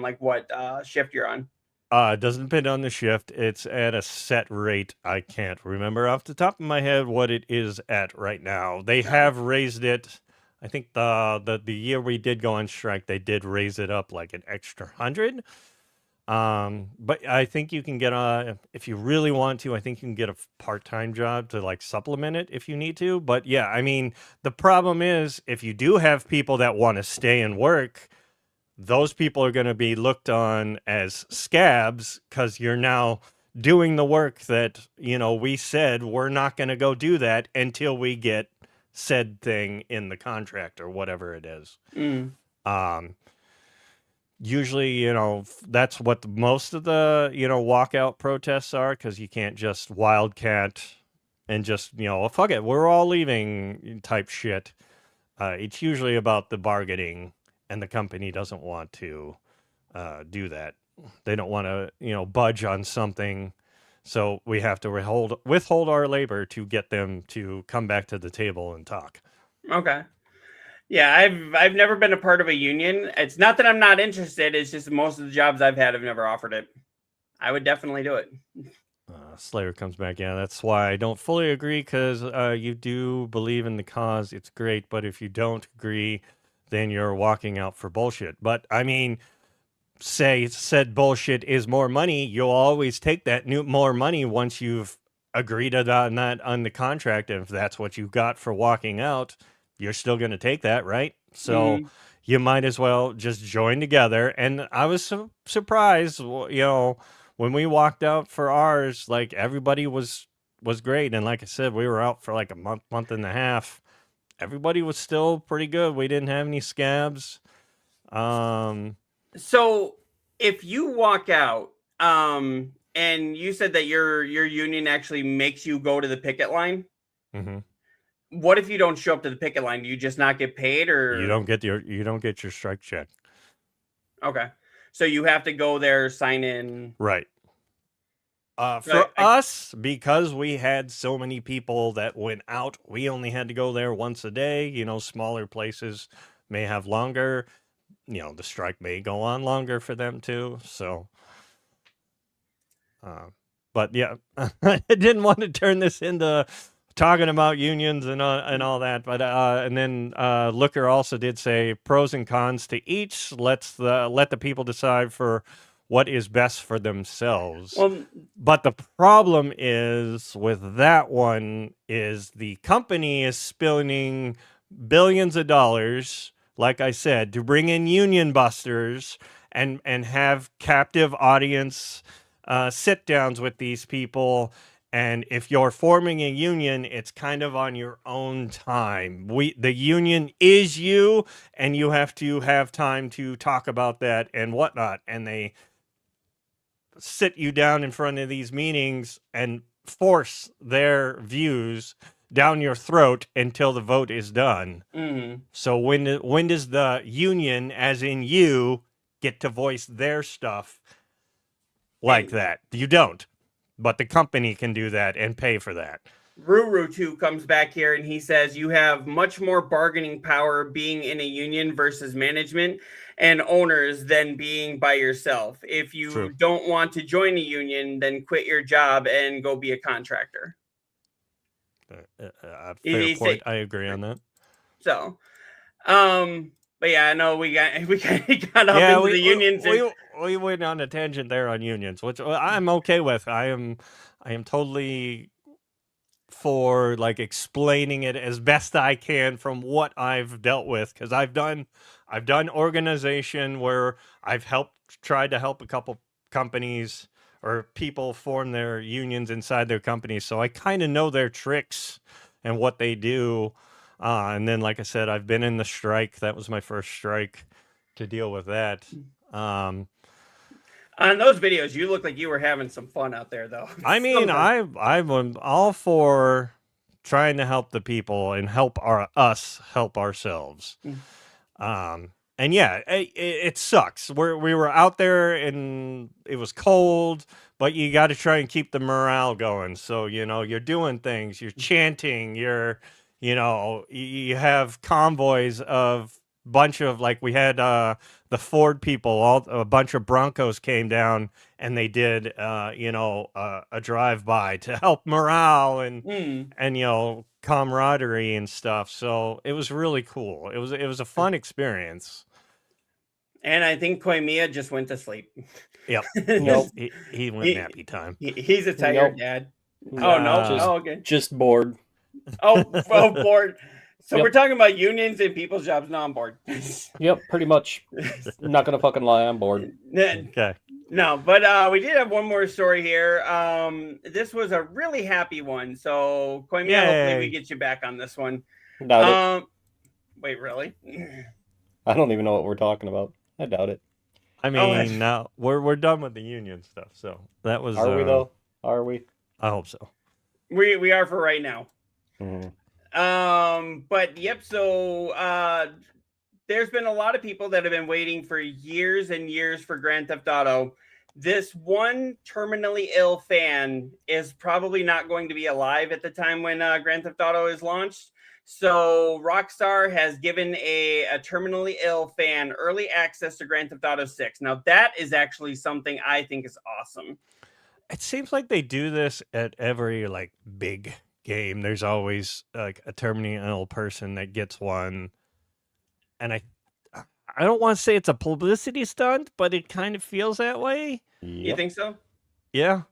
like what shift you're on? It doesn't depend on the shift. It's at a set rate. I can't remember off the top of my head what it is at right now. They have raised it. I think the year we did go on strike, they did raise it up like an extra 100. But I think you can get if you really want to, I think you can get a part-time job to like supplement it if you need to. But yeah, I mean, the problem is if you do have people that want to stay and work, those people are going to be looked on as scabs because you're now doing the work that, we said we're not going to go do that until we get said thing in the contract or whatever it is. Usually, that's what most of the, walkout protests are, because you can't just wildcat and just, fuck it, we're all leaving type shit. It's usually about the bargaining, and the company doesn't want to do that. They don't want to, budge on something. So we have to withhold our labor to get them to come back to the table and talk. Okay. Yeah, I've never been a part of a union. It's not that I'm not interested. It's just most of the jobs I've had have never offered it. I would definitely do it. Slayer comes back. Yeah, that's why I don't fully agree, because you do believe in the cause. It's great. But if you don't agree, then you're walking out for bullshit. But I mean, said bullshit is more money. You'll always take that more money once you've agreed on that on the contract. And if that's what you got for walking out, you're still going to take that, right? So you might as well just join together. And I was surprised, when we walked out for ours, like everybody was great. And like I said, we were out for like a month and a half. Everybody was still pretty good. We didn't have any scabs. So if you walk out, and you said that your union actually makes you go to the picket line. Mm-hmm. What if you don't show up to the picket line? Do you just not get paid, or you don't get your strike check? Okay, so you have to go there, sign in, right? For us, because we had so many people that went out, we only had to go there once a day. Smaller places may have longer. The strike may go on longer for them too. So, but yeah, I didn't want to turn this into talking about unions and all that, but and then Looker also did say pros and cons to each. Let the people decide for what is best for themselves. Well, but the problem is with that one is the company is spending billions of dollars, like I said, to bring in union busters and have captive audience sit downs with these people. And if you're forming a union, it's kind of on your own time. The union is you, and you have to have time to talk about that and whatnot. And they sit you down in front of these meetings and force their views down your throat until the vote is done. Mm-hmm. So when does the union, as in you, get to voice their stuff like that? You don't. But the company can do that and pay for that. Ruru too comes back here and he says you have much more bargaining power being in a union versus management and owners than being by yourself. If you don't want to join a union, then quit your job and go be a contractor. Fair point. I agree on that. So, but yeah, I know we got up into the unions. We went on a tangent there on unions, which I'm okay with. I am totally for like explaining it as best I can from what I've dealt with, because I've done organization where I've tried to help a couple companies or people form their unions inside their companies, so I kind of know their tricks and what they do. And then, like I said, I've been in the strike. That was my first strike to deal with that. On those videos, you look like you were having some fun out there, though. I mean, I'm all for trying to help the people and help us help ourselves. And yeah, it sucks. We were out there and it was cold, but you got to try and keep the morale going. So you're doing things, you're chanting, you have convoys of bunch of, like, we had the Ford people, a bunch of Broncos came down and they did a drive by to help morale and camaraderie and stuff. So it was really cool. It was a fun experience. And I think Koimiya just went to sleep. Yep. Nope. He went nappy time. He's a tired dad. Oh no. Okay. Just bored. Oh, bored. So we're talking about unions and people's jobs. No, I'm bored. Yep, pretty much. Not gonna fucking lie, I'm bored. Okay. No, but we did have one more story here. This was a really happy one. So Koimiya, hopefully we get you back on this one. Doubt it. Wait, really? I don't even know what we're talking about. I doubt it. I mean, now we're done with the union stuff. So that was. Are we though? Are we? I hope so. We are for right now. Mm-hmm. But yep. So there's been a lot of people that have been waiting for years and years for Grand Theft Auto. This one terminally ill fan is probably not going to be alive at the time when Grand Theft Auto is launched. So Rockstar has given a terminally ill fan early access to Grand Theft Auto 6. Now that is actually something I think is awesome. It seems like they do this at every big game. There's always like a terminally ill person that gets one. And I don't want to say it's a publicity stunt, but it kind of feels that way. You think so? Yeah.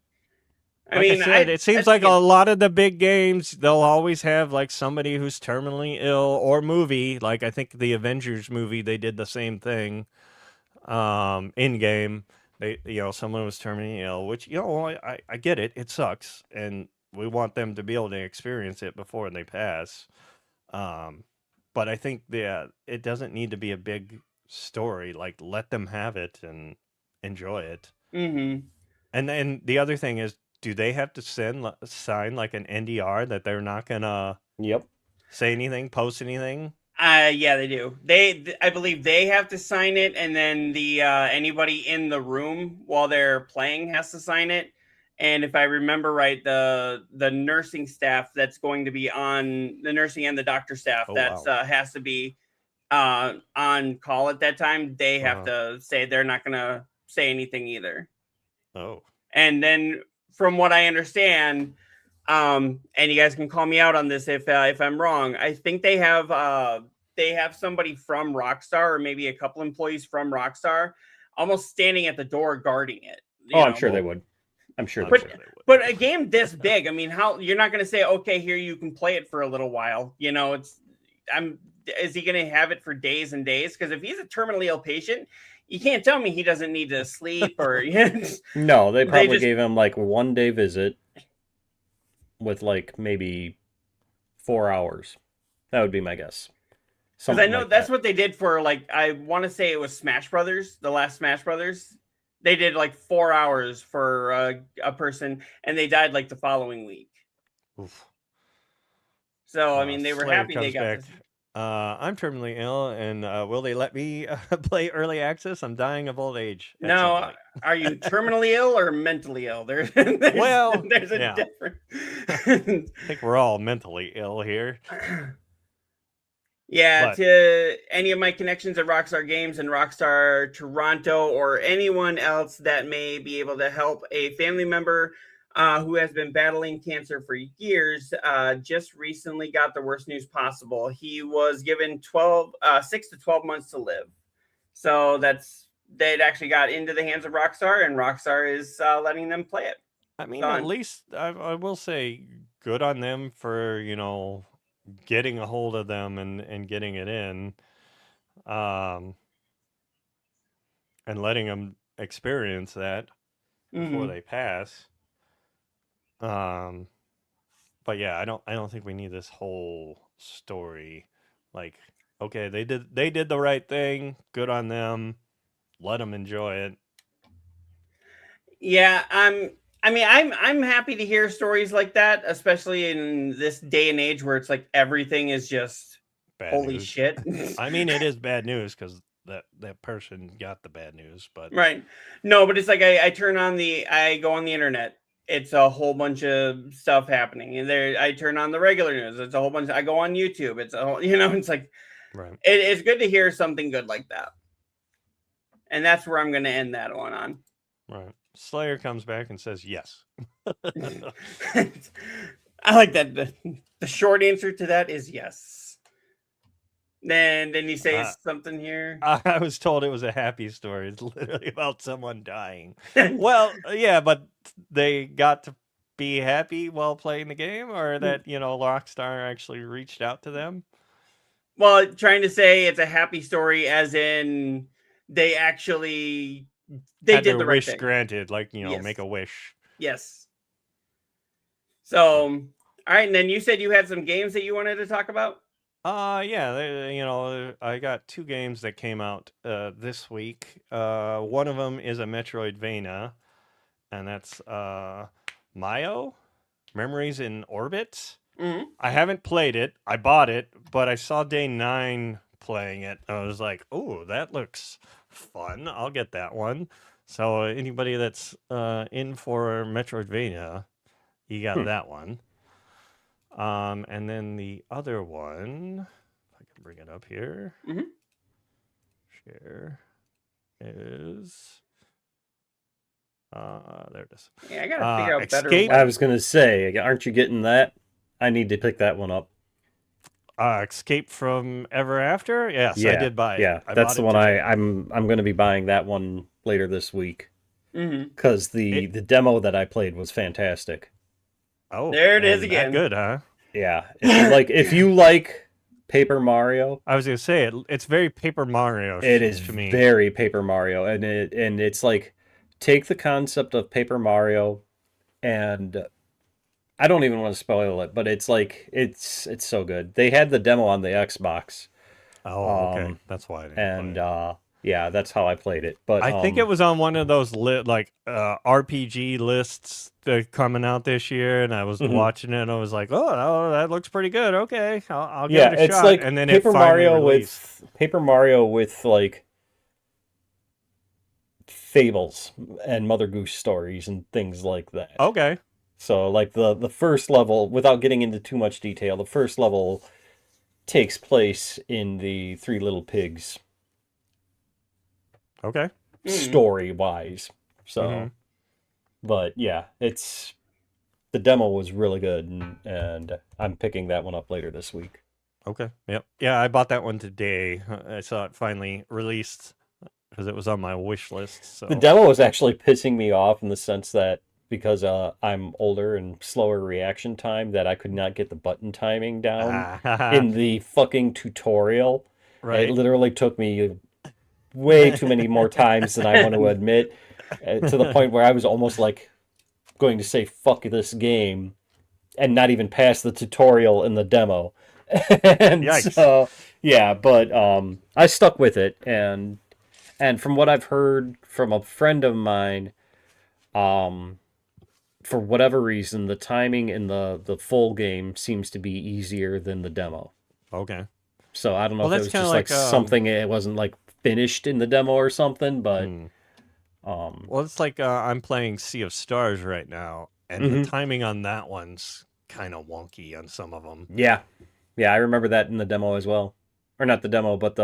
I mean, it seems like a lot of the big games, they'll always have somebody who's terminally ill, or movie. Like I think the Avengers movie, they did the same thing. In game, someone was terminally ill, which I get it. It sucks, and we want them to be able to experience it before they pass. But I think it doesn't need to be a big story. Like, let them have it and enjoy it. Mm-hmm. And then the other thing is, do they have to sign an NDR that they're not gonna say anything, post anything? Yeah, they do. I believe they have to sign it, and then the anybody in the room while they're playing has to sign it. And if I remember right, the nursing staff that's going to be on the nursing and the doctor staff has to be on call at that time. They have to say they're not going to say anything either. Oh. And then from what I understand, and you guys can call me out on this if I'm wrong, I think they have somebody from Rockstar, or maybe a couple employees from Rockstar, almost standing at the door guarding it. I'm sure they would. I'm sure they would. But a game this big, I mean, how you're not going to say, okay, here you can play it for a little while. Is he going to have it for days and days? Because if he's a terminally ill patient, you can't tell me he doesn't need to sleep or. No, they probably gave him 1 day visit with maybe 4 hours. That would be my guess. Because I know that's what they did for I want to say it was Smash Brothers, the last Smash Brothers. They did 4 hours for a person, and they died the following week. Oof. So I mean, they were happy they got back. this. I'm terminally ill, and will they let me play early access? I'm dying of old age. No, are you terminally ill or mentally ill? There's a difference. I think we're all mentally ill here. Yeah, to any of my connections at Rockstar Games and Rockstar Toronto, or anyone else that may be able to help a family member who has been battling cancer for years, just recently got the worst news possible. He was given 6 to 12 months to live. So they'd actually got into the hands of Rockstar, and Rockstar is letting them play it. I mean, at least I will say good on them for, getting a hold of them and getting it in, and letting them experience that before they pass. But yeah, I don't think we need this whole story. Okay, they did the right thing. Good on them. Let them enjoy it. Yeah, I'm happy to hear stories like that, especially in this day and age where it's like everything is just Bad holy news. shit. I mean, it is bad news because that person got the bad news, but Right. No, but it's like I go on the internet. It's a whole bunch of stuff happening. And there I turn on the regular news. It's a whole bunch. I go on YouTube. It's a whole, it's like right. it's good to hear something good like that. And that's where I'm going to end that one on. Right. Slayer comes back and says yes. I like that. The short answer to that is yes. Then you say something here. I was told it was a happy story. It's literally about someone dying. Well, yeah, but they got to be happy while playing the game, or that Rockstar actually reached out to them. Well, trying to say it's a happy story, as in they had did their the right wish thing. granted, like Yes. make a wish. Yes. So, all right, and then you said you had some games that you wanted to talk about. Yeah, I got 2 games that came out this week. One of them is a Metroidvania, and that's Mayo, Memories in Orbit. Mm-hmm. I haven't played it. I bought it, but I saw Day 9 playing it. I was like, oh, that looks fun. I'll get that one. So anybody that's in for Metroidvania, you got that one. And then the other one, if I can bring it up here, share, is there it is. Yeah, I gotta figure out better. Escape. I was gonna say, aren't you getting that? I need to pick that one up. Escape from Ever After. Yes, Yeah, I did buy it. Yeah, that's the one I'm going to be buying that one later this week. Because the demo that I played was fantastic. Oh, there it is again. Good, huh? Yeah, if you like Paper Mario, I was gonna say it's very Paper Mario. It is to me. very Paper Mario, and it's like take the concept of Paper Mario, and I don't even want to spoil it, but it's like it's so good. They had the demo on the Xbox. Oh, okay, that's why. I didn't play it. Yeah, that's how I played it. But I think it was on one of those RPG lists that coming out this year, and I was watching it, and I was like, "Oh, that looks pretty good. Okay, I'll give it a shot." Like and then Paper it finally Mario released. with Paper Mario with like fables and Mother Goose stories and things like that. Okay. So like the first level, without getting into too much detail, the first level takes place in the Three Little Pigs. Okay. Story wise. So but yeah, the demo was really good, and I'm picking that one up later this week. Okay. Yep. Yeah, I bought that one today. I saw it finally released because it was on my wish list. So the demo was actually pissing me off in the sense that because I'm older and slower reaction time, that I could not get the button timing down in the fucking tutorial. Right. It literally took me way too many more times than I want to admit, to the point where I was almost like going to say fuck this game and not even pass the tutorial in the demo. And Yikes. So yeah, but I stuck with it, and from what I've heard from a friend of mine, for whatever reason, the timing in the full game seems to be easier than the demo. Okay. So I don't know if it was just like something, it wasn't like finished in the demo or something, but well, it's like I'm playing Sea of Stars right now, and the timing on that one's kind of wonky on some of them. Yeah, I remember that in the demo as well, or not the demo, but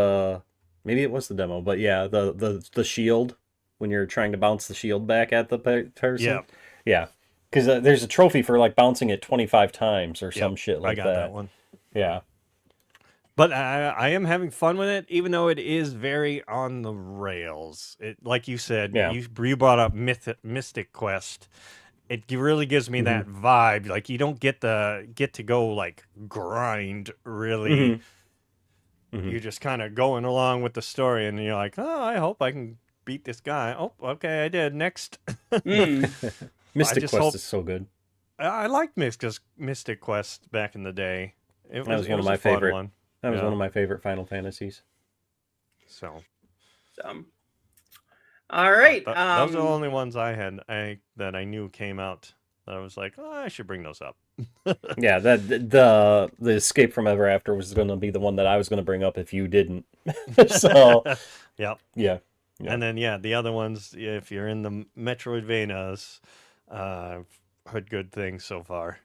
maybe it was the demo, but yeah, the shield when you're trying to bounce the shield back at the person. Yeah, because there's a trophy for like bouncing it 25 times or some shit like that. I got that one. Yeah. But I am having fun with it, even though it is very on the rails. It, like you said, you brought up Mystic Quest. It really gives me that vibe. Like you don't get to go like grind really. You're just kind of going along with the story, and you're like, oh, I hope I can beat this guy. Oh, okay, I did. Next. Mystic Quest is so good. I liked Mystic Quest back in the day. That was one of my favorite one. That was one of my favorite Final Fantasies. So, All right. Those are the only ones I had that I knew came out. That I was like, oh, I should bring those up. Yeah, that the Escape from Ever After was going to be the one that I was going to bring up if you didn't. So, Yep. yeah. And then the other ones, if you're in the Metroidvanias, I've heard good things so far.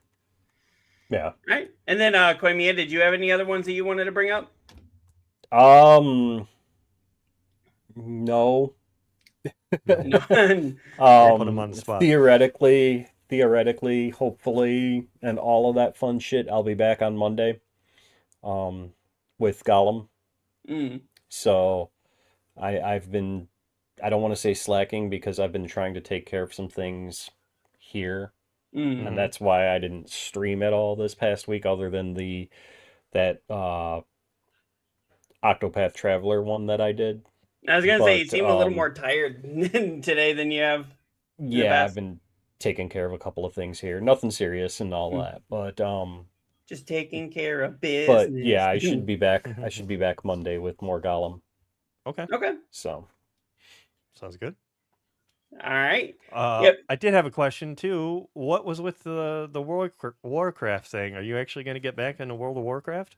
Yeah. All right. And then Koimiya, did you have any other ones that you wanted to bring up? No. No. Put 'em on the spot. Theoretically, hopefully, and all of that fun shit, I'll be back on Monday. With Gollum. Mm. So I've been, I don't want to say slacking because I've been trying to take care of some things here. Mm. And that's why I didn't stream at all this past week, other than that Octopath Traveler one that I did. I was gonna say you But, seem a little more tired today than you have. Yeah, I've been taking care of a couple of things here. Nothing serious and all that, but just taking care of business. But yeah, I should be back. I should be back Monday with more Gollum. Okay. So sounds good. All right. Yep. I did have a question too. What was with the Warcraft thing? Are you actually going to get back into World of Warcraft?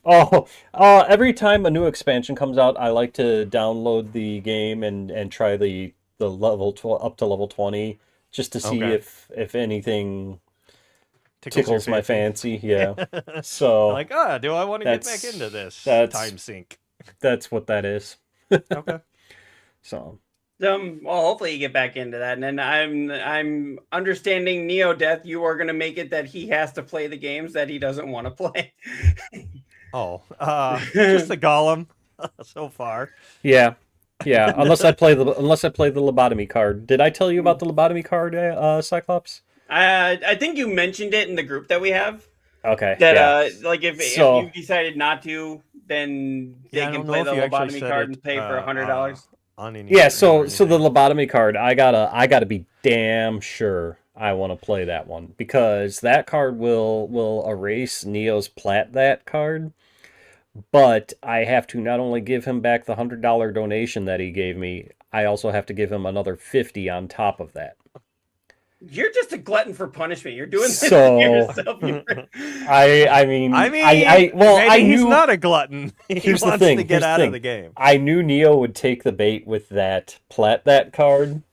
Every time a new expansion comes out, I like to download the game and try the level up to level 20 just to see if anything tickles my fancy. Yeah. So like, do I want to get back into this time sink? That's what that is. Okay. So well, hopefully you get back into that. And then I'm understanding Neo Death. You are going to make it that he has to play the games that he doesn't want to play. Just the Gollum so far. Yeah. Unless I play the lobotomy card. Did I tell you about the lobotomy card, Cyclops? I think you mentioned it in the group that we have. Okay. That like if you decided not to, then they can play the lobotomy card and pay for $100. Yeah, so the lobotomy card, I gotta be damn sure I want to play that one, because that card will erase Neo's Plat that card, but I have to not only give him back the $100 donation that he gave me, I also have to give him another 50 on top of that. You're just a glutton for punishment. You're doing this to yourself. I mean, maybe he's not a glutton. He wants to get out of the game. I knew Neo would take the bait with that Plat that card.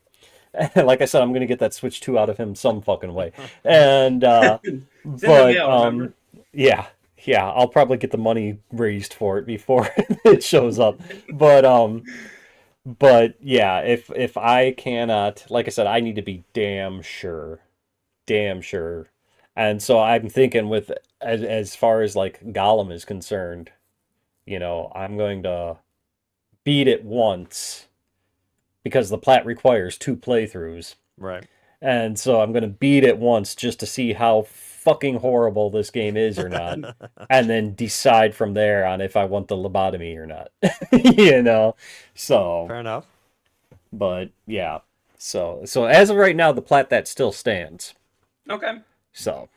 Like I said, I'm going to get that Switch 2 out of him some fucking way. And yeah, I'll probably get the money raised for it before it shows up. But yeah, if I cannot, like I said, I need to be damn sure. And so I'm thinking with as far as like Gollum is concerned, I'm going to beat it once, because the plat requires 2 playthroughs. Right. And so I'm going to beat it once just to see how fucking horrible this game is or not, and then decide from there on if I want the lobotomy or not. So fair enough. But yeah, so as of right now, the plat that still stands. Okay. So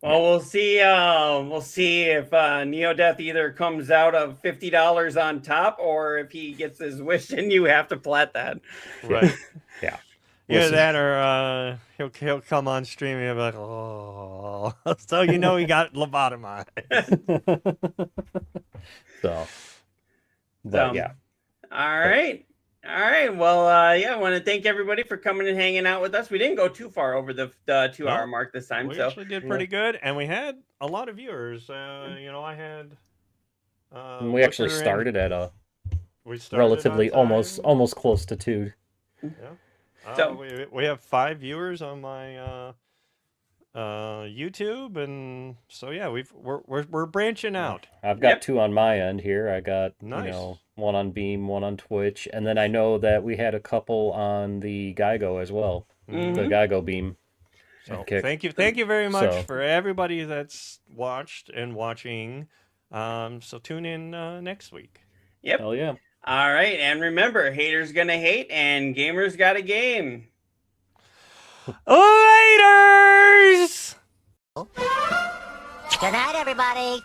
well, we'll see if Neo Death either comes out of $50 on top, or if he gets his wish and you have to plat that. Right. Yeah. Either that, or he'll come on stream and he'll be like, oh, so he got lobotomized. Yeah. All right. Well, I want to thank everybody for coming and hanging out with us. We didn't go too far over the 2-hour mark this time. We actually did pretty good, and we had a lot of viewers. I had. We actually started at a relatively almost close to 2. Yeah. So we have 5 viewers on my YouTube, and so yeah, we're branching out. I've got 2 on my end here. I got one on Beam, one on Twitch, and then I know that we had a couple on the Geigo as well. Mm-hmm. The Geigo Beam. So thank you very much for everybody that's watched and watching. So tune in next week. Yep. Hell yeah. All right, and remember, haters gonna hate, and gamers got a game. Laters! Good night, everybody.